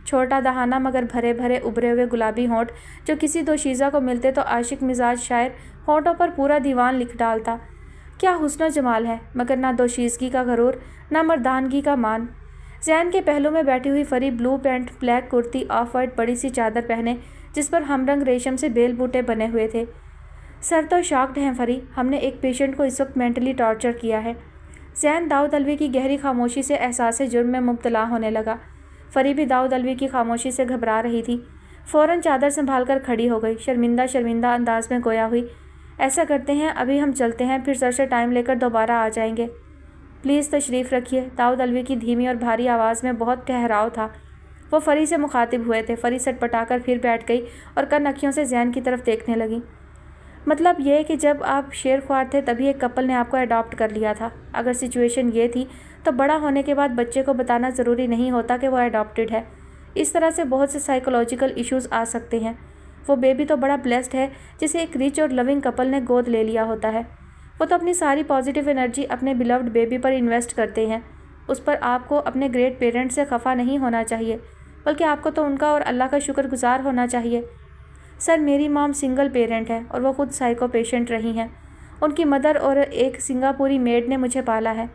छोटा दहाना मगर भरे भरे उभरे हुए गुलाबी होंठ जो किसी दोशीज़ा को मिलते तो आशिक मिजाज शायर होंठों पर पूरा दीवान लिख डालता। क्या हुस्न जमाल है, मगर ना दोशीज़गी का गरूर, ना मर्दानगी का मान। जैन के पहलू में बैठी हुई फरी blue pant, black kurti, of white बड़ी सी चादर पहने जिस पर हमरंग रेशम से बेल बूटे बने हुए थे। सर तो शॉक्ड हैं फरी, हमने एक पेशेंट को इस वक्त मेंटली टॉर्चर किया है। जैन दाऊद अलवी की गहरी खामोशी से एहसास जुर्म में मुब्तला होने लगा। फरी भी दाऊद अलवी की खामोशी से घबरा रही थी। फ़ौरन चादर संभाल कर खड़ी हो गई, शर्मिंदा शर्मिंदा अंदाज में गोया हुई। ऐसा करते हैं, अभी हम चलते हैं, फिर सर से टाइम लेकर दोबारा आ जाएंगे। प्लीज़ तशरीफ़ रखिए। दाऊद अलवी की धीमी और भारी आवाज़ में बहुत ठहराव था। वो फरी से मुखातिब हुए थे। फरी सटपटाकर फिर बैठ गई और कन अखियों से जैन की तरफ देखने लगी। मतलब ये कि जब आप शेरख्वार थे तभी एक कपल ने आपको अडॉप्ट कर लिया था। अगर सिचुएशन ये थी तो बड़ा होने के बाद बच्चे को बताना ज़रूरी नहीं होता कि वो अडॉप्टेड है। इस तरह से बहुत से साइकोलॉजिकल इश्यूज़ आ सकते हैं। वो बेबी तो बड़ा ब्लेस्ड है जिसे एक रिच और लविंग कपल ने गोद ले लिया होता है। वो तो अपनी सारी पॉजिटिव एनर्जी अपने बिलव्ड बेबी पर इन्वेस्ट करते हैं। उस पर आपको अपने ग्रेट पेरेंट्स से खफा नहीं होना चाहिए, बल्कि आपको तो उनका और अल्लाह का शुक्रगुजार होना चाहिए। सर, मेरी मॉम सिंगल पेरेंट है और वो खुद साइको पेशेंट रही हैं। उनकी मदर और एक सिंगापुरी मेड ने मुझे पाला है।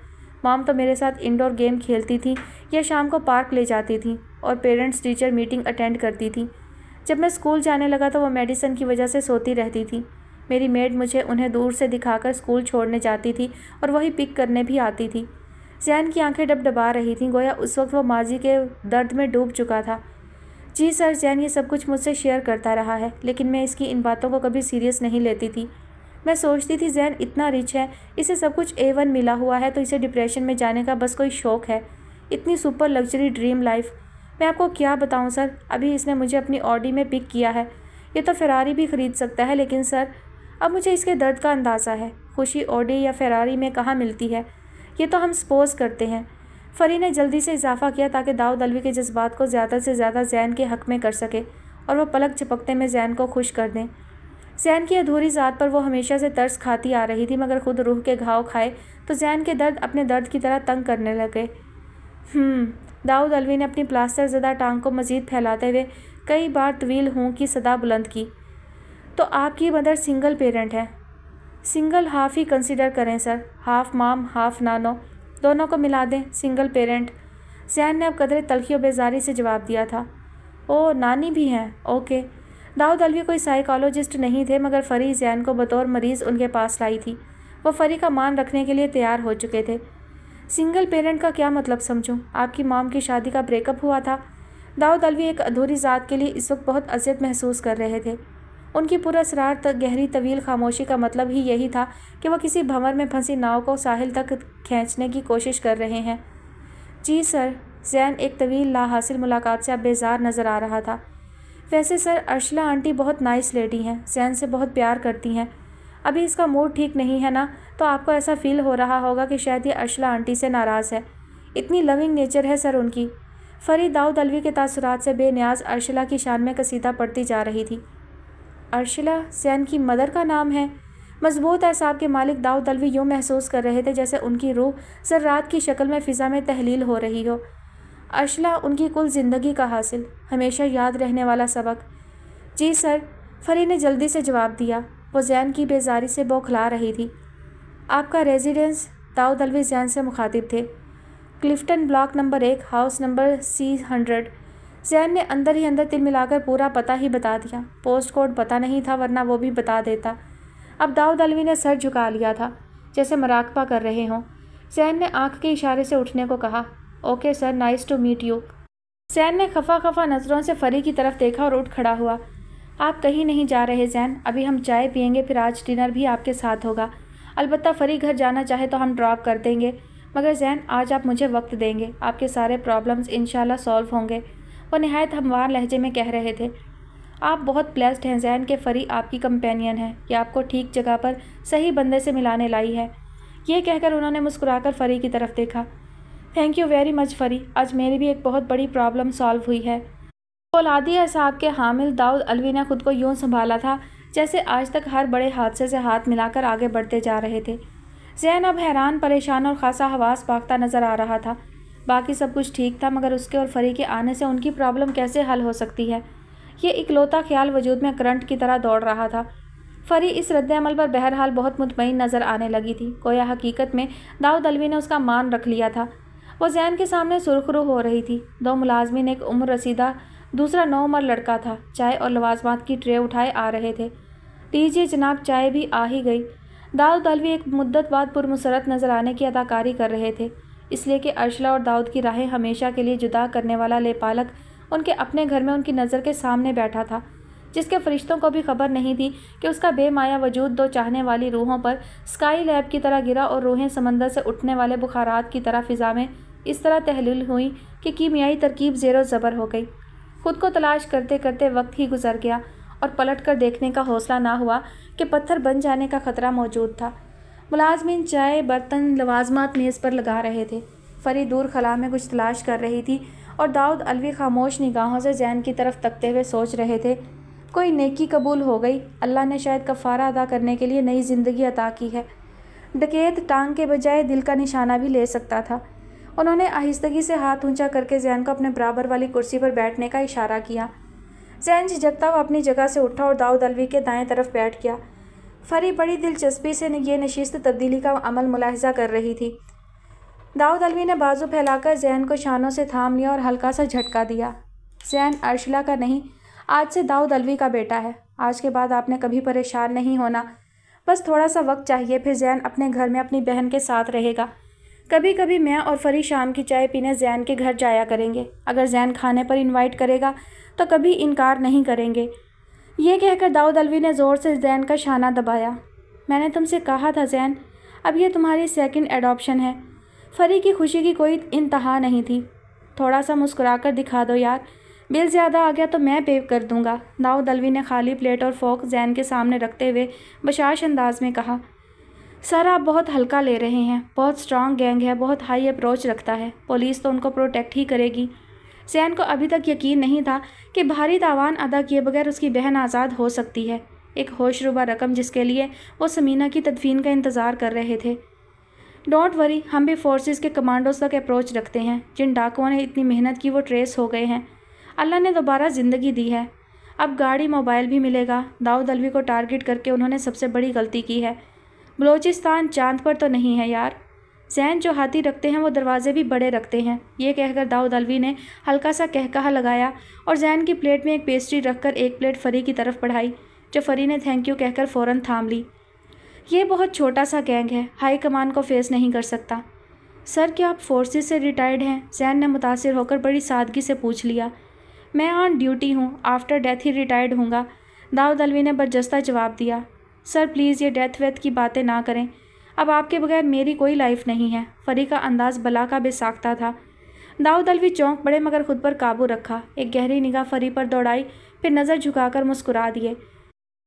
मॉम तो मेरे साथ इंडोर गेम खेलती थी या शाम को पार्क ले जाती थी और पेरेंट्स टीचर मीटिंग अटेंड करती थी। जब मैं स्कूल जाने लगा तो वो मेडिसिन की वजह से सोती रहती थी। मेरी मेड मुझे उन्हें दूर से दिखाकर स्कूल छोड़ने जाती थी और वही पिक करने भी आती थी। जैन की आंखें डबडबा रही थीं, गोया उस वक्त वो माजी के दर्द में डूब चुका था। जी सर, जैन ये सब कुछ मुझसे शेयर करता रहा है, लेकिन मैं इसकी इन बातों को कभी सीरियस नहीं लेती थी। मैं सोचती थी जैन इतना रिच है, इसे सब कुछ A1 मिला हुआ है, तो इसे डिप्रेशन में जाने का बस कोई शौक है। इतनी सुपर लग्जरी ड्रीम लाइफ। मैं आपको क्या बताऊं सर, अभी इसने मुझे अपनी ऑडी में पिक किया है। ये तो फेरारी भी ख़रीद सकता है, लेकिन सर अब मुझे इसके दर्द का अंदाज़ा है। खुशी ऑडी या फेरारी में कहाँ मिलती है, ये तो हम सपोज करते हैं। फरी ने जल्दी से इजाफा किया ताकि दाऊद अलवी के जज्बात को ज़्यादा से ज़्यादा जैन के हक़ में कर सके और वह पलक झपकते में जैन को खुश कर दें। जैन की अधूरी ज़ात पर वो हमेशा से तरस खाती आ रही थी, मगर खुद रूह के घाव खाए तो जैन के दर्द अपने दर्द की तरह तंग करने लगे। दाऊद अलवी ने अपनी प्लास्टर ज़दा टांग को मज़ीद फैलाते हुए कई बार तवील हूँ की सदा बुलंद की। तो आपकी मदर सिंगल पेरेंट है? सिंगल हाफ ही कंसिडर करें सर, हाफ माम हाफ नानो, दोनों को मिला दें, सिंगल पेरेंट। जैन ने अब कदरे तल्खी और बेजारी से जवाब दिया था। ओ, नानी भी हैं, ओके। दाऊद अलवी कोई साइकोलॉजिस्ट नहीं थे, मगर फरी जैन को बतौर मरीज़ उनके पास लाई थी। वो फरी का मान रखने के लिए तैयार हो चुके थे। सिंगल पेरेंट का क्या मतलब समझूं? आपकी मॉम की शादी का ब्रेकअप हुआ था। दाऊद अलवी एक अधूरी ज़ात के लिए इस वक्त बहुत अज़ियत महसूस कर रहे थे। उनकी पुरअसरार गहरी तवील खामोशी का मतलब ही यही था कि वह किसी भंवर में फंसी नाव को साहिल तक खींचने की कोशिश कर रहे हैं। जी सर। जैन एक तवील लाहासिल मुलाकात से अब बेजार नज़र आ रहा था। वैसे सर, अर्शला आंटी बहुत नाइस लेडी हैं, जैन से बहुत प्यार करती हैं। अभी इसका मूड ठीक नहीं है ना, तो आपको ऐसा फील हो रहा होगा कि शायद ये अर्शला आंटी से नाराज़ है, इतनी लविंग नेचर है सर उनकी। फरी दाऊद अलवी के तासुरात से बेनियाज अर्शिला की शान में कसीदा पढ़ती जा रही थी। अर्शिला जैन की मदर का नाम है। मजबूत एहसाब के मालिक दाऊद अलवी यूँ महसूस कर रहे थे जैसे उनकी रूह ज़र्रात की शक्ल में फ़िज़ा में तहलील हो रही हो। अर्शिला उनकी कुल ज़िंदगी का हासिल, हमेशा याद रहने वाला सबक। जी सर, फरी ने जल्दी से जवाब दिया। वो जैन की बेजारी से बौखला रही थी। आपका रेजिडेंस? दाऊद अलवी जैन से मुखातिब थे। Clifton block number 1, house number C100। Jain ने अंदर ही अंदर तिल मिलाकर पूरा पता ही बता दिया। पोस्ट कोड पता नहीं था वरना वो भी बता देता। अब दाऊद अलवी ने सर झुका लिया था जैसे मराकबा कर रहे हों। जैन ने आंख के इशारे से उठने को कहा। Okay sir, nice to meet you. Zain ने खफा खफा नज़रों से फरी की तरफ देखा और उठ खड़ा हुआ। आप कहीं नहीं जा रहे जैन, अभी हम चाय पियेंगे, फिर आज डिनर भी आपके साथ होगा। अलबत्ता फरी घर जाना चाहे तो हम ड्रॉप कर देंगे, मगर जैन आज आप मुझे वक्त देंगे, आपके सारे प्रॉब्लम्स इंशाल्लाह सॉल्व होंगे। वो निहायत हमवार लहजे में कह रहे थे। आप बहुत ब्लेस्ड हैं जैन के फरी आपकी कंपेनियन है। ये आपको ठीक जगह पर सही बंदे से मिलाने लाई है। ये कहकर उन्होंने मुस्कुराकर फरी की तरफ देखा। थैंक यू वेरी मच फरी, आज मेरी भी एक बहुत बड़ी प्रॉब्लम सॉल्व हुई है। औलादी एहसाब के हामिल दाऊद अलवी ने खुद को यूँ संभाला था जैसे आज तक हर बड़े हादसे से हाथ मिलाकर आगे बढ़ते जा रहे थे। जैन अब हैरान, परेशान और खासा हवास भागता नज़र आ रहा था। बाकी सब कुछ ठीक था, मगर उसके और फरी के आने से उनकी प्रॉब्लम कैसे हल हो सकती है, ये इकलौता ख्याल वजूद में करंट की तरह दौड़ रहा था। फरी इस रद्द-ए-अमल पर बहरहाल बहुत मुतमईन नज़र आने लगी थी। गोया हकीकत में दाऊद अलवी ने उसका मान रख लिया था। वो जैन के सामने सुरखरू हो रही थी। दो मुलाजमीन, एक उम्र रसीदा, दूसरा नौउम्र लड़का था, चाय और लवाजमात की ट्रे उठाए आ रहे थे। लीजिए जनाब, चाय भी आ ही गई। दाऊद अलवी एक मुद्दत बाद पुरमसरत नज़र आने की अदाकारी कर रहे थे, इसलिए कि अर्शिला और दाऊद की राहें हमेशा के लिए जुदा करने वाला लेपालक उनके अपने घर में उनकी नज़र के सामने बैठा था, जिसके फरिश्तों को भी खबर नहीं थी कि उसका बेमाया वजूद दो चाहने वाली रूहों पर स्काई लैब की तरह गिरा और रूहें समंदर से उठने वाले बुखारात की तरह फ़िज़ा में इस तरह तहलील हुई कि कीमियाई तरकीब ज़ेरो ज़बर हो गई। खुद को तलाश करते करते वक्त ही गुजर गया और पलट कर देखने का हौसला ना हुआ कि पत्थर बन जाने का ख़तरा मौजूद था। मुलाजमीन चाय, बर्तन, लवाजमात मेज़ पर लगा रहे थे। फरी दूर खला में कुछ तलाश कर रही थी और दाऊद अलवी खामोश निगाहों से जैन की तरफ तकते हुए सोच रहे थे, कोई नेकी कबूल हो गई, अल्लाह ने शायद कफ़ारा अदा करने के लिए नई ज़िंदगी अता की है। डकैत टांग के बजाय दिल का निशाना भी ले सकता था। उन्होंने आहिस्तगी से हाथ ऊंचा करके जैन को अपने बराबर वाली कुर्सी पर बैठने का इशारा किया। जैन झिझकता हुआ अपनी जगह से उठा और दाऊद अलवी के दाएं तरफ बैठ गया। फरी बड़ी दिलचस्पी से ये नशिस्त तब्दीली का अमल मुलाहिजा कर रही थी। दाऊद अलवी ने बाजू फैलाकर जैन को शानों से थाम लिया और हल्का सा झटका दिया। जैन अर्शिला का नहीं, आज से दाऊद अलवी का बेटा है। आज के बाद आपने कभी परेशान नहीं होना, बस थोड़ा सा वक्त चाहिए, फिर जैन अपने घर में अपनी बहन के साथ रहेगा। कभी कभी मैं और फरी शाम की चाय पीने जैन के घर जाया करेंगे। अगर जैन खाने पर इनवाइट करेगा तो कभी इनकार नहीं करेंगे। ये कहकर दाऊद अलवी ने ज़ोर से जैन का शाना दबाया। मैंने तुमसे कहा था जैन, अब ये तुम्हारी सेकंड एडॉप्शन है। फरी की खुशी की कोई इंतहा नहीं थी। थोड़ा सा मुस्कुराकर दिखा दो यार, बिल ज़्यादा आ गया तो मैं पे कर दूंगा। दाऊद अलवी ने खाली प्लेट और फोक जैन के सामने रखते हुए बशाश अंदाज में कहा। सर, आप बहुत हल्का ले रहे हैं। बहुत स्ट्रांग गैंग है, बहुत हाई अप्रोच रखता है। पुलिस तो उनको प्रोटेक्ट ही करेगी। जैन को अभी तक यकीन नहीं था कि भारी तावान अदा किए बगैर उसकी बहन आज़ाद हो सकती है, एक होशरुबा रकम जिसके लिए वो समीना की तदफीन का इंतज़ार कर रहे थे। डोंट वरी, हम भी फोर्सेस के कमांडोज तक अप्रोच रखते हैं। जिन डाकुओं ने इतनी मेहनत की वो ट्रेस हो गए हैं। अल्लाह ने दोबारा ज़िंदगी दी है। अब गाड़ी, मोबाइल भी मिलेगा। दाऊद अलवी को टारगेट करके उन्होंने सबसे बड़ी गलती की है। बलोचिस्तान चांद पर तो नहीं है यार। जैन जो हाथी रखते हैं वो दरवाजे भी बड़े रखते हैं। ये कहकर दाऊद अलवी ने हल्का सा कहकहा लगाया और जैन की प्लेट में एक पेस्ट्री रखकर एक प्लेट फरी की तरफ बढ़ाई, जो फरी ने थैंक यू कहकर फ़ौरन थाम ली। ये बहुत छोटा सा गैंग है, हाई कमान को फेस नहीं कर सकता। सर, क्या आप फोर्सेस से रिटायर्ड हैं? जैन ने मुतासिर होकर बड़ी सादगी से पूछ लिया। मैं ऑन ड्यूटी हूँ, आफ्टर डेथ ही रिटायर्ड हूँगा। दाऊद अलवी ने बरजस्ता जवाब दिया। सर प्लीज़ ये डेथ वेथ की बातें ना करें, अब आपके बगैर मेरी कोई लाइफ नहीं है। फरी का अंदाज़ बला का बेसाख्ता था। दाऊद अलवी चौंक पड़े मगर खुद पर काबू रखा। एक गहरी निगाह फरी पर दौड़ाई, फिर नज़र झुकाकर मुस्कुरा दिए।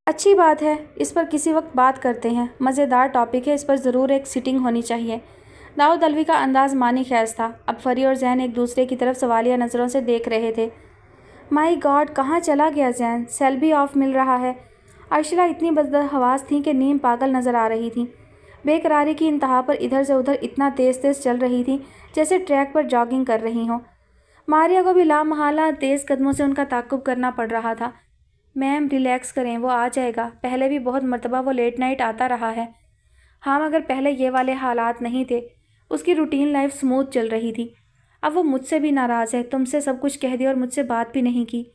अच्छी बात है, इस पर किसी वक्त बात करते हैं। मज़ेदार टॉपिक है, इस पर ज़रूर एक सिटिंग होनी चाहिए। दाऊद अलवी का अंदाज मानी खैज था। अब फरी और जैन एक दूसरे की तरफ सवालिया नज़रों से देख रहे थे। माई गॉड, कहाँ चला गया जैन? सेल भी ऑफ मिल रहा है। अर्शिला इतनी बदहवास थी कि नीम पागल नज़र आ रही थी। बेकरारी की इंतहा पर इधर से उधर इतना तेज़ तेज़ चल रही थी जैसे ट्रैक पर जॉगिंग कर रही हों। मारिया को भी लामहला तेज़ कदमों से उनका ताक़ुब करना पड़ रहा था। मैम रिलैक्स करें, वो आ जाएगा। पहले भी बहुत मरतबा वो लेट नाइट आता रहा है। हाँ, मगर पहले ये वाले हालात नहीं थे। उसकी रूटीन लाइफ स्मूथ चल रही थी। अब वो मुझसे भी नाराज़ है। तुमसे सब कुछ कह दिया और मुझसे बात भी नहीं की।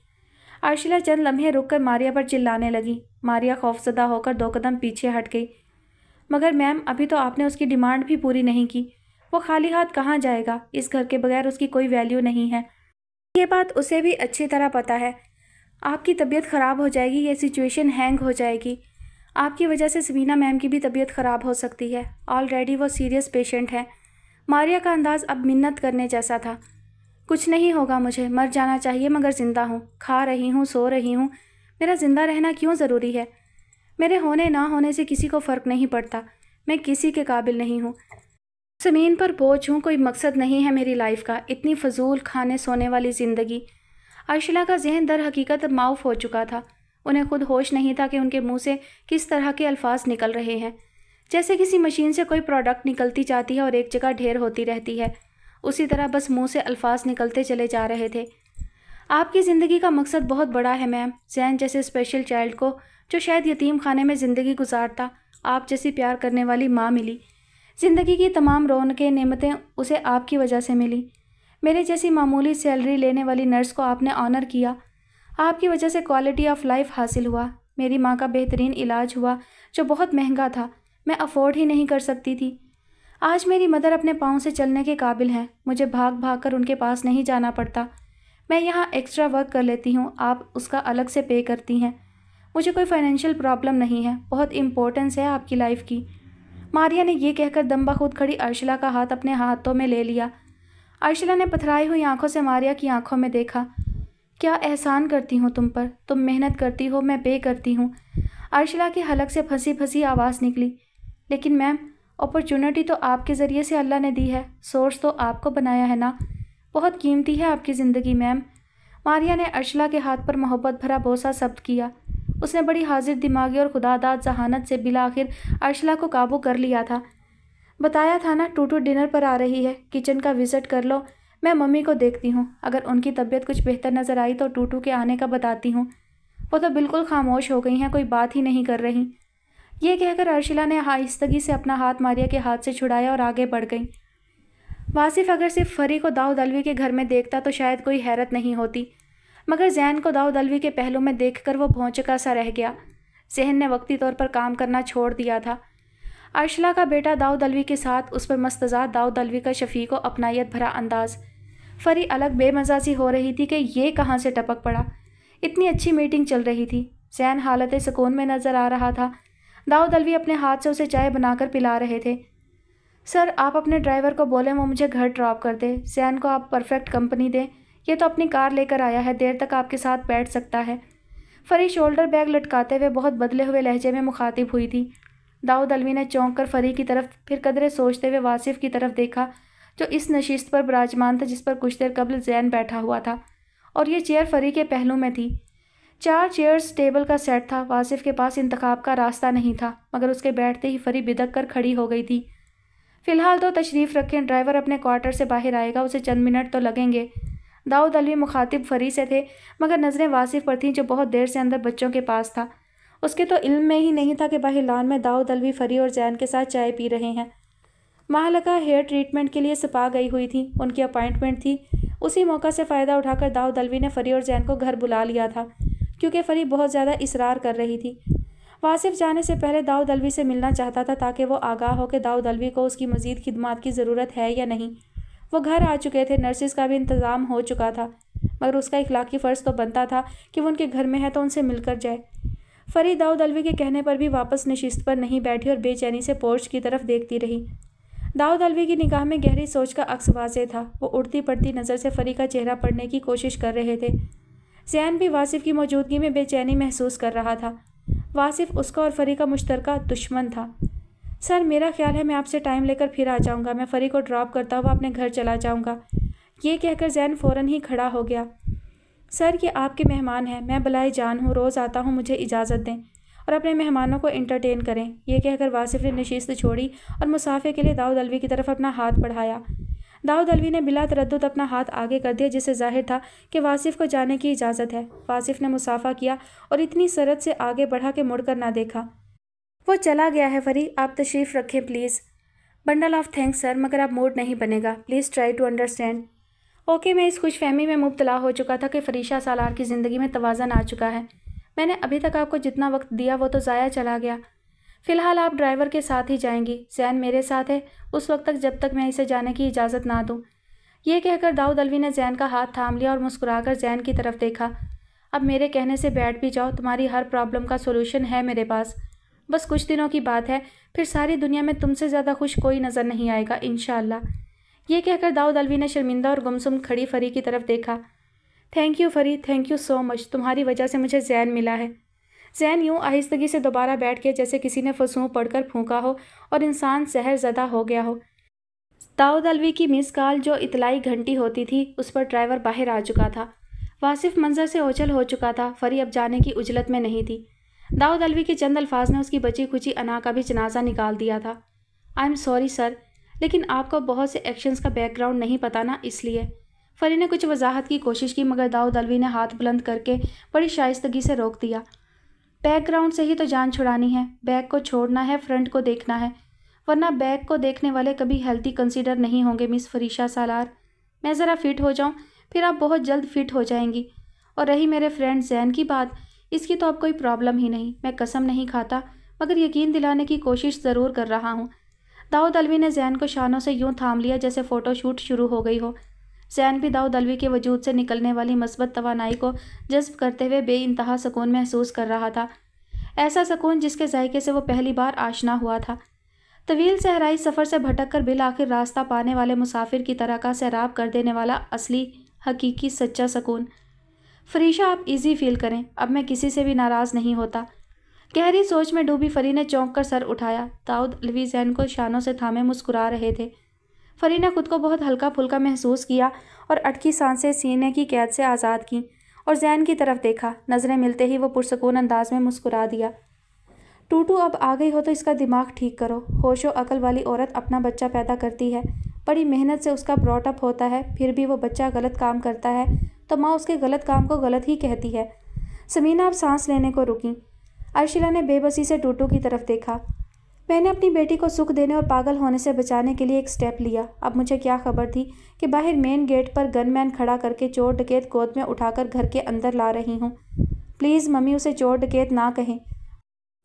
अर्शिला चंद लम्हे रुक कर मारिया पर चिल्लाने लगी। मारिया खौफजदा होकर 2 कदम पीछे हट गई। मगर मैम, अभी तो आपने उसकी डिमांड भी पूरी नहीं की। वो खाली हाथ कहाँ जाएगा? इस घर के बगैर उसकी कोई वैल्यू नहीं है। ये बात उसे भी अच्छी तरह पता है। आपकी तबीयत ख़राब हो जाएगी, ये सिचुएशन हैंग हो जाएगी। आपकी वजह से सबीना मैम की भी तबीयत ख़राब हो सकती है। ऑलरेडी वो सीरियस पेशेंट है। मारिया का अंदाज अब मिन्नत करने जैसा था। कुछ नहीं होगा, मुझे मर जाना चाहिए मगर ज़िंदा हूँ। खा रही हूँ, सो रही हूँ। मेरा ज़िंदा रहना क्यों ज़रूरी है? मेरे होने ना होने से किसी को फ़र्क नहीं पड़ता। मैं किसी के काबिल नहीं हूँ। ज़मीन पर बोझ हूँ। कोई मकसद नहीं है मेरी लाइफ का। इतनी फजूल खाने सोने वाली ज़िंदगी। अर्शिला का जहन दर हकीकत माउफ हो चुका था। उन्हें खुद होश नहीं था कि उनके मुंह से किस तरह के अल्फाज निकल रहे हैं। जैसे किसी मशीन से कोई प्रोडक्ट निकलती जाती है और एक जगह ढेर होती रहती है, उसी तरह बस मुंह से अल्फाज निकलते चले जा रहे थे। आपकी ज़िंदगी का मकसद बहुत बड़ा है मैम। जैन जैसे स्पेशल चाइल्ड को, जो शायद यतीम खाने में ज़िंदगी गुजारता, आप जैसी प्यार करने वाली माँ मिली। ज़िंदगी की तमाम रौनकें, नेमतें उसे आपकी वजह से मिली। मेरे जैसी मामूली सैलरी लेने वाली नर्स को आपने ऑनर किया। आपकी वजह से क्वालिटी ऑफ लाइफ हासिल हुआ। मेरी माँ का बेहतरीन इलाज हुआ जो बहुत महंगा था। मैं अफोर्ड ही नहीं कर सकती थी। आज मेरी मदर अपने पाँव से चलने के काबिल हैं। मुझे भाग भाग कर उनके पास नहीं जाना पड़ता। मैं यहाँ एक्स्ट्रा वर्क कर लेती हूँ, आप उसका अलग से पे करती हैं। मुझे कोई फाइनेंशियल प्रॉब्लम नहीं है। बहुत इम्पोर्टेंस है आपकी लाइफ की। मारिया ने यह कहकर दम बखुद खड़ी अर्शिला का हाथ अपने हाथों में ले लिया। अर्शिला ने पथराई हुई आंखों से मारिया की आंखों में देखा। क्या एहसान करती हूँ तुम पर? तुम मेहनत करती हो, मैं पे करती हूँ। अर्शिला की हलक से फंसी फंसी आवाज़ निकली। लेकिन मैम, अपॉर्चुनिटी तो आपके ज़रिए से अल्लाह ने दी है। सोर्स तो आपको बनाया है ना। बहुत कीमती है आपकी ज़िंदगी मैम। मारिया ने अर्शिला के हाथ पर मोहब्बत भरा बोसा जब्त किया। उसने बड़ी हाजिर दिमागी और खुदादाद जहानत से बिला आखिर अर्शिला को काबू कर लिया था। बताया था ना, टूटू डिनर पर आ रही है। किचन का विज़िट कर लो। मैं मम्मी को देखती हूँ। अगर उनकी तबीयत कुछ बेहतर नज़र आई तो टूटू के आने का बताती हूँ। वो तो बिल्कुल खामोश हो गई हैं, कोई बात ही नहीं कर रही। ये कहकर अर्शिला ने आहिस्तगी से अपना हाथ मारिया के हाथ से छुड़ाया और आगे बढ़ गई। वासिफ अगर सिर्फ फरी को दाऊद अलवी के घर में देखता तो शायद कोई हैरत नहीं होती, मगर जैन को दाऊद अलवी के पहलू में देखकर वो भौंचका सा रह गया। जहन ने वक्ती तौर पर काम करना छोड़ दिया था। अर्शिला का बेटा दाऊद अलवी के साथ उस पर मस्तज़ाद दाऊद अलवी का शफीक व अपनायत भरा अंदाज। फरी अलग बेमज़ा सी हो रही थी कि ये कहाँ से टपक पड़ा। इतनी अच्छी मीटिंग चल रही थी। जैन हालत सुकून में नज़र आ रहा था। दाऊद अलवी अपने हाथ से उसे चाय बनाकर पिला रहे थे। सर, आप अपने ड्राइवर को बोलें वो मुझे घर ड्रॉप कर दे। जैन को आप परफेक्ट कंपनी दें। ये तो अपनी कार लेकर आया है, देर तक आपके साथ बैठ सकता है। फरी शोल्डर बैग लटकाते हुए बहुत बदले हुए लहजे में मुखातिब हुई थी। दाऊद अलवी ने चौंक कर फरी की तरफ, फिर कदरे सोचते हुए वासिफ की तरफ देखा, जो इस नशिस्त पर विराजमान था जिस पर कुछ देर कबल जैन बैठा हुआ था, और ये चेयर फरी के पहलू में थी। 4 चेयर्स टेबल का सेट था। वासिफ के पास इंतखाब का रास्ता नहीं था, मगर उसके बैठते ही फरी बिदक कर खड़ी हो गई थी। फ़िलहाल तो तशरीफ़ रखें, ड्राइवर अपने क्वार्टर से बाहर आएगा, उसे चंद मिनट तो लगेंगे। दाऊद अलवी मुखातिब फरी से थे, मगर नज़रें वासिफ पर थीं जो बहुत देर से अंदर बच्चों के पास था। उसके तो इल्म में ही नहीं था कि बाहर लॉन में दाऊद अलवी फरी और जैन के साथ चाय पी रहे हैं। महलका हेयर ट्रीटमेंट के लिए स्पा गई हुई थी, उनकी अपॉइंटमेंट थी। उसी मौका से फ़ायदा उठाकर दाऊद अलवी ने फरी और जैन को घर बुला लिया था, क्योंकि फरी बहुत ज़्यादा इसरार कर रही थी। वासिफ जाने से पहले दाऊद अलवी से मिलना चाहता था ताकि वो आगाह हो कि दाऊद अलवी को उसकी मज़ीद खिदमात की ज़रूरत है या नहीं। वो घर आ चुके थे, नर्सिस का भी इंतज़ाम हो चुका था, मगर उसका इखलाकी फ़र्ज़ तो बनता था कि वो उनके घर में है तो उनसे मिलकर जाए। फरी दाऊद अलवी के कहने पर भी वापस नशिस्त पर नहीं बैठी और बेचैनी से पोर्च की तरफ देखती रही। दाऊद अलवी की निगाह में गहरी सोच का अक्स वाज़ेह था। वो उड़ती पड़ती नज़र से फरी का चेहरा पढ़ने की कोशिश कर रहे थे। जैन भी वासिफ की मौजूदगी में बेचैनी महसूस कर रहा था। वासिफ उसका और फरी का मुश्तरका दुश्मन था। सर मेरा ख्याल है मैं आपसे टाइम लेकर फिर आ जाऊंगा, मैं फरी को ड्रॉप करता हुआ अपने घर चला जाऊंगा। ये कहकर जैन फ़ौरन ही खड़ा हो गया। सर ये आपके मेहमान हैं, मैं बलाई जान हूँ, रोज़ आता हूँ, मुझे इजाज़त दें और अपने मेहमानों को एंटरटेन करें। ये कहकर वासिफ ने नशिस्त छोड़ी और मुसाफे के लिए दाऊद अलवी की तरफ अपना हाथ बढ़ाया। दाऊद अलवी ने बिला तरद्दुद अपना हाथ आगे कर दिया, जिससे जाहिर था कि वासिफ को जाने की इजाज़त है। वासिफ ने मुसाफा किया और इतनी सरत से आगे बढ़ा के मुड़कर ना देखा। वो चला गया है फरी, आप तशरीफ़ रखें please. Bundle of thanks sir, मगर अब मूड नहीं बनेगा, please try to understand. Okay, मैं इस खुशफहमी में मुब्तला हो चुका था कि फरीशा सालार की ज़िंदगी में तवाज़न आ चुका है। मैंने अभी तक आपको जितना वक्त दिया वो तो ज़ाया चला गया। फ़िलहाल आप ड्राइवर के साथ ही जाएंगी, जैन मेरे साथ है उस वक्त तक जब तक मैं इसे जाने की इजाज़त ना दूँ। ये कहकर दाऊद अलवी ने जैन का हाथ थाम लिया और मुस्कुराकर जैन की तरफ देखा। अब मेरे कहने से बैठ भी जाओ, तुम्हारी हर प्रॉब्लम का सोल्यूशन है मेरे पास। बस कुछ दिनों की बात है, फिर सारी दुनिया में तुमसे ज़्यादा खुश कोई नज़र नहीं आएगा इंशाअल्लाह। ये कहकर दाऊद अलवी ने शर्मिंदा और गुमसुम खड़ी फरी की तरफ देखा। थैंक यू फरी, थैंक यू सो मच, तुम्हारी वजह से मुझे जैन मिला है। जैन यूँ आहिस्तगी से दोबारा बैठ के जैसे किसी ने फसूं पढ़कर फूंका हो और इंसान सहर ज़दा हो गया हो। दाऊद अलवी की मिस कॉल जो इतलाई घंटी होती थी उस पर ड्राइवर बाहर आ चुका था। वासिफ मंजर से ओझल हो चुका था। फरी अब जाने की उजलत में नहीं थी। दाऊद अलवी के चंद अल्फाज ने उसकी बची खुची अना का भी जनाजा निकाल दिया था। आई एम सॉरी सर, लेकिन आपको बहुत से एक्शंस का बैकग्राउंड नहीं पता ना, इसलिए। फरी ने कुछ वजाहत की कोशिश की, मगर दाऊद अलवी ने हाथ बुलंद करके बड़ी शाइस्तगी से रोक दिया। बैकग्राउंड से ही तो जान छुड़ानी है, बैक को छोड़ना है, फ्रंट को देखना है, वरना बैक को देखने वाले कभी हेल्थी कंसीडर नहीं होंगे मिस फरीशा सालार। मैं ज़रा फिट हो जाऊं, फिर आप बहुत जल्द फिट हो जाएंगी। और रही मेरे फ्रेंड जैन की बात, इसकी तो अब कोई प्रॉब्लम ही नहीं। मैं कसम नहीं खाता, मगर यकीन दिलाने की कोशिश ज़रूर कर रहा हूँ। दाऊद अलवी ने जैन को शानों से यूं थाम लिया जैसे फ़ोटोशूट शुरू हो गई हो। जैन भी दाऊद अलवी के वजूद से निकलने वाली मस्बत तवानाई को जज्ब करते हुए बेइंतहा सुकून महसूस कर रहा था। ऐसा सुकून जिसके जायके से वो पहली बार आशना हुआ था। तवील सहराई सफ़र से भटक कर बिल आखिर रास्ता पाने वाले मुसाफिर की तरह का सैराब कर देने वाला असली हकीकी सच्चा सुकून। फरीशा आप इजी फील करें, अब मैं किसी से भी नाराज़ नहीं होता। गहरी सोच में डूबी फरी ने चौंक कर सर उठाया। दाऊद अलवी जैन को शानों से थामे मुस्कुरा रहे थे। फरी ने खुद को बहुत हल्का फुल्का महसूस किया और अटकी सांसें सीने की कैद से आज़ाद की और जैन की तरफ देखा। नज़रें मिलते ही वो पुरसकून अंदाज में मुस्कुरा दिया। टूटू अब आ गई हो तो इसका दिमाग ठीक करो। होशो अकल वाली औरत अपना बच्चा पैदा करती है, बड़ी मेहनत से उसका ब्रॉटअप होता है, फिर भी वो बच्चा गलत काम करता है तो माँ उसके गलत काम को गलत ही कहती है। समीना अब सांस लेने को रुकी। अर्शिला ने बेबसी से टूटू की तरफ देखा। मैंने अपनी बेटी को सुख देने और पागल होने से बचाने के लिए एक स्टेप लिया। अब मुझे क्या खबर थी कि बाहर मेन गेट पर गनमैन खड़ा करके चोर डकैत गोद में उठाकर घर के अंदर ला रही हूँ। प्लीज़ मम्मी उसे चोर डकैत ना कहें,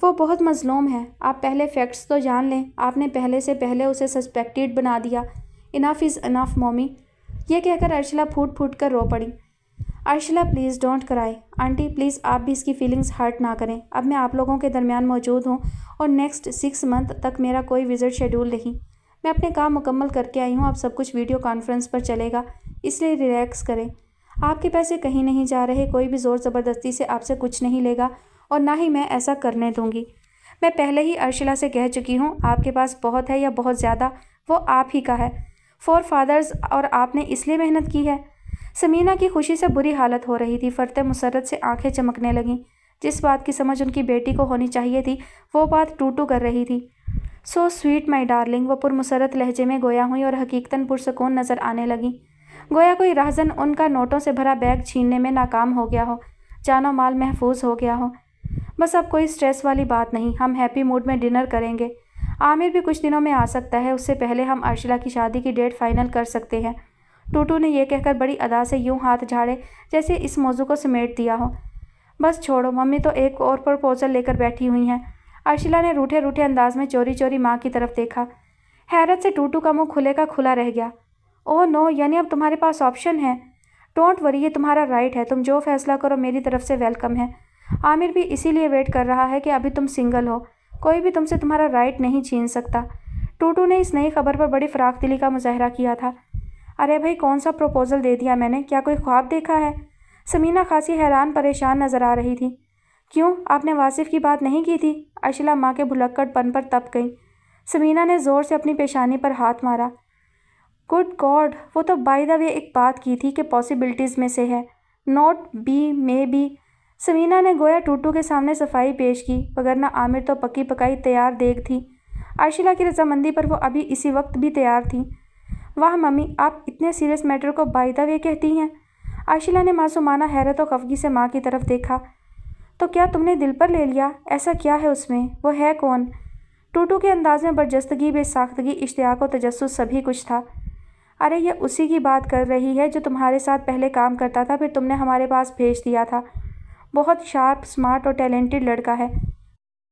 वो बहुत मजलूम है। आप पहले फैक्ट्स तो जान लें, आपने पहले से पहले उसे सस्पेक्टेड बना दिया। Enough is enough mummy. ये कहकर अर्शिला फूट फूट कर रो पड़ी। Arshila please don't cry. Aunty please आप भी इसकी फीलिंग्स हर्ट ना करें। अब मैं आप लोगों के दरमियान मौजूद हूँ और नेक्स्ट 6 मंथ तक मेरा कोई विज़िट शेड्यूल नहीं। मैं अपने काम मुकम्मल करके आई हूँ। अब सब कुछ वीडियो कॉन्फ्रेंस पर चलेगा, इसलिए रिलैक्स करें। आपके पैसे कहीं नहीं जा रहे, कोई भी ज़ोर ज़बरदस्ती से आपसे कुछ नहीं लेगा और ना ही मैं ऐसा करने दूँगी। मैं पहले ही अर्शिला से कह चुकी हूँ, आपके पास बहुत है या बहुत ज़्यादा वो आप ही का है। 4 फादर्स और आपने इसलिए मेहनत की है। समीना की खुशी से बुरी हालत हो रही थी। फरते मुसर्रत से आंखें चमकने लगीं। जिस बात की समझ उनकी बेटी को होनी चाहिए थी वो बात टूटू कर रही थी। सो स्वीट माई डार्लिंग, वो पुरमुसरत लहजे में गोया हुई और हकीकतन पुरसकून नज़र आने लगी। गोया कोई राहजन उनका नोटों से भरा बैग छीनने में नाकाम हो गया हो, जानो माल महफूज हो गया हो। बस अब कोई स्ट्रेस वाली बात नहीं, हम हैप्पी मूड में डिनर करेंगे। आमिर भी कुछ दिनों में आ सकता है, उससे पहले हम अर्शिला की शादी की डेट फाइनल कर सकते हैं। टूटू ने यह कहकर बड़ी अदा से यूं हाथ झाड़े जैसे इस मौजू को समेट दिया हो। बस छोड़ो, मम्मी तो एक और प्रपोजल लेकर बैठी हुई हैं। अर्शिला ने रूठे रूठे अंदाज में चोरी चोरी माँ की तरफ देखा। हैरत से टूटू का मुंह खुले का खुला रह गया। ओह नो, यानी अब तुम्हारे पास ऑप्शन है। डोंट वरी, ये तुम्हारा राइट है, तुम जो फैसला करो मेरी तरफ से वेलकम है। आमिर भी इसीलिए वेट कर रहा है कि अभी तुम सिंगल हो, कोई भी तुमसे तुम्हारा राइट नहीं छीन सकता। टूटू ने इस नई खबर पर बड़ी फ़राख दिली का मुजाहरा किया था। अरे भाई, कौन सा प्रपोजल दे दिया मैंने, क्या कोई ख्वाब देखा है? समीना खासी हैरान परेशान नज़र आ रही थी। क्यों, आपने वासिफ की बात नहीं की थी? अर्शिला माँ के भुलक्कड़पन पर तप गई। समीना ने ज़ोर से अपनी पेशानी पर हाथ मारा। गुड गॉड, वो तो बाय द वे एक बात की थी कि पॉसिबिलिटीज़ में से है, not be may be. Sameena ने गोया टूटू के सामने सफाई पेश की, वगरना आमिर तो पक्की पकाई तैयार देख थी। आशिला की रजामंदी पर वो अभी इसी वक्त भी तैयार थी। वाह मम्मी, आप इतने सीरियस मैटर को बाय द वे कहती हैं। आशिला ने मासूमाना हैरत और खफगी से माँ की तरफ देखा। तो क्या तुमने दिल पर ले लिया? ऐसा क्या है उसमें? वो है कौन? टूटू के अंदाज में बरजस्तगी, बेसाख्तगी, इश्तियाक और तजस्सुस सभी कुछ था। अरे ये उसी की बात कर रही है जो तुम्हारे साथ पहले काम करता था, फिर तुमने हमारे पास भेज दिया था। बहुत शार्प, स्मार्ट और टैलेंटेड लड़का है,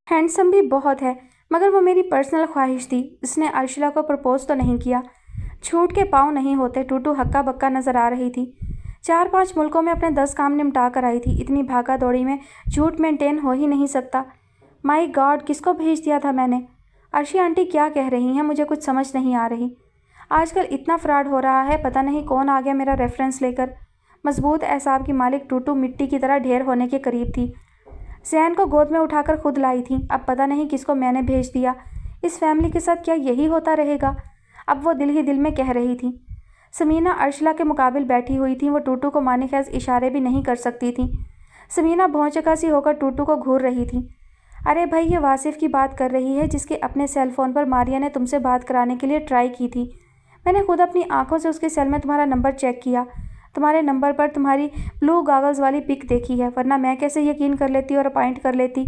हैंडसम भी बहुत है, मगर वो मेरी पर्सनल ख्वाहिश थी। इसने आशिला को प्रपोज तो नहीं किया। छूट के पाँव नहीं होते। टूटू हक्का बक्का नजर आ रही थी। 4-5 मुल्कों में अपने 10 काम निपटा कर आई थी। इतनी भागा दौड़ी में झूठ मेंटेन हो ही नहीं सकता। माय गॉड, किसको भेज दिया था मैंने? अर्शी आंटी क्या कह रही हैं? मुझे कुछ समझ नहीं आ रही। आजकल इतना फ्रॉड हो रहा है, पता नहीं कौन आ गया मेरा रेफरेंस लेकर। मजबूत एसाब की मालिक टूटू मिट्टी की तरह ढेर होने के करीब थी। जैन को गोद में उठाकर खुद लाई थी, अब पता नहीं किसको मैंने भेज दिया। इस फैमिली के साथ क्या यही होता रहेगा? अब वो दिल ही दिल में कह रही थी। समीना अर्शला के मुकाबिल बैठी हुई थी। वो टूटू को माने खैज इशारे भी नहीं कर सकती थी। समीना भौचक्का सी होकर टूटू को घूर रही थी। अरे भाई, ये वासिफ की बात कर रही है जिसके अपने सेल फ़ोन पर मारिया ने तुमसे बात कराने के लिए ट्राई की थी। मैंने खुद अपनी आंखों से उसके सेल में तुम्हारा नंबर चेक किया। तुम्हारे नंबर पर तुम्हारी ब्लू गॉगल्स वाली पिक देखी है, वरना मैं कैसे यकीन कर लेती और अपॉइंट कर लेती।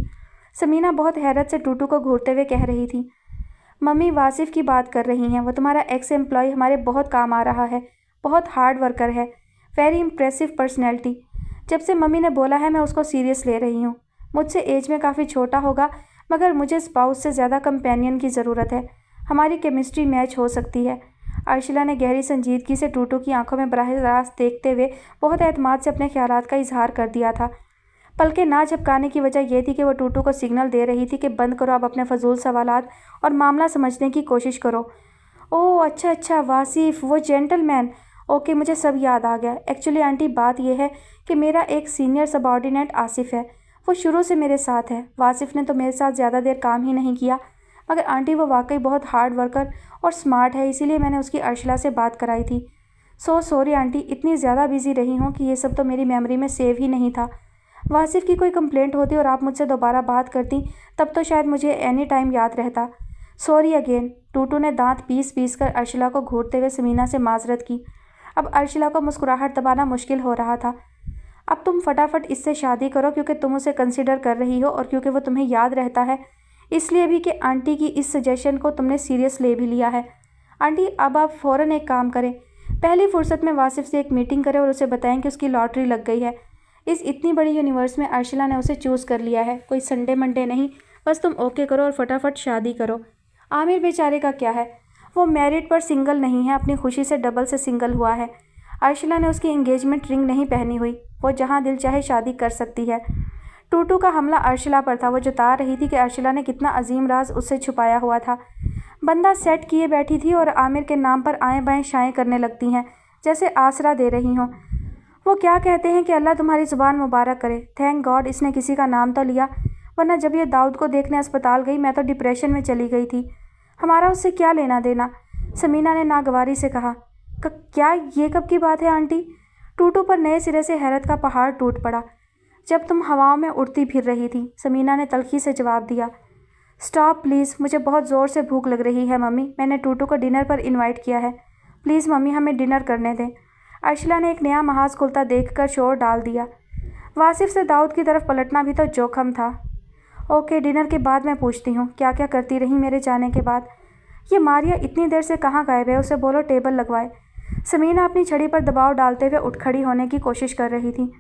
समीना बहुत हैरत से टूटू को घूरते हुए कह रही थी। मम्मी, वासिफ की बात कर रही हैं। वो तुम्हारा एक्स एम्प्लॉय हमारे बहुत काम आ रहा है, बहुत हार्ड वर्कर है, वेरी इंप्रेसिव पर्सनैलिटी। जब से मम्मी ने बोला है मैं उसको सीरियस ले रही हूँ। मुझसे एज में काफ़ी छोटा होगा, मगर मुझे स्पाउस से ज़्यादा कंपेनियन की ज़रूरत है। हमारी केमिस्ट्री मैच हो सकती है। अर्शिला ने गहरी संजीदगी से टूटू की आंखों में बराह रास्त देखते हुए बहुत एतमाद से अपने ख्यालात का इजहार कर दिया था। पलके ना झपकाने की वजह यह थी कि वह टूटू को सिग्नल दे रही थी कि बंद करो अब अपने फजूल सवालात और मामला समझने की कोशिश करो। ओह अच्छा अच्छा, वासिफ, वो जेंटलमैन। ओके, मुझे सब याद आ गया। एक्चुअली आंटी, बात यह है कि मेरा एक सीनियर सबऑर्डिनेट आसिफ है। वो शुरू से मेरे साथ है। वासिफ ने तो मेरे साथ ज़्यादा देर काम ही नहीं किया, मगर आंटी वो वाकई बहुत हार्ड वर्कर और स्मार्ट है, इसीलिए मैंने उसकी अर्शला से बात कराई थी। सो सॉरी आंटी, इतनी ज़्यादा बिजी रही हूँ कि ये सब तो मेरी मेमोरी में सेव ही नहीं था। वासिफ की कोई कंप्लेंट होती और आप मुझसे दोबारा बात करती तब तो शायद मुझे एनी टाइम याद रहता। Sorry again. टूटू ने दांत पीस पीस कर अर्शिला को घूरते हुए समीना से माजरत की। अब अर्शिला को मुस्कुराहट दबाना मुश्किल हो रहा था। अब तुम फटाफट इससे शादी करो, क्योंकि तुम उसे कंसिडर कर रही हो और क्योंकि वो तुम्हें याद रहता है, इसलिए भी कि आंटी की इस सजेशन को तुमने सीरियस ले भी लिया है। आंटी, अब आप फ़ौरन एक काम करें, पहली फुर्सत में वासिफ से एक मीटिंग करें और उसे बताएं कि उसकी लॉटरी लग गई है। इस इतनी बड़ी यूनिवर्स में अर्शिला ने उसे चूज़ कर लिया है, कोई संडे मंडे नहीं। बस तुम ओके करो और फटाफट शादी करो। आमिर बेचारे का क्या है, वो मैरिड पर सिंगल नहीं है, अपनी खुशी से डबल से सिंगल हुआ है। अर्शिला ने उसकी एंगेजमेंट रिंग नहीं पहनी हुई, वो जहाँ दिल चाहे शादी कर सकती है। टूटू का हमला अर्शिला पर था। वो जता रही थी कि अर्शिला ने कितना अजीम राज उससे छुपाया हुआ था। बंदा सेट किए बैठी थी और आमिर के नाम पर आएँ बाएँ शाएँ करने लगती हैं, जैसे आसरा दे रही हों। वो क्या कहते हैं कि अल्लाह तुम्हारी ज़ुबान मुबारक करे। थैंक गॉड इसने किसी का नाम तो लिया, वरना जब ये दाऊद को देखने अस्पताल गई मैं तो डिप्रेशन में चली गई थी। हमारा उससे क्या लेना देना? समीना ने नागवारी से कहा। क्या ये कब की बात है आंटी? टूटू पर नए सिरे से हैरत का पहाड़ टूट पड़ा। जब तुम हवाओं में उड़ती फिर रही थी, समीना ने तल्खी से जवाब दिया। स्टॉप प्लीज़, मुझे बहुत ज़ोर से भूख लग रही है मम्मी। मैंने टूटू को डिनर पर इनवाइट किया है। प्लीज़ मम्मी, हमें डिनर करने दें। अर्शिला ने एक नया महाज खुलता देखकर शोर डाल दिया। वासिफ से दाऊद की तरफ पलटना भी तो जोखम था। ओके, डिनर के बाद मैं पूछती हूँ क्या क्या करती रही मेरे जाने के बाद। ये मारिया इतनी देर से कहाँ गायब है? उसे बोलो टेबल लगवाए। समीना अपनी छड़ी पर दबाव डालते हुए उठ खड़ी होने की कोशिश कर रही थी।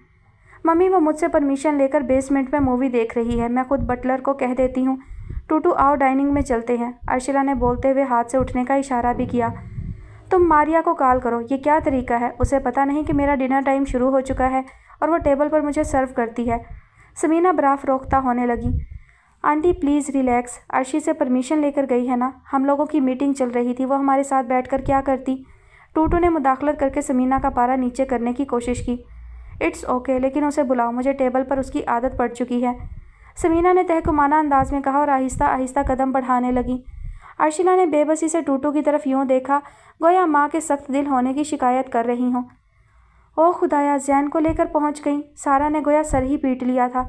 मम्मी, वो मुझसे परमिशन लेकर बेसमेंट में मूवी देख रही है। मैं खुद बटलर को कह देती हूँ। टूटू आओ डाइनिंग में चलते हैं। अर्शिला ने बोलते हुए हाथ से उठने का इशारा भी किया। तुम मारिया को कॉल करो। ये क्या तरीका है? उसे पता नहीं कि मेरा डिनर टाइम शुरू हो चुका है और वो टेबल पर मुझे सर्व करती है। समीना बराफ रोकता होने लगी। Aunty please relax. अर्शी से परमिशन लेकर गई है ना, हम लोगों की मीटिंग चल रही थी, वो हमारे साथ बैठकर क्या करती। टूटू ने मुदाखलत करके समीना का पारा नीचे करने की कोशिश की। इट्स ओके, लेकिन उसे बुलाओ, मुझे टेबल पर उसकी आदत पड़ चुकी है। समीना ने तहकुमाना अंदाज में कहा और आहिस्ता आहिस्ता कदम बढ़ाने लगी। अर्शिला ने बेबसी से टूटू की तरफ यूं देखा गोया माँ के सख्त दिल होने की शिकायत कर रही हूँ। ओह खुदाया, जैन को लेकर पहुँच गई। सारा ने गोया सर ही पीट लिया था।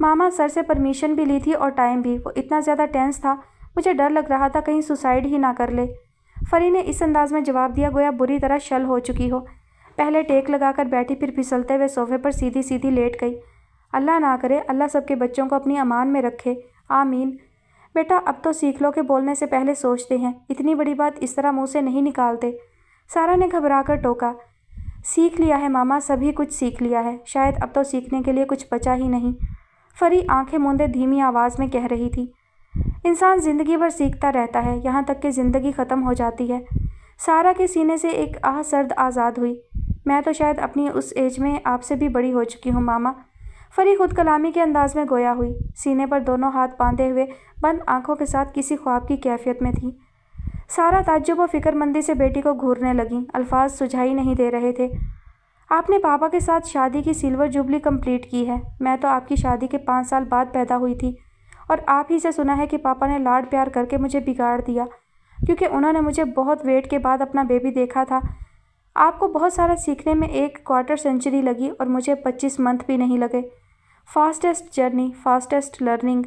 मामा, सर से परमिशन भी ली थी और टाइम भी। वो इतना ज़्यादा टेंस था, मुझे डर लग रहा था कहीं सुसाइड ही ना कर ले। फरी ने इस अंदाज में जवाब दिया गोया बुरी तरह शल हो चुकी हो। पहले टेक लगाकर बैठी, फिर फिसलते हुए सोफे पर सीधी सीधी लेट गई। अल्लाह ना करे, अल्लाह सबके बच्चों को अपनी अमान में रखे, आमीन। बेटा, अब तो सीख लो कि बोलने से पहले सोचते हैं। इतनी बड़ी बात इस तरह मुंह से नहीं निकालते। सारा ने घबरा कर टोका। सीख लिया है मामा, सभी कुछ सीख लिया है। शायद अब तो सीखने के लिए कुछ बचा ही नहीं। फरी आंखें मूंदे धीमी आवाज़ में कह रही थी। इंसान ज़िंदगी भर सीखता रहता है, यहाँ तक कि ज़िंदगी ख़त्म हो जाती है। सारा के सीने से एक आह सर्द आज़ाद हुई। मैं तो शायद अपनी उस एज में आपसे भी बड़ी हो चुकी हूँ मामा। फरी खुद कलामी के अंदाज में गोया हुई, सीने पर दोनों हाथ बांधे हुए बंद आंखों के साथ किसी ख्वाब की कैफियत में थी। सारा ताज्जुब व फिक्रमंदी से बेटी को घूरने लगी। अल्फाज सुझाई नहीं दे रहे थे। आपने पापा के साथ शादी की सिल्वर जुबली कंप्लीट की है। मैं तो आपकी शादी के 5 साल बाद पैदा हुई थी और आप ही से सुना है कि पापा ने लाड प्यार करके मुझे बिगाड़ दिया, क्योंकि उन्होंने मुझे बहुत वेट के बाद अपना बेबी देखा था। आपको बहुत सारा सीखने में 1/4 सेंचुरी लगी और मुझे 25 मंथ भी नहीं लगे। Fastest journey, fastest learning.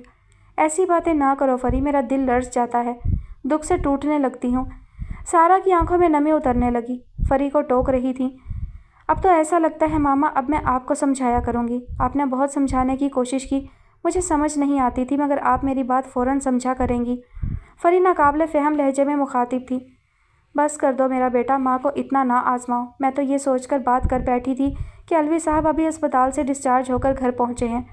ऐसी बातें ना करो फरी, मेरा दिल लर्ज जाता है, दुख से टूटने लगती हूँ। सारा की आंखों में नमी उतरने लगी। फरी को टोक रही थी। अब तो ऐसा लगता है मामा, अब मैं आपको समझाया करूँगी। आपने बहुत समझाने की कोशिश की, मुझे समझ नहीं आती थी, मगर आप मेरी बात फ़ौरन समझा करेंगी। फरी नाकाबिले फ़हम लहजे में मुखातिब थी। बस कर दो मेरा बेटा, माँ को इतना ना आजमाओ। मैं तो ये सोचकर बात कर बैठी थी कि अलवी साहब अभी अस्पताल से डिस्चार्ज होकर घर पहुँचे हैं।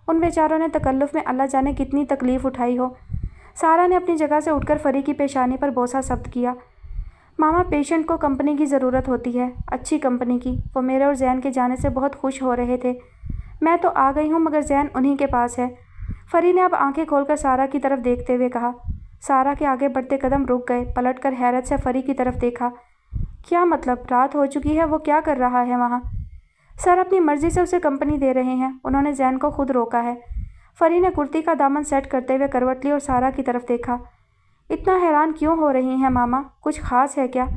उन बेचारों ने तकल्लुफ़ में अल्लाह जाने कितनी तकलीफ़ उठाई हो। सारा ने अपनी जगह से उठकर फरी की पेशानी पर बोसा शब्द किया। मामा, पेशेंट को कंपनी की ज़रूरत होती है, अच्छी कंपनी की। वो मेरे और जैन के जाने से बहुत खुश हो रहे थे। मैं तो आ गई हूँ, मगर जैन उन्हीं के पास है। फरी ने अब आंखें खोलकर सारा की तरफ देखते हुए कहा। सारा के आगे बढ़ते कदम रुक गए। पलटकर हैरत से फरी की तरफ देखा। क्या मतलब? रात हो चुकी है, वो क्या कर रहा है वहाँ? सर अपनी मर्ज़ी से उसे कंपनी दे रहे हैं, उन्होंने जैन को खुद रोका है। फरी ने कुर्ती का दामन सेट करते हुए करवट ली और सारा की तरफ देखा। इतना हैरान क्यों हो रही हैं मामा? कुछ ख़ास है क्या?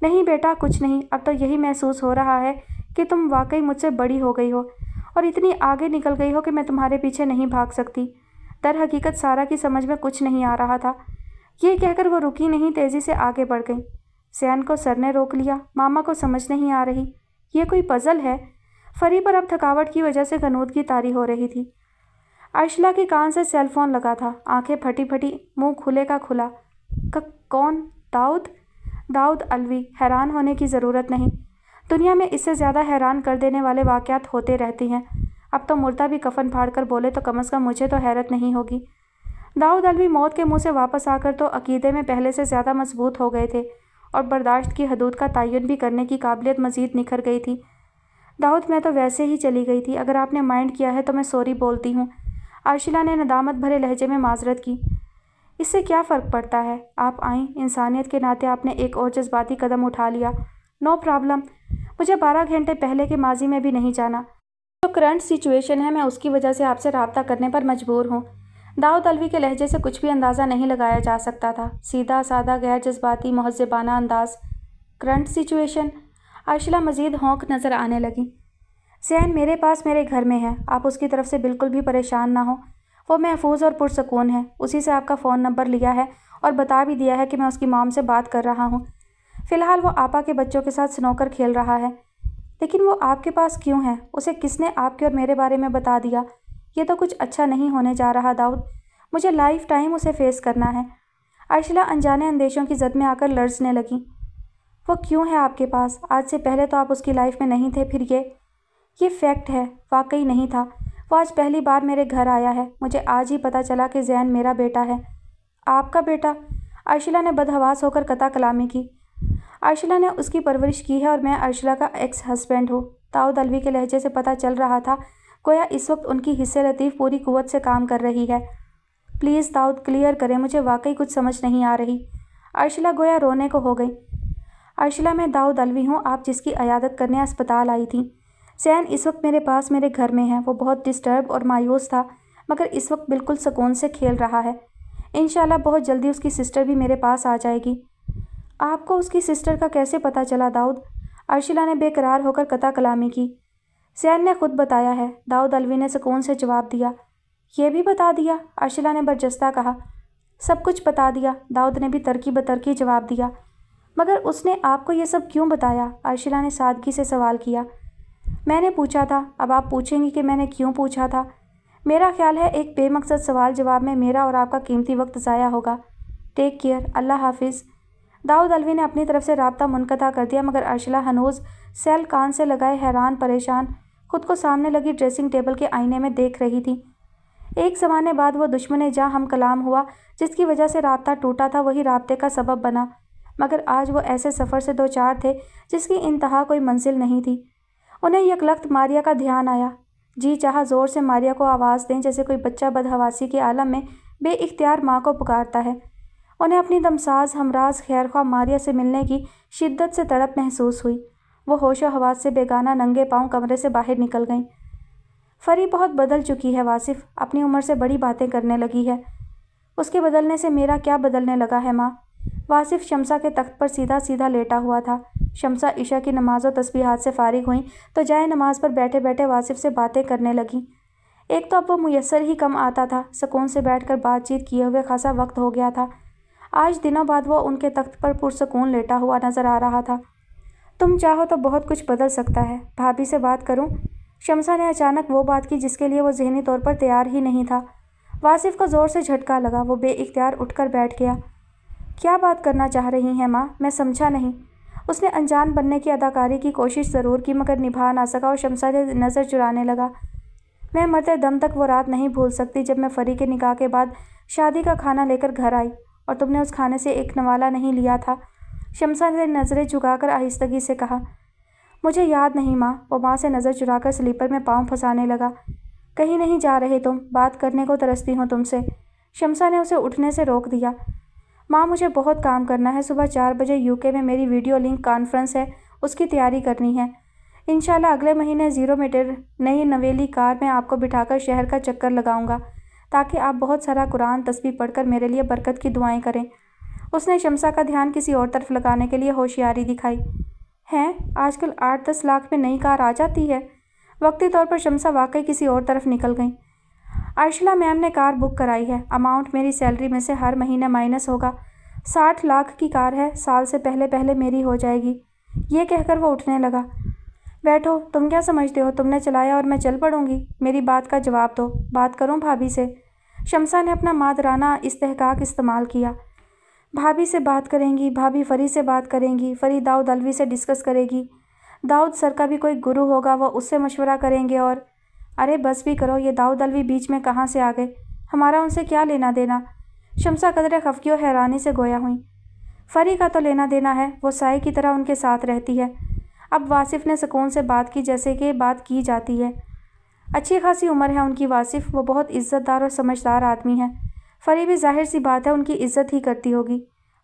नहीं बेटा, कुछ नहीं। अब तो यही महसूस हो रहा है कि तुम वाकई मुझसे बड़ी हो गई हो और इतनी आगे निकल गई हो कि मैं तुम्हारे पीछे नहीं भाग सकती। दर हकीकत सारा की समझ में कुछ नहीं आ रहा था। ये कहकर वो रुकी नहीं, तेज़ी से आगे बढ़ गई। जैन को सर ने रोक लिया। मामा को समझ नहीं आ रही, ये कोई पज़ल है? फरी पर अब थकावट की वजह से गनूदगी तारी हो रही थी। अर्शिला के कान से सेलफोन लगा था। आंखें फटी फटी, मुंह खुले का खुला। कौन? दाऊद? दाऊद अलवी। हैरान होने की ज़रूरत नहीं। दुनिया में इससे ज़्यादा हैरान कर देने वाले वाक़यात होते रहते हैं। अब तो मुर्दा भी कफन फाड़ कर बोले तो कम से कम मुझे तो हैरत नहीं होगी। दाऊद अलवी मौत के मुंह से वापस आकर तो अकीदे में पहले से ज़्यादा मजबूत हो गए थे और बर्दाश्त की हदूद का तयन भी करने की काबिलियत मज़ीद निखर गई थी। दाऊद, मैं तो वैसे ही चली गई थी। अगर आपने माइंड किया है तो मैं सॉरी बोलती हूँ। अर्शिला ने नदामत भरे लहजे में माजरत की। इससे क्या फ़र्क पड़ता है? आप आईं, इंसानियत के नाते आपने एक और जज्बाती कदम उठा लिया। No problem. मुझे 12 घंटे पहले के माजी में भी नहीं जाना। जो करंट सिचुएशन है, मैं उसकी वजह से आपसे रब्ता करने पर मजबूर हूँ। दाऊद अलवी के लहजे से कुछ भी अंदाज़ा नहीं लगाया जा सकता था। सीधा सादा, गैर जज्बाती, महज़बाना अंदाज। Current situation? अर्शिला मज़ीद हौंक नज़र आने लगी। जैन मेरे पास मेरे घर में है, आप उसकी तरफ से बिल्कुल भी परेशान ना हो। वो महफूज और पुरसकून है। उसी से आपका फ़ोन नंबर लिया है और बता भी दिया है कि मैं उसकी मॉम से बात कर रहा हूँ। फ़िलहाल वो आपा के बच्चों के साथ स्नोकर खेल रहा है। लेकिन वो आपके पास क्यों है? उसे किसने आपके और मेरे बारे में बता दिया? ये तो कुछ अच्छा नहीं होने जा रहा दाऊद। मुझे लाइफ टाइम उसे फेस करना है। अर्शिला अनजाने अंदेशों की जद में आकर लर्जने लगी। वो क्यों है आपके पास? आज से पहले तो आप उसकी लाइफ में नहीं थे। फिर ये फैक्ट है, वाकई नहीं था। वो आज पहली बार मेरे घर आया है। मुझे आज ही पता चला कि जैन मेरा बेटा है। आपका बेटा? अर्शिला ने बदहवास होकर कता कलामी की। अर्शिला ने उसकी परवरिश की है और मैं अर्शिला का एक्स हस्बैंड हूँ। दाऊद अलवी के लहजे से पता चल रहा था गोया इस वक्त उनकी हिस्से लतीफ़ पूरी कुव्वत से काम कर रही है। प्लीज़ दाऊद, क्लियर करें, मुझे वाकई कुछ समझ नहीं आ रही। अर्शिला गोया रोने को हो गई। अर्शिला, मैं दाऊद अलवी हूँ, आप जिसकी अयादत करने अस्पताल आई थी। जैन इस वक्त मेरे पास मेरे घर में है। वो बहुत डिस्टर्ब और मायूस था, मगर इस वक्त बिल्कुल सुकून से खेल रहा है। इंशाल्लाह बहुत जल्दी उसकी सिस्टर भी मेरे पास आ जाएगी। आपको उसकी सिस्टर का कैसे पता चला दाऊद? अर्शिला ने बेकरार होकर कता कलामी की। ज़ैन ने खुद बताया है, दाऊद अलवी ने सुकून से जवाब दिया। ये भी बता दिया? अर्शिला ने बरजस्ता कहा। सब कुछ बता दिया, दाऊद ने भी तरकी बतरकी जवाब दिया। मगर उसने आपको ये सब क्यों बताया? अर्शिला ने सादगी से सवाल किया। मैंने पूछा था, अब आप पूछेंगी कि मैंने क्यों पूछा था। मेरा ख्याल है एक बेमकसद सवाल जवाब में मेरा और आपका कीमती वक्त ज़ाया होगा। टेक केयर, अल्लाह हाफिज़। दाऊद अलवी ने अपनी तरफ से राब्ता मुनक़ता कर दिया, मगर अर्शिला हनूज़ सेल कान से लगाए हैरान परेशान खुद को सामने लगी ड्रेसिंग टेबल के आईने में देख रही थी। एक ज़माने बाद वो दुश्मन जहाँ हम कलाम हुआ जिसकी वजह से राब्ता टूटा था, वही राब्ते का सबब बना। मगर आज वो ऐसे सफ़र से दो चार थे जिसकी इंतहा कोई मंजिल नहीं थी। उन्हें यकलख्त मारिया का ध्यान आया। जी चाहा ज़ोर से मारिया को आवाज़ दें, जैसे कोई बच्चा बदहवासी के आलम में बेइख्तियार माँ को पुकारता है। उन्हें अपनी दमसाज हमराज खैरख्वाह मारिया से मिलने की शिद्दत से तड़प महसूस हुई। वो होशो हवास से बेगाना नंगे पाँव कमरे से बाहर निकल गईं। फरी बहुत बदल चुकी है वासिफ, अपनी उम्र से बड़ी बातें करने लगी है। उसके बदलने से मेरा क्या बदलने लगा है माँ? वासिफ शमसा के तख्त पर सीधा सीधा लेटा हुआ था। शमसा इशा की नमाज और तस्बीहात से फारिग हुई तो जाए नमाज पर बैठे बैठे वासिफ से बातें करने लगी। एक तो अब वो मुयस्सर ही कम आता था, सुकून से बैठकर बातचीत किए हुए खासा वक्त हो गया था। आज दिनों बाद वो उनके तख्त पर पुरसुकून लेटा हुआ नजर आ रहा था। तुम चाहो तो बहुत कुछ बदल सकता है, भाभी से बात करूं? शमसा ने अचानक वो बात की जिसके लिए वो ज़हनी तौर पर तैयार ही नहीं था। वासिफ को ज़ोर से झटका लगा। वो बेइख्तियार उठकर बैठ गया। क्या बात करना चाह रही हैं माँ? मैं समझा नहीं। उसने अनजान बनने की अदाकारी की कोशिश ज़रूर की, मगर निभा ना सका और शमसा से नज़र चुराने लगा। मैं मरते दम तक वो रात नहीं भूल सकती जब मैं फरी के निकाह के बाद शादी का खाना लेकर घर आई और तुमने उस खाने से एक नवाला नहीं लिया था। शमसा ने नज़रें झुकाकर आहिस्तगी से कहा। मुझे याद नहीं माँ। वो माँ से नज़र चुराकर स्लीपर में पाँव फंसाने लगा। कहीं नहीं जा रहे तुम? बात करने को तरसती हूँ तुमसे। शमसा ने उसे उठने से रोक दिया। माँ मुझे बहुत काम करना है। सुबह 4 बजे यूके में मेरी वीडियो लिंक कॉन्फ्रेंस है, उसकी तैयारी करनी है। इंशाल्लाह अगले महीने 0 मीटर नई नवेली कार में आपको बिठाकर शहर का चक्कर लगाऊंगा ताकि आप बहुत सारा कुरान तस्बीह पढ़कर मेरे लिए बरकत की दुआएं करें। उसने शमसा का ध्यान किसी और तरफ लगाने के लिए होशियारी दिखाई। हैं, आजकल 8-10 लाख में नई कार आ जाती है। वक्ती तौर पर शमसा वाकई किसी और तरफ निकल गई। अर्शिला मैम ने कार बुक कराई है। अमाउंट मेरी सैलरी में से हर महीने माइनस होगा। 60 लाख की कार है, साल से पहले पहले मेरी हो जाएगी। ये कहकर वो उठने लगा। बैठो, तुम क्या समझते हो तुमने चलाया और मैं चल पड़ूंगी? मेरी बात का जवाब दो। बात करूं भाभी से? शमसा ने अपना मादराना इस्तेहकाक इस्तेमाल किया। भाभी से बात करेंगी? भाभी फरी से बात करेंगी। फरी दाऊद अलवी से डिस्कस करेगी। दाऊद सर का भी कोई गुरु होगा, वो उससे मशवरा करेंगे। और अरे बस भी करो, ये दाऊद अलवी बीच में कहाँ से आ गए? हमारा उनसे क्या लेना देना? शमसा कदरे खफकी और हैरानी से गोया हुई। फरी का तो लेना देना है, वो साए की तरह उनके साथ रहती है। अब वासिफ ने सुकून से बात की जैसे कि बात की जाती है। अच्छी खासी उम्र है उनकी वासिफ, वो बहुत इज़्ज़तदार और समझदार आदमी है। फरी भी जाहिर सी बात है उनकी इज़्ज़त ही करती होगी।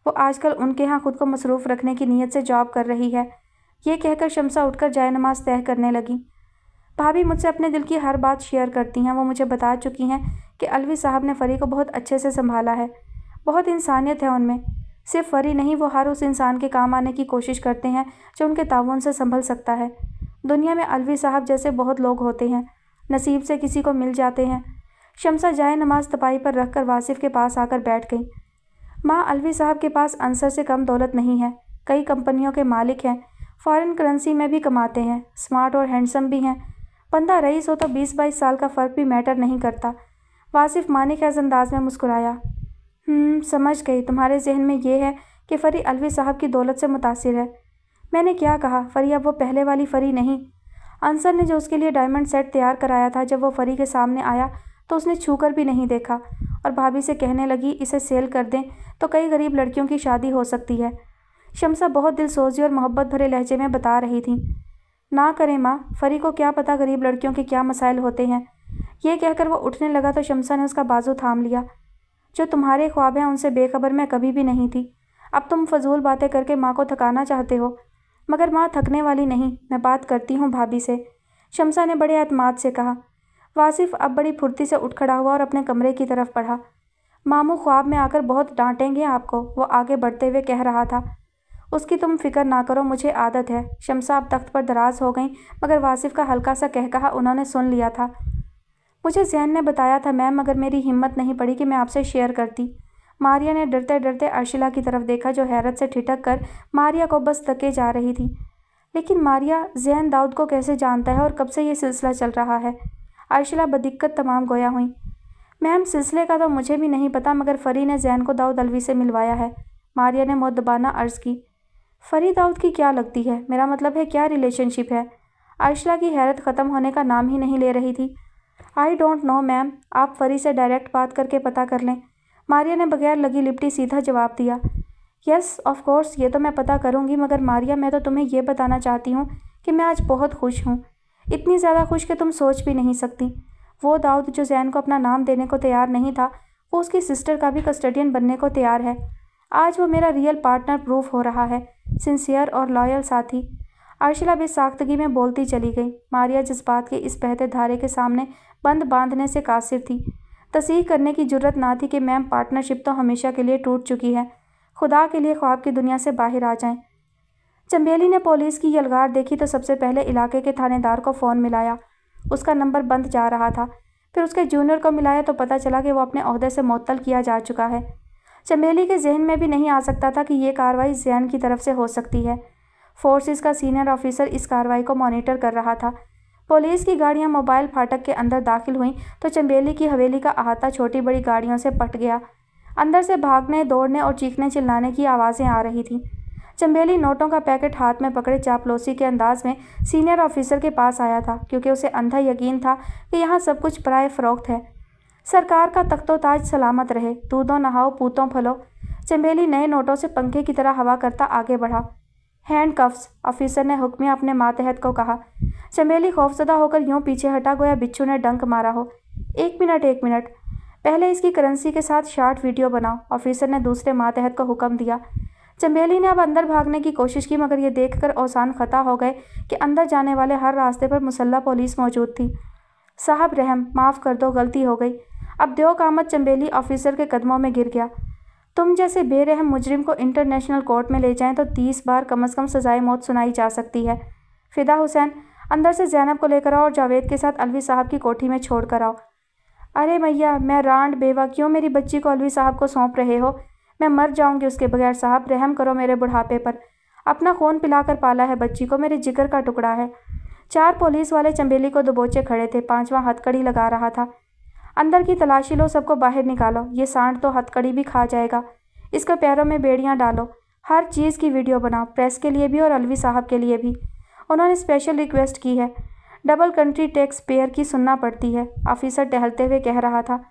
वो आजकल उनके यहाँ खुद को मसरूफ़ रखने की नीयत से जॉब कर रही है। ये कहकर शमसा उठकर जाए नमाज तय करने लगी। भाभी मुझसे अपने दिल की हर बात शेयर करती हैं। वो मुझे बता चुकी हैं कि अलवी साहब ने फ़री को बहुत अच्छे से संभाला है। बहुत इंसानियत है उनमें। सिर्फ फ़री नहीं, वो हर उस इंसान के काम आने की कोशिश करते हैं जो उनके ताउन से संभल सकता है। दुनिया में अलवी साहब जैसे बहुत लोग होते हैं, नसीब से किसी को मिल जाते हैं। शमसा जाए नमाज तपाई पर रखकर वासिफ के पास आकर बैठ गई। माँ, अलवी साहब के पास अंसर से कम दौलत नहीं है। कई कंपनियों के मालिक हैं, फॉरेन करेंसी में भी कमाते हैं, स्मार्ट और हैंडसम भी हैं। बंदा रईस हो तो 20-22 साल का फ़र्क भी मैटर नहीं करता। वासिफ मानी खैज़ अंदाज में मुस्कुराया। समझ गई, तुम्हारे जहन में ये है कि फ़री अलवी साहब की दौलत से मुतासिर है। मैंने क्या कहा? फ़री अब वो पहले वाली फ़री नहीं। अंसर ने जो उसके लिए डायमंड सेट तैयार कराया था, जब वो फ़री के सामने आया तो उसने छूकर भी नहीं देखा और भाभी से कहने लगी इसे सेल कर दें तो कई गरीब लड़कियों की शादी हो सकती है। शमसा बहुत दिलसोजी और मोहब्बत भरे लहजे में बता रही थी। ना करें माँ, फ़री को क्या पता गरीब लड़कियों के क्या मसाइल होते हैं। ये कहकर वो उठने लगा तो शमसा ने उसका बाजू थाम लिया। जो तुम्हारे ख्वाब हैं उनसे बेखबर मैं कभी भी नहीं थी। अब तुम फजूल बातें करके माँ को थकाना चाहते हो, मगर माँ थकने वाली नहीं। मैं बात करती हूँ भाभी से, शमसा ने बड़े एतमाद से कहा। वासिफ अब बड़ी फुर्ती से उठ खड़ा हुआ और अपने कमरे की तरफ बढ़ा। मामू ख्वाब में आकर बहुत डांटेंगे आपको, वो आगे बढ़ते हुए कह रहा था। उसकी तुम फिक्र ना करो, मुझे आदत है। शमसा अब तख्त पर दराज हो गईं, मगर वासिफ का हल्का सा कहकहा उन्होंने सुन लिया था। मुझे ज़ैन ने बताया था मैम, मगर मेरी हिम्मत नहीं पड़ी कि मैं आपसे शेयर करती। मारिया ने डरते डरते अर्शिला की तरफ देखा, जो हैरत से ठिठक कर मारिया को बस तके जा रही थी। लेकिन मारिया, ज़ैन दाऊद को कैसे जानता है और कब से ये सिलसिला चल रहा है? अर्शिला बदिक्कत तमाम गोया हुई। मैम, सिलसिले का तो मुझे भी नहीं पता, मगर फ़री ने ज़ैन को दाऊद अलवी से मिलवाया है। मारिया ने मुद्दबाना अर्ज़ की। फ़री दाऊद की क्या लगती है? मेरा मतलब है क्या रिलेशनशिप है? अर्शिला की हैरत ख़त्म होने का नाम ही नहीं ले रही थी। आई डोंट नो मैम, आप फ़री से डायरेक्ट बात करके पता कर लें। मारिया ने बगैर लगी लिपटी सीधा जवाब दिया। यस ऑफ कोर्स, ये तो मैं पता करूँगी, मगर मारिया, मैं तो तुम्हें ये बताना चाहती हूँ कि मैं आज बहुत खुश हूँ। इतनी ज़्यादा खुश कि तुम सोच भी नहीं सकती। वो दाऊद जो ज़ैन को अपना नाम देने को तैयार नहीं था, वो उसकी सिस्टर का भी कस्टडियन बनने को तैयार है। आज वो मेरा रियल पार्टनर प्रूफ हो रहा है, सिंसियर और लॉयल साथी। अर्शिला बेसाख्तगी में बोलती चली गई। मारिया जज्बात के इस बहते धारे के सामने बंद बांधने से कासिर थी। तस्दीक करने की जुर्रत ना थी कि मैम, पार्टनरशिप तो हमेशा के लिए टूट चुकी है। खुदा के लिए ख्वाब की दुनिया से बाहर आ जाएं। चंबेली ने पुलिस की यलगार देखी तो सबसे पहले इलाके के थानेदार को फ़ोन मिलाया। उसका नंबर बंद जा रहा था। फिर उसके जूनियर को मिलाया तो पता चला कि वो अपने ओहदे से मुअत्तल किया जा चुका है। चंबेली के जहन में भी नहीं आ सकता था कि ये कार्रवाई ज़ैन की तरफ से हो सकती है। फोर्सेस का सीनियर ऑफिसर इस कार्रवाई को मॉनिटर कर रहा था। पुलिस की गाड़ियां मोबाइल फाटक के अंदर दाखिल हुईं तो चंबेली की हवेली का अहाता छोटी बड़ी गाड़ियों से पट गया। अंदर से भागने, दौड़ने और चीखने चिल्लाने की आवाज़ें आ रही थीं। चंबेली नोटों का पैकेट हाथ में पकड़े चापलूसी के अंदाज में सीनियर ऑफिसर के पास आया था, क्योंकि उसे अंधा यकीन था कि यहाँ सब कुछ पराए फ़रोख्त है। सरकार का तख्तो-ताज सलामत रहे, दूधो नहाओ पूतों फलो। चंबेली नए नोटों से पंखे की तरह हवा करता आगे बढ़ा। हैंडकफ्स, ऑफिसर ने हुक्मिया अपने मातहत को कहा। चंबेली खौफजदा होकर यूं पीछे हटा, गोया बिच्छू ने डंक मारा हो। एक मिनट, पहले इसकी करेंसी के साथ शॉर्ट वीडियो बनाओ, ऑफिसर ने दूसरे मातहत को हुक्म दिया। चंबेली ने अब अंदर भागने की कोशिश की, मगर ये देखकर औसान खता हो गए कि अंदर जाने वाले हर रास्ते पर मुसल्लह पुलिस मौजूद थी। साहब रहम, माफ़ कर दो, गलती हो गई। अब दो कामत चंबेली ऑफिसर के कदमों में गिर गया। तुम जैसे बेरहम मुजरिम को इंटरनेशनल कोर्ट में ले जाएं तो 30 बार कम अज़ कम सज़ाए मौत सुनाई जा सकती है। फ़िदा हुसैन, अंदर से ज़ैनब को लेकर आओ और जावेद के साथ अलवी साहब की कोठी में छोड़ कर आओ। अरे मैया, मैं रांड बेवा, क्यों मेरी बच्ची को अलवी साहब को सौंप रहे हो? मैं मर जाऊंगी उसके बगैर। साहब रहम करो मेरे बुढ़ापे पर। अपना खून पिलाकर पाला है बच्ची को, मेरे जिगर का टुकड़ा है। 4 पुलिस वाले चंबेली को दबोचे खड़े थे, 5वां हथकड़ी लगा रहा था। अंदर की तलाशी लो, सबको बाहर निकालो। ये सांड तो हथकड़ी भी खा जाएगा। इसके पैरों में बेड़ियां डालो। हर चीज़ की वीडियो बनाओ, प्रेस के लिए भी और अलवी साहब के लिए भी। उन्होंने स्पेशल रिक्वेस्ट की है। डबल कंट्री टैक्स पेयर की सुनना पड़ती है, ऑफिसर टहलते हुए कह रहा था।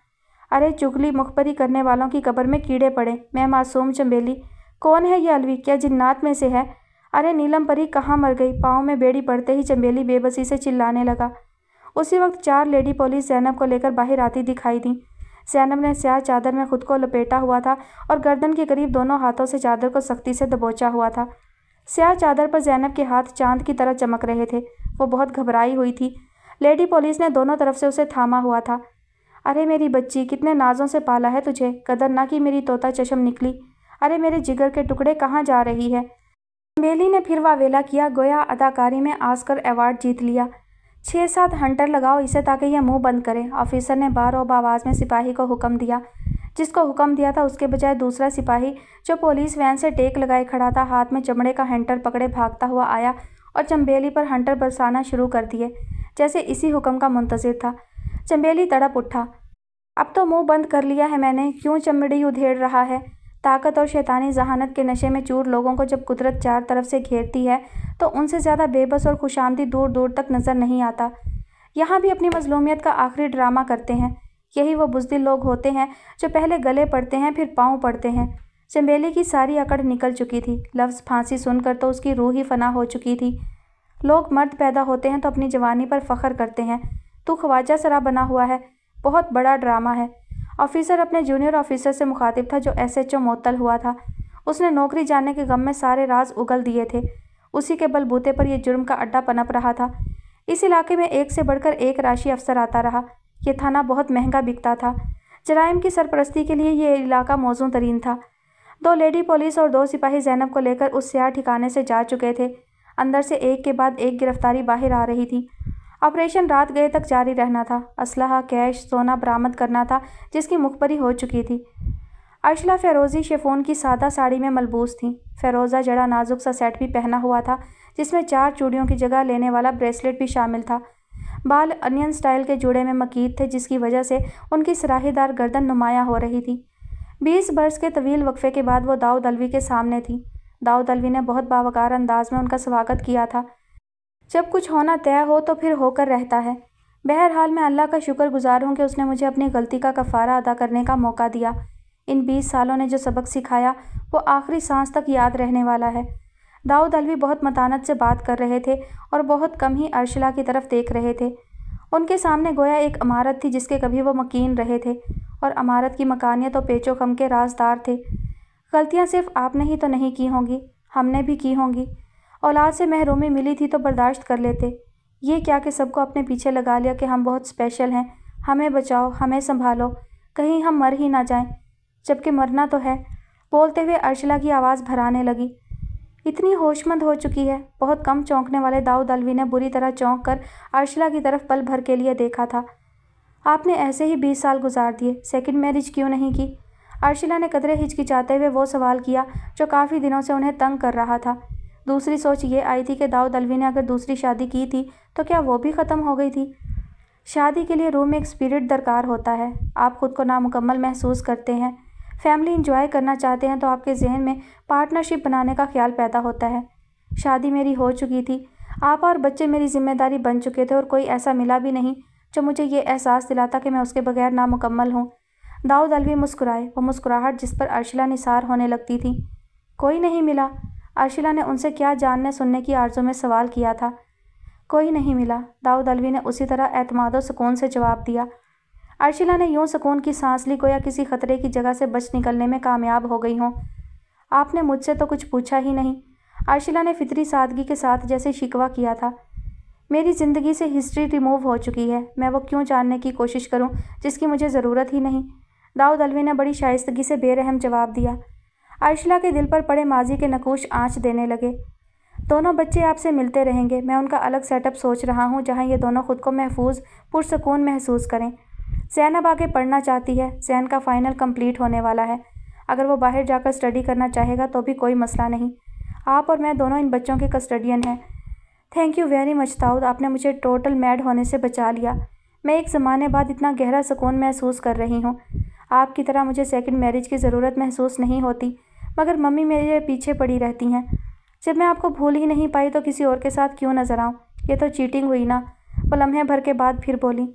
अरे चुगली मुखबरी करने वालों की कब्र में कीड़े पड़े। मैं मासूम चंबेली, कौन है ये अलवी? क्या जिन्नात में से है? अरे नीलम परी कहाँ मर गई? पाँव में बेड़ी पड़ते ही चंबेली बेबसी से चिल्लाने लगा। उसी वक्त 4 लेडी पुलिस ज़ैनब को लेकर बाहर आती दिखाई दी। ज़ैनब ने स्याह चादर में खुद को लपेटा हुआ था और गर्दन के करीब दोनों हाथों से चादर को सख्ती से दबोचा हुआ था। स्याह चादर पर ज़ैनब के हाथ चांद की तरह चमक रहे थे। वो बहुत घबराई हुई थी। लेडी पुलिस ने दोनों तरफ से उसे थामा हुआ था। अरे मेरी बच्ची, कितने नाजों से पाला है तुझे, कदर ना की मेरी तोता चशम निकली। अरे मेरे जिगर के टुकड़े, कहाँ जा रही है? चंबेली ने फिर वावेला किया, गोया अदाकारी में ऑस्कर अवार्ड जीत लिया। 6-7 हंटर लगाओ इसे ताकि यह मुंह बंद करे, ऑफिसर ने बार-बार आवाज़ में सिपाही को हुक्म दिया। जिसको हुक्म दिया था उसके बजाय दूसरा सिपाही, जो पुलिस वैन से टेक लगाए खड़ा था, हाथ में चमड़े का हंटर पकड़े भागता हुआ आया और चंबेली पर हंटर बरसाना शुरू कर दिए, जैसे इसी हुक्म का मुंतज़िर था। चंबेली तड़प उठा। अब तो मुंह बंद कर लिया है मैंने, क्यों चमड़ी उधेड़ रहा है? ताकत और शैतानी जहानत के नशे में चूर लोगों को जब कुदरत 4 तरफ से घेरती है तो उनसे ज़्यादा बेबस और खुशामदी दूर दूर तक नज़र नहीं आता। यहाँ भी अपनी मजलूमियत का आखिरी ड्रामा करते हैं। यही वो बुज़दिल लोग होते हैं जो पहले गले पड़ते हैं फिर पाँव पड़ते हैं। चंबेली की सारी अकड़ निकल चुकी थी। लफ्ज़ फांसी सुनकर तो उसकी रूह ही फना हो चुकी थी। लोग मर्द पैदा होते हैं तो अपनी जवानी पर फ़ख्र करते हैं। तू ख्वाजा सरा बना हुआ है, बहुत बड़ा ड्रामा है। ऑफिसर अपने जूनियर ऑफिसर से मुखातिब था जो SHO मुअत्तल हुआ था। उसने नौकरी जाने के गम में सारे राज उगल दिए थे। उसी के बलबूते पर यह जुर्म का अड्डा पनप रहा था। इस इलाके में एक से बढ़कर एक राशि अफसर आता रहा। ये थाना बहुत महंगा बिकता था। जराइम की सरपरस्ती के लिए ये इलाका मौजूद तरीन था। 2 लेडी पुलिस और 2 सिपाही ज़ैनब को लेकर उस स्याह ठिकाने से जा चुके थे। अंदर से एक के बाद एक गिरफ्तारी बाहर आ रही थी। ऑपरेशन रात गए तक जारी रहना था। असलहा, कैश, सोना बरामद करना था जिसकी मुखबरी हो चुकी थी। अर्शला फ़िरोज़ी शिफॉन की सादा साड़ी में मलबूस थी। फ़िरोज़ा जड़ा नाजुक सा सेट भी पहना हुआ था जिसमें 4 चूड़ियों की जगह लेने वाला ब्रेसलेट भी शामिल था। बाल अनियन स्टाइल के जूड़े में मकीद थे जिसकी वजह से उनकी सराहीदार गर्दन नुमायां हो रही थी। 20 बरस के तवील वक्फे के बाद वो दाऊद अलवी के सामने थी। दाऊद अलवी ने बहुत बावकार अंदाज में उनका स्वागत किया था। जब कुछ होना तय हो तो फिर होकर रहता है। बहरहाल मैं अल्लाह का शुक्रगुजार हूँ कि उसने मुझे अपनी गलती का कफ़ारा अदा करने का मौका दिया। इन 20 सालों ने जो सबक सिखाया वो आखिरी सांस तक याद रहने वाला है। दाऊद अलवी बहुत मतानत से बात कर रहे थे और बहुत कम ही अर्शला की तरफ देख रहे थे। उनके सामने गोया एक इमारत थी जिसके कभी वो मकीन रहे थे और इमारत की मकानियत और पेचो खम के राजदार थे। गलतियाँ सिर्फ आपने ही तो नहीं की होंगी, हमने भी की होंगी। औलाद से महरूमी मिली थी तो बर्दाश्त कर लेते। ये क्या कि सबको अपने पीछे लगा लिया कि हम बहुत स्पेशल हैं, हमें बचाओ, हमें संभालो, कहीं हम मर ही ना जाएं, जबकि मरना तो है। बोलते हुए अर्शला की आवाज़ भराने लगी। इतनी होशमंद हो चुकी है। बहुत कम चौंकने वाले दाऊद अलवी ने बुरी तरह चौंक कर अर्शला की तरफ पल भर के लिए देखा था। आपने ऐसे ही 20 साल गुजार दिए, सेकंड मैरिज क्यों नहीं की? अर्शला ने कदरे हिचकिचाते हुए वो सवाल किया जो काफ़ी दिनों से उन्हें तंग कर रहा था। दूसरी सोच ये आई थी कि दाऊद अलवी ने अगर दूसरी शादी की थी तो क्या वो भी ख़त्म हो गई थी? शादी के लिए रूम में एक स्पिरिट दरकार होता है। आप खुद को नामुकम्मल महसूस करते हैं, फैमिली इंजॉय करना चाहते हैं तो आपके जहन में पार्टनरशिप बनाने का ख्याल पैदा होता है। शादी मेरी हो चुकी थी, आप और बच्चे मेरी जिम्मेदारी बन चुके थे और कोई ऐसा मिला भी नहीं जो मुझे ये एहसास दिलाता कि मैं उसके बगैर नामुकम्मल हूँ। दाऊद अलवी मुस्कुराए, वो मुस्कुराहट जिस पर अर्शला निसार होने लगती थी। कोई नहीं मिला? अर्शला ने उनसे क्या जानने सुनने की आर्ज़ू में सवाल किया था। कोई नहीं मिला, दाऊद अलवी ने उसी तरह एतमाद व सुकून से जवाब दिया। अर्शला ने यूं सुकून की सांस ली गोया किसी खतरे की जगह से बच निकलने में कामयाब हो गई हों। आपने मुझसे तो कुछ पूछा ही नहीं, अर्शला ने फितरी सादगी के साथ जैसे शिकवा किया था। मेरी ज़िंदगी से हिस्ट्री रिमूव हो चुकी है, मैं वो क्यों जानने की कोशिश करूं जिसकी मुझे ज़रूरत ही नहीं? दाऊद अलवी ने बड़ी शाइस्तगी से बेरहम जवाब दिया। अर्शला के दिल पर पड़े माजी के नकूश आँच देने लगे। दोनों बच्चे आपसे मिलते रहेंगे। मैं उनका अलग सेटअप सोच रहा हूँ जहाँ ये दोनों खुद को महफूज पुरसकून महसूस करें। ज़ैनब आगे पढ़ना चाहती है, ज़ैन का फ़ाइनल कंप्लीट होने वाला है। अगर वो बाहर जाकर स्टडी करना चाहेगा तो भी कोई मसला नहीं। आप और मैं दोनों इन बच्चों के कस्टडियन हैं। Thank you very much Dawood, आपने मुझे टोटल मैड होने से बचा लिया। मैं एक ज़माने बाद इतना गहरा सुकून महसूस कर रही हूँ। आपकी तरह मुझे सेकंड मैरिज की ज़रूरत महसूस नहीं होती, मगर मम्मी मेरे पीछे पड़ी रहती हैं। जब मैं आपको भूल ही नहीं पाई तो किसी और के साथ क्यों नज़र आऊँ? ये तो चीटिंग हुई ना। वो लम्हे भर के बाद फिर बोली।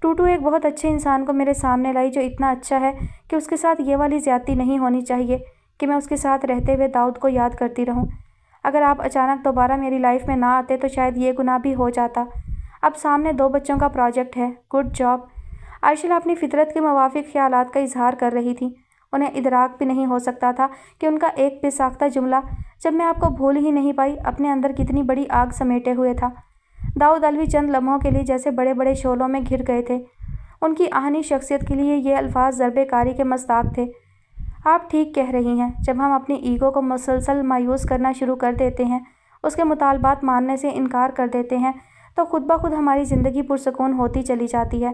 टूटू एक बहुत अच्छे इंसान को मेरे सामने लाई जो इतना अच्छा है कि उसके साथ ये वाली ज़्यादती नहीं होनी चाहिए कि मैं उसके साथ रहते हुए दाऊद को याद करती रहूं। अगर आप अचानक दोबारा मेरी लाइफ में ना आते तो शायद ये गुनाह भी हो जाता। अब सामने 2 बच्चों का प्रोजेक्ट है। Good job. अर्शला अपनी फितरत के मुवाफिक ख्यालात का इजहार कर रही थी। उन्हें इदराक भी नहीं हो सकता था कि उनका एक बेसाख्ता जुमला, जब मैं आपको भूल ही नहीं पाई, अपने अंदर कितनी बड़ी आग समेटे हुए था। दाऊद अलवी चंद लम्हों के लिए जैसे बड़े बड़े शोलों में घिर गए थे। उनकी आहनी शख्सियत के लिए ये अल्फाज ज़रबेकारी के मस्ताक थे। आप ठीक कह रही हैं, जब हम अपनी ईगो को मुसलसल मायूस करना शुरू कर देते हैं, उसके मुतालबात मानने से इनकार कर देते हैं, तो खुद ब खुद हमारी ज़िंदगी पुरसकून होती चली जाती है।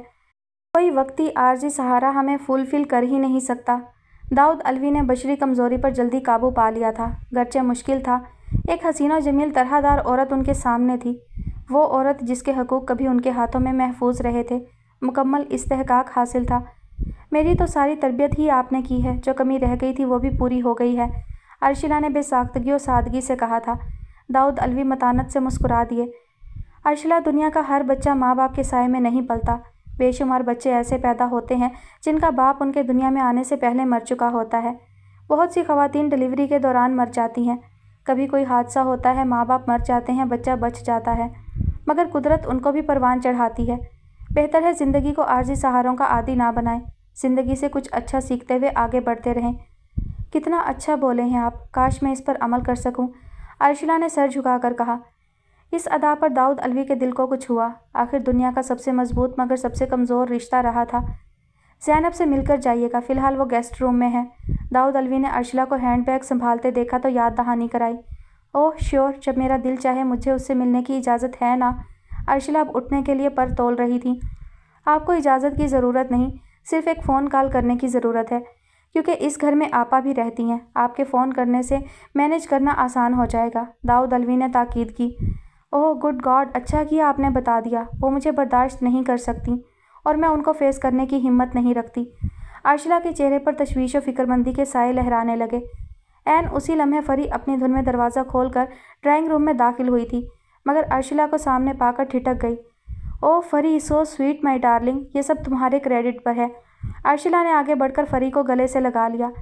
कोई वक्ती आर्जी सहारा हमें फुलफिल कर ही नहीं सकता। दाऊद अलवी ने बशरी कमज़ोरी पर जल्दी काबू पा लिया था, गरचे मुश्किल था। एक हसीना जमील तरहदार औरत उनके सामने थी, वो औरत जिसके हकूक़ कभी उनके हाथों में महफूज रहे थे, मुकम्मल इस्तेहकाक हासिल था। मेरी तो सारी तरबियत ही आपने की है, जो कमी रह गई थी वो भी पूरी हो गई है, अर्शला ने बेसाख्तगी और सादगी से कहा था। दाऊद अलवी मतानत से मुस्कुरा दिए। अर्शला, दुनिया का हर बच्चा माँ बाप के साए में नहीं पलता। बेशुमार बच्चे ऐसे पैदा होते हैं जिनका बाप उनके दुनिया में आने से पहले मर चुका होता है। बहुत सी ख़वातीन डिलीवरी के दौरान मर जाती हैं। कभी कोई हादसा होता है, माँ बाप मर जाते हैं, बच्चा बच जाता है, मगर कुदरत उनको भी परवान चढ़ाती है। बेहतर है ज़िंदगी को आर्जी सहारों का आदी ना बनाएं। ज़िंदगी से कुछ अच्छा सीखते हुए आगे बढ़ते रहें। कितना अच्छा बोले हैं आप, काश मैं इस पर अमल कर सकूं, अर्शला ने सर झुकाकर कहा। इस अदा पर दाऊद अलवी के दिल को कुछ हुआ। आखिर दुनिया का सबसे मजबूत मगर सबसे कमज़ोर रिश्ता रहा था। ज़ैनब से मिलकर जाइएगा, फ़िलहाल वो गेस्ट रूम में है। दाऊद अलवी ने अर्शिला को हैंडबैग संभालते देखा तो याद दहानी कराई। ओह श्योर, जब मेरा दिल चाहे मुझे उससे मिलने की इजाज़त है ना। अर्शिला अब उठने के लिए पर तोल रही थी। आपको इजाज़त की ज़रूरत नहीं, सिर्फ एक फ़ोन कॉल करने की ज़रूरत है, क्योंकि इस घर में आपा भी रहती हैं। आपके फ़ोन करने से मैनेज करना आसान हो जाएगा, दाऊद अलवी ने ताकीद की। ओह गुड गॉड, अच्छा किया आपने बता दिया। वो मुझे बर्दाश्त नहीं कर सकती और मैं उनको फेस करने की हिम्मत नहीं रखती। अर्शिला के चेहरे पर तशवीश और फिक्रमंदी के साए लहराने लगे। ऐन उसी लम्हे फरी अपनी धुन में दरवाज़ा खोलकर ड्राइंग रूम में दाखिल हुई थी, मगर अर्शिला को सामने पाकर ठिठक गई। ओह फरी, सो स्वीट माई डार्लिंग, ये सब तुम्हारे क्रेडिट पर है। अर्शिला ने आगे बढ़कर फरी को गले से लगा लिया।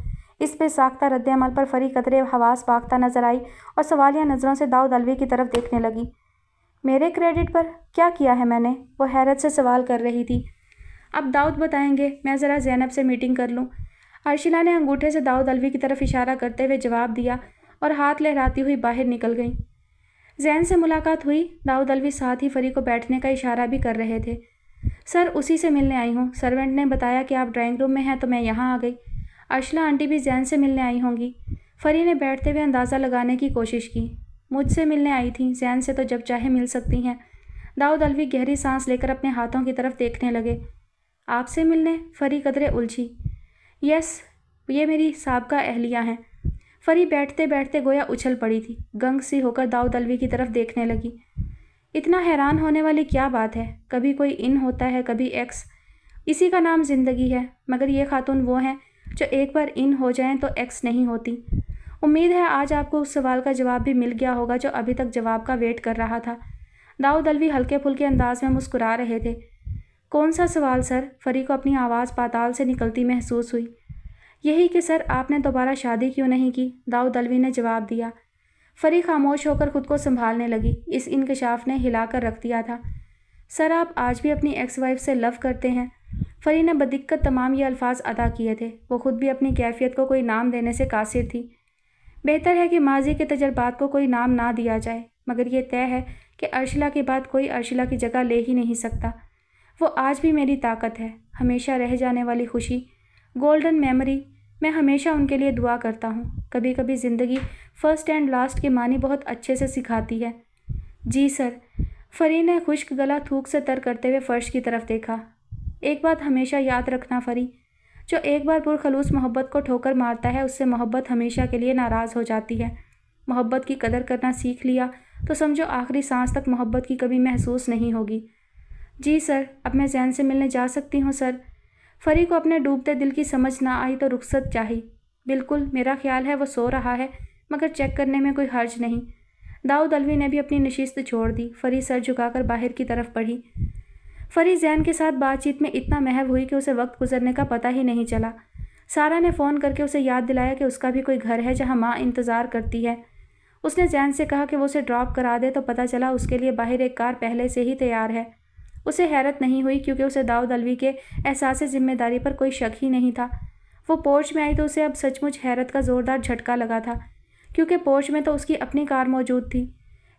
इस पे साख्ता रद्द-ए-अमल पर फरी कतरे हवास बागता नजर आई और सवालिया नज़रों से दाऊद अलवी की तरफ देखने लगी। मेरे क्रेडिट पर क्या किया है मैंने? वो हैरत से सवाल कर रही थी। अब दाऊद बताएंगे, मैं ज़रा ज़ैनब से मीटिंग कर लूँ। अर्शिला ने अंगूठे से दाऊद अलवी की तरफ इशारा करते हुए जवाब दिया और हाथ लहराती हुई बाहर निकल गई। जैन से मुलाकात हुई। दाऊद अलवी साथ ही फरी को बैठने का इशारा भी कर रहे थे। सर, उसी से मिलने आई हूँ। सर्वेंट ने बताया कि आप ड्राइंग रूम में हैं तो मैं यहाँ आ गई। अर्शिला आंटी भी जैन से मिलने आई होंगी। फरी ने बैठते हुए अंदाज़ा लगाने की कोशिश की। मुझसे मिलने आई थी, जैन से तो जब चाहे मिल सकती हैं। दाऊद अलवी गहरी सांस लेकर अपने हाथों की तरफ देखने लगे। आपसे मिलने? फरी कदरे उलझी। यस, ये मेरी साबका अहलिया हैं। फरी बैठते बैठते गोया उछल पड़ी थी। गंग सी होकर दाऊद अलवी की तरफ देखने लगी। इतना हैरान होने वाली क्या बात है? कभी कोई इन होता है, कभी एक्स। इसी का नाम ज़िंदगी है। मगर ये खातून वो हैं जो एक बार इन हो जाएं तो एक्स नहीं होती। उम्मीद है आज आपको उस सवाल का जवाब भी मिल गया होगा जो अभी तक जवाब का वेट कर रहा था। दाऊद अलवी हल्के फुल्के अंदाज में मुस्कुरा रहे थे। कौन सा सवाल सर? फरी को अपनी आवाज़ पाताल से निकलती महसूस हुई। यही कि सर, आपने दोबारा शादी क्यों नहीं की? दाऊद अलवी ने जवाब दिया। फरी खामोश होकर खुद को संभालने लगी। इस इंकशाफ ने हिलाकर रख दिया था। सर, आप आज भी अपनी एक्स वाइफ से लव करते हैं? फरी ने बदिक्कत तमाम ये अल्फाज अदा किए थे। वो खुद भी अपनी कैफियत को कोई नाम देने से कासिर थी। बेहतर है कि माजी के तजर्बात को कोई नाम ना दिया जाए, मगर यह तय है कि अर्शिला के बाद कोई अर्शिला की जगह ले ही नहीं सकता। वो आज भी मेरी ताकत है, हमेशा रह जाने वाली खुशी, गोल्डन मेमोरी। मैं हमेशा उनके लिए दुआ करता हूँ। कभी कभी ज़िंदगी फर्स्ट एंड लास्ट के मानी बहुत अच्छे से सिखाती है। जी सर। फरी ने खुश्क गला थूक से तर करते हुए फर्श की तरफ देखा। एक बात हमेशा याद रखना फरी, जो एक बार पुरखलूस मोहब्बत को ठोकर मारता है उससे मोहब्बत हमेशा के लिए नाराज़ हो जाती है। मोहब्बत की कदर करना सीख लिया तो समझो आखिरी सांस तक मोहब्बत की कभी महसूस नहीं होगी। जी सर, अब मैं जैन से मिलने जा सकती हूँ सर? फरी को अपने डूबते दिल की समझ ना आई तो रुखसत चाही। बिल्कुल, मेरा ख्याल है वो सो रहा है, मगर चेक करने में कोई हर्ज नहीं। दाऊद अलवी ने भी अपनी नशिस्त छोड़ दी। फरी सर झुकाकर बाहर की तरफ बढ़ी। फरी जैन के साथ बातचीत में इतना महव हुई कि उसे वक्त गुजरने का पता ही नहीं चला। सारा ने फ़ोन करके उसे याद दिलाया कि उसका भी कोई घर है जहाँ माँ इंतज़ार करती है। उसने जैन से कहा कि वो उसे ड्रॉप करा दे तो पता चला उसके लिए बाहर एक कार पहले से ही तैयार है। उसे हैरत नहीं हुई क्योंकि उसे दाऊद अलवी के एहसास जिम्मेदारी पर कोई शक ही नहीं था। वो पोर्च में आई तो उसे अब सचमुच हैरत का ज़ोरदार झटका लगा था, क्योंकि पोर्च में तो उसकी अपनी कार मौजूद थी।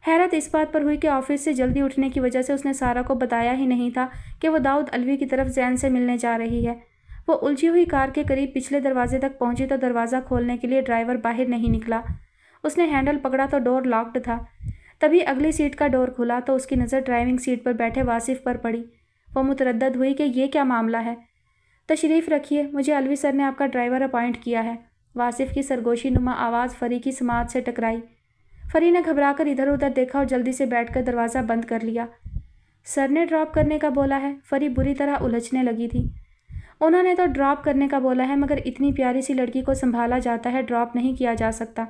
हैरत इस बात पर हुई कि ऑफिस से जल्दी उठने की वजह से उसने सारा को बताया ही नहीं था कि वो दाऊद अलवी की तरफ जैन से मिलने जा रही है। वो उलझी हुई कार के करीब पिछले दरवाजे तक पहुंची तो दरवाज़ा खोलने के लिए ड्राइवर बाहर नहीं निकला। उसने हैंडल पकड़ा तो डोर लॉक्ड था। तभी अगली सीट का डोर खुला तो उसकी नज़र ड्राइविंग सीट पर बैठे वासिफ पर पड़ी। वो मुतरद्दद हुई कि ये क्या मामला है। तशरीफ़ रखिए, मुझे अलवी सर ने आपका ड्राइवर अपॉइंट किया है। वासिफ की सरगोशी नुमा आवाज़ फरी की समात से टकराई। फरी ने घबराकर इधर उधर देखा और जल्दी से बैठकर दरवाज़ा बंद कर लिया। सर ने ड्रॉप करने का बोला है? फरी बुरी तरह उलझने लगी थी। उन्होंने तो ड्रॉप करने का बोला है, मगर इतनी प्यारी सी लड़की को संभाला जाता है, ड्रॉप नहीं किया जा सकता।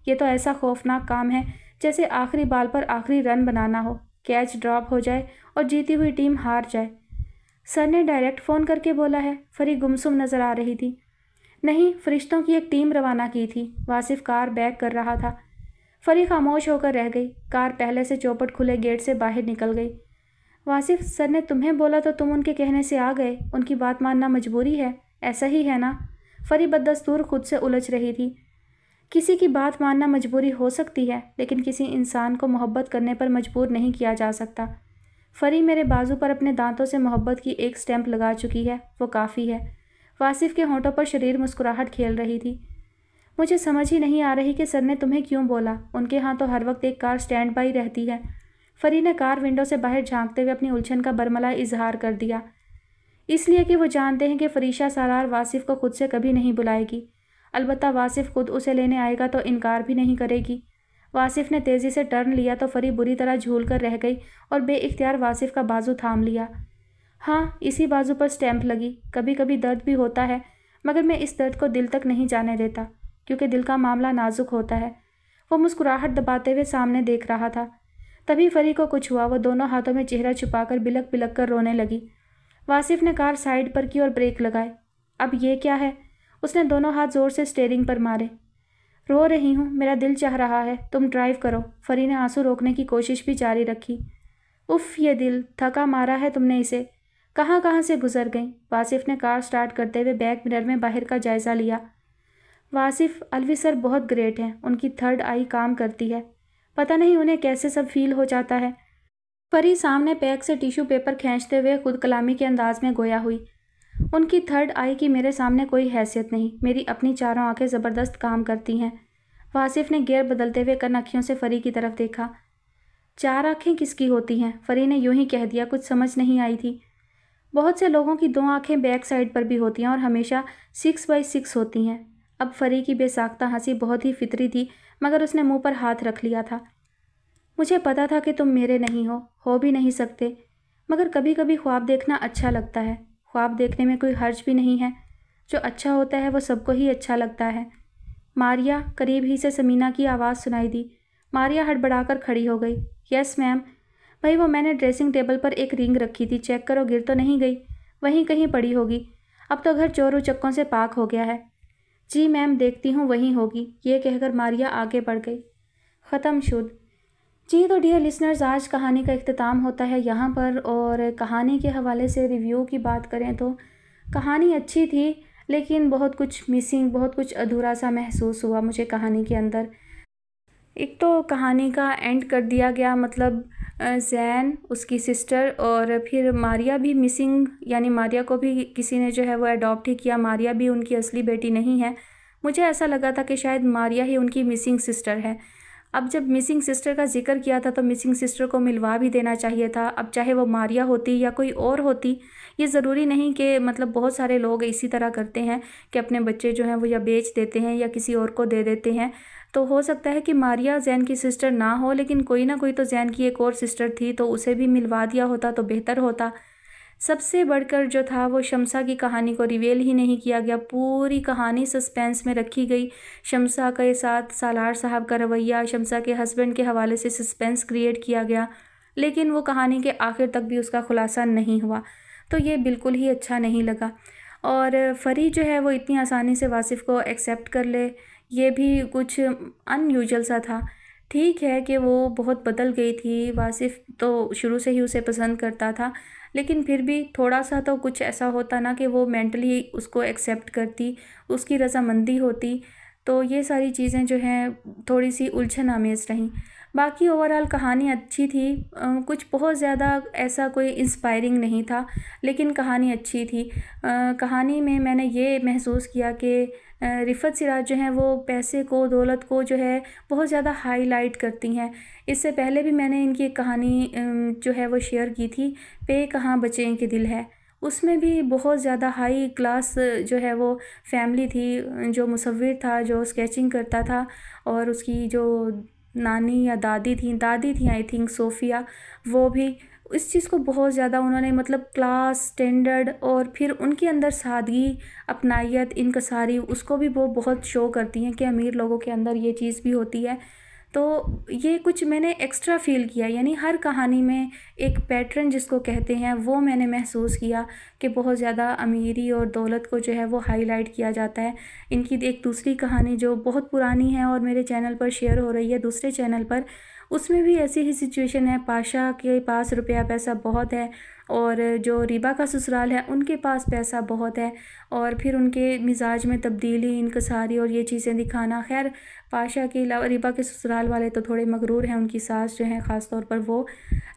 ये तो ऐसा खौफनाक काम है जैसे आखिरी बाल पर आखिरी रन बनाना हो, कैच ड्रॉप हो जाए और जीती हुई टीम हार जाए। सर ने डायरेक्ट फ़ोन करके बोला है? फरी गुमसुम नज़र आ रही थी। नहीं, फरिश्तों की एक टीम रवाना की थी। वासिफ कार बैक कर रहा था। फरी खामोश होकर रह गई। कार पहले से चौपट खुले गेट से बाहर निकल गई। वासिफ, सर ने तुम्हें बोला तो तुम उनके कहने से आ गए? उनकी बात मानना मजबूरी है, ऐसा ही है ना? फरी बददस्तूर खुद से उलझ रही थी। किसी की बात मानना मजबूरी हो सकती है, लेकिन किसी इंसान को मोहब्बत करने पर मजबूर नहीं किया जा सकता। फरी मेरे बाजू पर अपने दांतों से मोहब्बत की एक स्टैंप लगा चुकी है, वो काफ़ी है। वासिफ के होंठों पर शरीर मुस्कुराहट खेल रही थी। मुझे समझ ही नहीं आ रही कि सर ने तुम्हें क्यों बोला। उनके यहाँ तो हर वक्त एक कार स्टैंड बाई रहती है। फरी ने कार विंडो से बाहर झांकते हुए अपनी उलझन का बरमला इजहार कर दिया। इसलिए कि वो जानते हैं कि फरीशा सालार वासिफ को खुद से कभी नहीं बुलाएगी। अलबत्ता वासिफ खुद उसे लेने आएगा तो इनकार भी नहीं करेगी। वासिफ ने तेज़ी से टर्न लिया तो फरी बुरी तरह झूल कर रह गई और बेइख्तियार वासिफ का बाजू थाम लिया। हाँ, इसी बाजू पर स्टैंप लगी। कभी कभी दर्द भी होता है, मगर मैं इस दर्द को दिल तक नहीं जाने देता, क्योंकि दिल का मामला नाजुक होता है। वो मुस्कुराहट दबाते हुए सामने देख रहा था। तभी फरी को कुछ हुआ। वो दोनों हाथों में चेहरा छुपाकर बिलक बिलक कर रोने लगी। वासिफ ने कार साइड पर की और ब्रेक लगाए। अब ये क्या है? उसने दोनों हाथ जोर से स्टीयरिंग पर मारे। रो रही हूँ, मेरा दिल चाह रहा है, तुम ड्राइव करो। फरी ने आंसू रोकने की कोशिश भी जारी रखी। उफ, ये दिल थका मारा है तुमने इसे। कहाँ कहाँ से गुजर गई। वासिफ ने कार स्टार्ट करते हुए बैक मिरर में बाहर का जायज़ा लिया। वासिफ, अलवी सर बहुत ग्रेट हैं। उनकी थर्ड आई काम करती है। पता नहीं उन्हें कैसे सब फील हो जाता है। फरी सामने पैक से टिश्यू पेपर खींचते हुए खुद कलामी के अंदाज में गोया हुई। उनकी थर्ड आई की मेरे सामने कोई हैसियत नहीं। मेरी अपनी चारों आंखें ज़बरदस्त काम करती हैं। वासिफ ने गियर बदलते हुए कनखियों से फरी की तरफ देखा। चार आंखें किसकी होती हैं? फरी ने यूं ही कह दिया, कुछ समझ नहीं आई थी। बहुत से लोगों की 2 आंखें बैक साइड पर भी होती हैं और हमेशा 6x6 होती हैं। अब फरी की बेसाख्ता हंसी बहुत ही फितरी थी, मगर उसने मुंह पर हाथ रख लिया था। मुझे पता था कि तुम मेरे नहीं हो भी नहीं सकते, मगर कभी कभी ख्वाब देखना अच्छा लगता है। ख्वाब देखने में कोई हर्ज भी नहीं है। जो अच्छा होता है वो सबको ही अच्छा लगता है। मारिया, करीब ही से समीना की आवाज़ सुनाई दी। मारिया हड़बड़ाकर खड़ी हो गई। Yes ma'am. भाई, वो मैंने ड्रेसिंग टेबल पर एक रिंग रखी थी, चेक करो, गिर तो नहीं गई? वहीं कहीं पड़ी होगी। अब तो घर चोरों चक्कों से पाक हो गया है। जी मैम, देखती हूँ वहीं होगी। ये कहकर मारिया आगे बढ़ गई। ख़त्म शुद्ध। जी तो डियर लिसनर्स, आज कहानी का इख्तिताम होता है यहाँ पर। और कहानी के हवाले से रिव्यू की बात करें तो कहानी अच्छी थी, लेकिन बहुत कुछ मिसिंग, बहुत कुछ अधूरा सा महसूस हुआ मुझे कहानी के अंदर। एक तो कहानी का एंड कर दिया गया, मतलब जैन, उसकी सिस्टर, और फिर मारिया भी मिसिंग, यानी मारिया को भी किसी ने जो है वो अडॉप्ट ही किया। मारिया भी उनकी असली बेटी नहीं है। मुझे ऐसा लगा था कि शायद मारिया ही उनकी मिसिंग सिस्टर है। अब जब मिसिंग सिस्टर का जिक्र किया था तो मिसिंग सिस्टर को मिलवा भी देना चाहिए था। अब चाहे वो मारिया होती या कोई और होती, ये ज़रूरी नहीं कि, मतलब बहुत सारे लोग इसी तरह करते हैं कि अपने बच्चे जो हैं वो या बेच देते हैं या किसी और को दे देते हैं। तो हो सकता है कि मारिया जैन की सिस्टर ना हो, लेकिन कोई ना कोई तो जैन की एक और सिस्टर थी, तो उसे भी मिलवा दिया होता तो बेहतर होता। सबसे बढ़कर जो था वो शम्सा की कहानी को रिवील ही नहीं किया गया। पूरी कहानी सस्पेंस में रखी गई। शम्सा के साथ सालार साहब का रवैया, शम्सा के हस्बैंड के हवाले से सस्पेंस क्रिएट किया गया, लेकिन वो कहानी के आखिर तक भी उसका खुलासा नहीं हुआ। तो ये बिल्कुल ही अच्छा नहीं लगा। और फरी जो है वो इतनी आसानी से वासिफ को एक्सेप्ट कर ले, ये भी कुछ अनयूजुअल सा था। ठीक है कि वो बहुत बदल गई थी, वासिफ तो शुरू से ही उसे पसंद करता था, लेकिन फिर भी थोड़ा सा तो कुछ ऐसा होता ना कि वो मेंटली उसको एक्सेप्ट करती, उसकी रज़ामंदी होती। तो ये सारी चीज़ें जो हैं थोड़ी सी उलझन आमेज़ रहीं। बाकी ओवरऑल कहानी अच्छी थी। कुछ बहुत ज़्यादा ऐसा कोई इंस्पायरिंग नहीं था, लेकिन कहानी अच्छी थी। कहानी में मैंने ये महसूस किया कि रिफ़त सिराज जो हैं वो पैसे को, दौलत को जो है बहुत ज़्यादा हाईलाइट करती हैं। इससे पहले भी मैंने इनकी एक कहानी जो है वो शेयर की थी, पे कहाँ बचे के दिल है। उसमें भी बहुत ज़्यादा हाई क्लास जो है वो फैमिली थी। जो मुसव्विर था, जो स्केचिंग करता था, और उसकी जो नानी या दादी थी आई थिंक सोफ़िया, वो भी इस चीज़ को बहुत ज़्यादा उन्होंने, मतलब क्लास, स्टैंडर्ड, और फिर उनके अंदर सादगी, अपनाइयत, इनकसारी, उसको भी वो बहुत शो करती हैं कि अमीर लोगों के अंदर ये चीज़ भी होती है। तो ये कुछ मैंने एक्स्ट्रा फ़ील किया, यानी हर कहानी में एक पैटर्न जिसको कहते हैं वो मैंने महसूस किया कि बहुत ज़्यादा अमीरी और दौलत को जो है वो हाईलाइट किया जाता है। इनकी एक दूसरी कहानी जो बहुत पुरानी है और मेरे चैनल पर शेयर हो रही है दूसरे चैनल पर, उसमें भी ऐसी ही सिचुएशन है। पाशा के पास रुपया पैसा बहुत है, और जो रीबा का ससुराल है उनके पास पैसा बहुत है, और फिर उनके मिजाज में तब्दीली, इनकसारी और ये चीज़ें दिखाना। खैर पाशा के अलावा रीबा के ससुराल वाले तो थोड़े मगरूर हैं, उनकी सास जो हैं ख़ास तौर पर वो।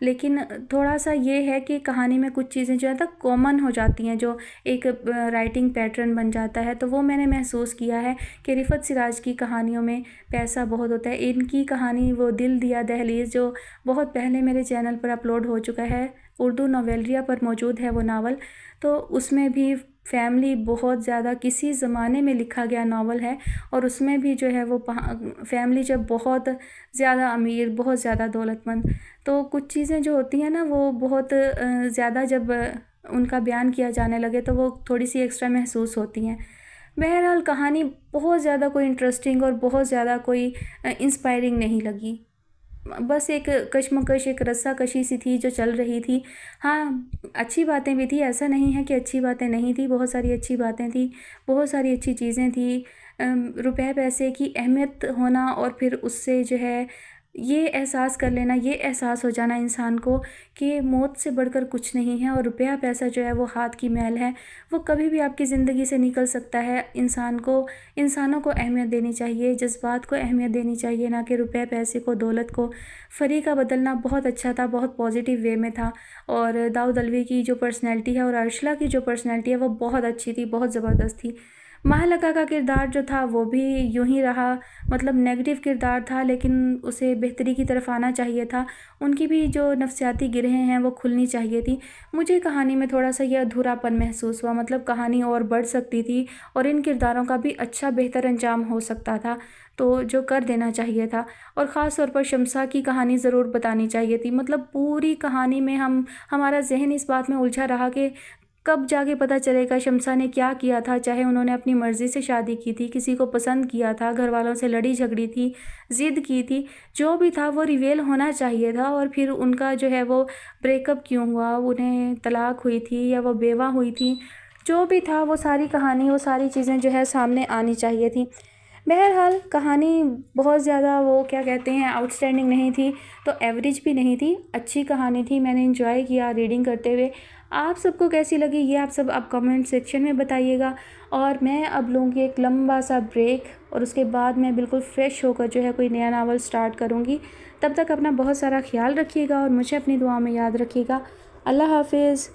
लेकिन थोड़ा सा ये है कि कहानी में कुछ चीज़ें जो है तो कॉमन हो जाती हैं, जो एक राइटिंग पैटर्न बन जाता है। तो वो मैंने महसूस किया है कि रिफ़त सिराज की कहानियों में पैसा बहुत होता है। इनकी कहानी वो दिल दिया दहलीज़ जो बहुत पहले मेरे चैनल पर अपलोड हो चुका है, उर्दू नोवेलरिया पर मौजूद है वो नावल। तो उसमें भी फैमिली बहुत ज़्यादा किसी ज़माने में लिखा गया नावल है, और उसमें भी जो है वो फैमिली जब बहुत ज़्यादा अमीर, बहुत ज़्यादा दौलतमंद, तो कुछ चीज़ें जो होती हैं ना वो बहुत ज़्यादा जब उनका बयान किया जाने लगे तो वो थोड़ी सी एक्स्ट्रा महसूस होती हैं। बहरहाल कहानी बहुत ज़्यादा कोई इंटरेस्टिंग और बहुत ज़्यादा कोई इंस्पायरिंग नहीं लगी। बस एक कशमकश, एक रस्साकशी सी थी जो चल रही थी। हाँ, अच्छी बातें भी थी, ऐसा नहीं है कि अच्छी बातें नहीं थी, बहुत सारी अच्छी बातें थी, बहुत सारी अच्छी चीज़ें थी। रुपए पैसे की अहमियत होना, और फिर उससे जो है ये एहसास कर लेना, ये एहसास हो जाना इंसान को कि मौत से बढ़कर कुछ नहीं है, और रुपया पैसा जो है वो हाथ की मैल है, वो कभी भी आपकी ज़िंदगी से निकल सकता है। इंसानों को अहमियत देनी चाहिए, जज्बात को अहमियत देनी चाहिए, ना कि रुपये पैसे को, दौलत को। फ़री का बदलना बहुत अच्छा था, बहुत पॉजिटिव वे में था, और दाऊद अलवी की जो पर्सनैलिटी है और अर्शला की जो पर्सनैलिटी है वो बहुत अच्छी थी, बहुत ज़बरदस्त थी। महलका का किरदार जो था वो भी यूं ही रहा, मतलब नेगेटिव किरदार था, लेकिन उसे बेहतरी की तरफ आना चाहिए था। उनकी भी जो नफ्सियाती गिरहें हैं वो खुलनी चाहिए थी। मुझे कहानी में थोड़ा सा यह अधूरापन महसूस हुआ, मतलब कहानी और बढ़ सकती थी, और इन किरदारों का भी अच्छा बेहतर अंजाम हो सकता था, तो जो कर देना चाहिए था। और ख़ास तौर पर शमसा की कहानी ज़रूर बतानी चाहिए थी। मतलब पूरी कहानी में हमारा जहन इस बात में उलझा रहा कि कब जाके पता चलेगा शमसा ने क्या किया था। चाहे उन्होंने अपनी मर्ज़ी से शादी की थी, किसी को पसंद किया था, घर वालों से लड़ी झगड़ी थी, ज़िद की थी, जो भी था वो रिवेल होना चाहिए था। और फिर उनका जो है वो ब्रेकअप क्यों हुआ, उन्हें तलाक हुई थी या वो बेवा हुई थी, जो भी था वो सारी कहानी, वो सारी चीज़ें जो है सामने आनी चाहिए थी। बहरहाल कहानी बहुत ज़्यादा वो क्या कहते हैं आउटस्टैंडिंग नहीं थी, तो एवरेज भी नहीं थी, अच्छी कहानी थी। मैंने एंजॉय किया रीडिंग करते हुए। आप सबको कैसी लगी ये आप सब आप कमेंट सेक्शन में बताइएगा। और मैं अब लूँगी एक लंबा सा ब्रेक, और उसके बाद मैं बिल्कुल फ़्रेश होकर जो है कोई नया नावल स्टार्ट करूँगी। तब तक अपना बहुत सारा ख्याल रखिएगा और मुझे अपनी दुआ में याद रखिएगा। अल्लाह हाफिज़।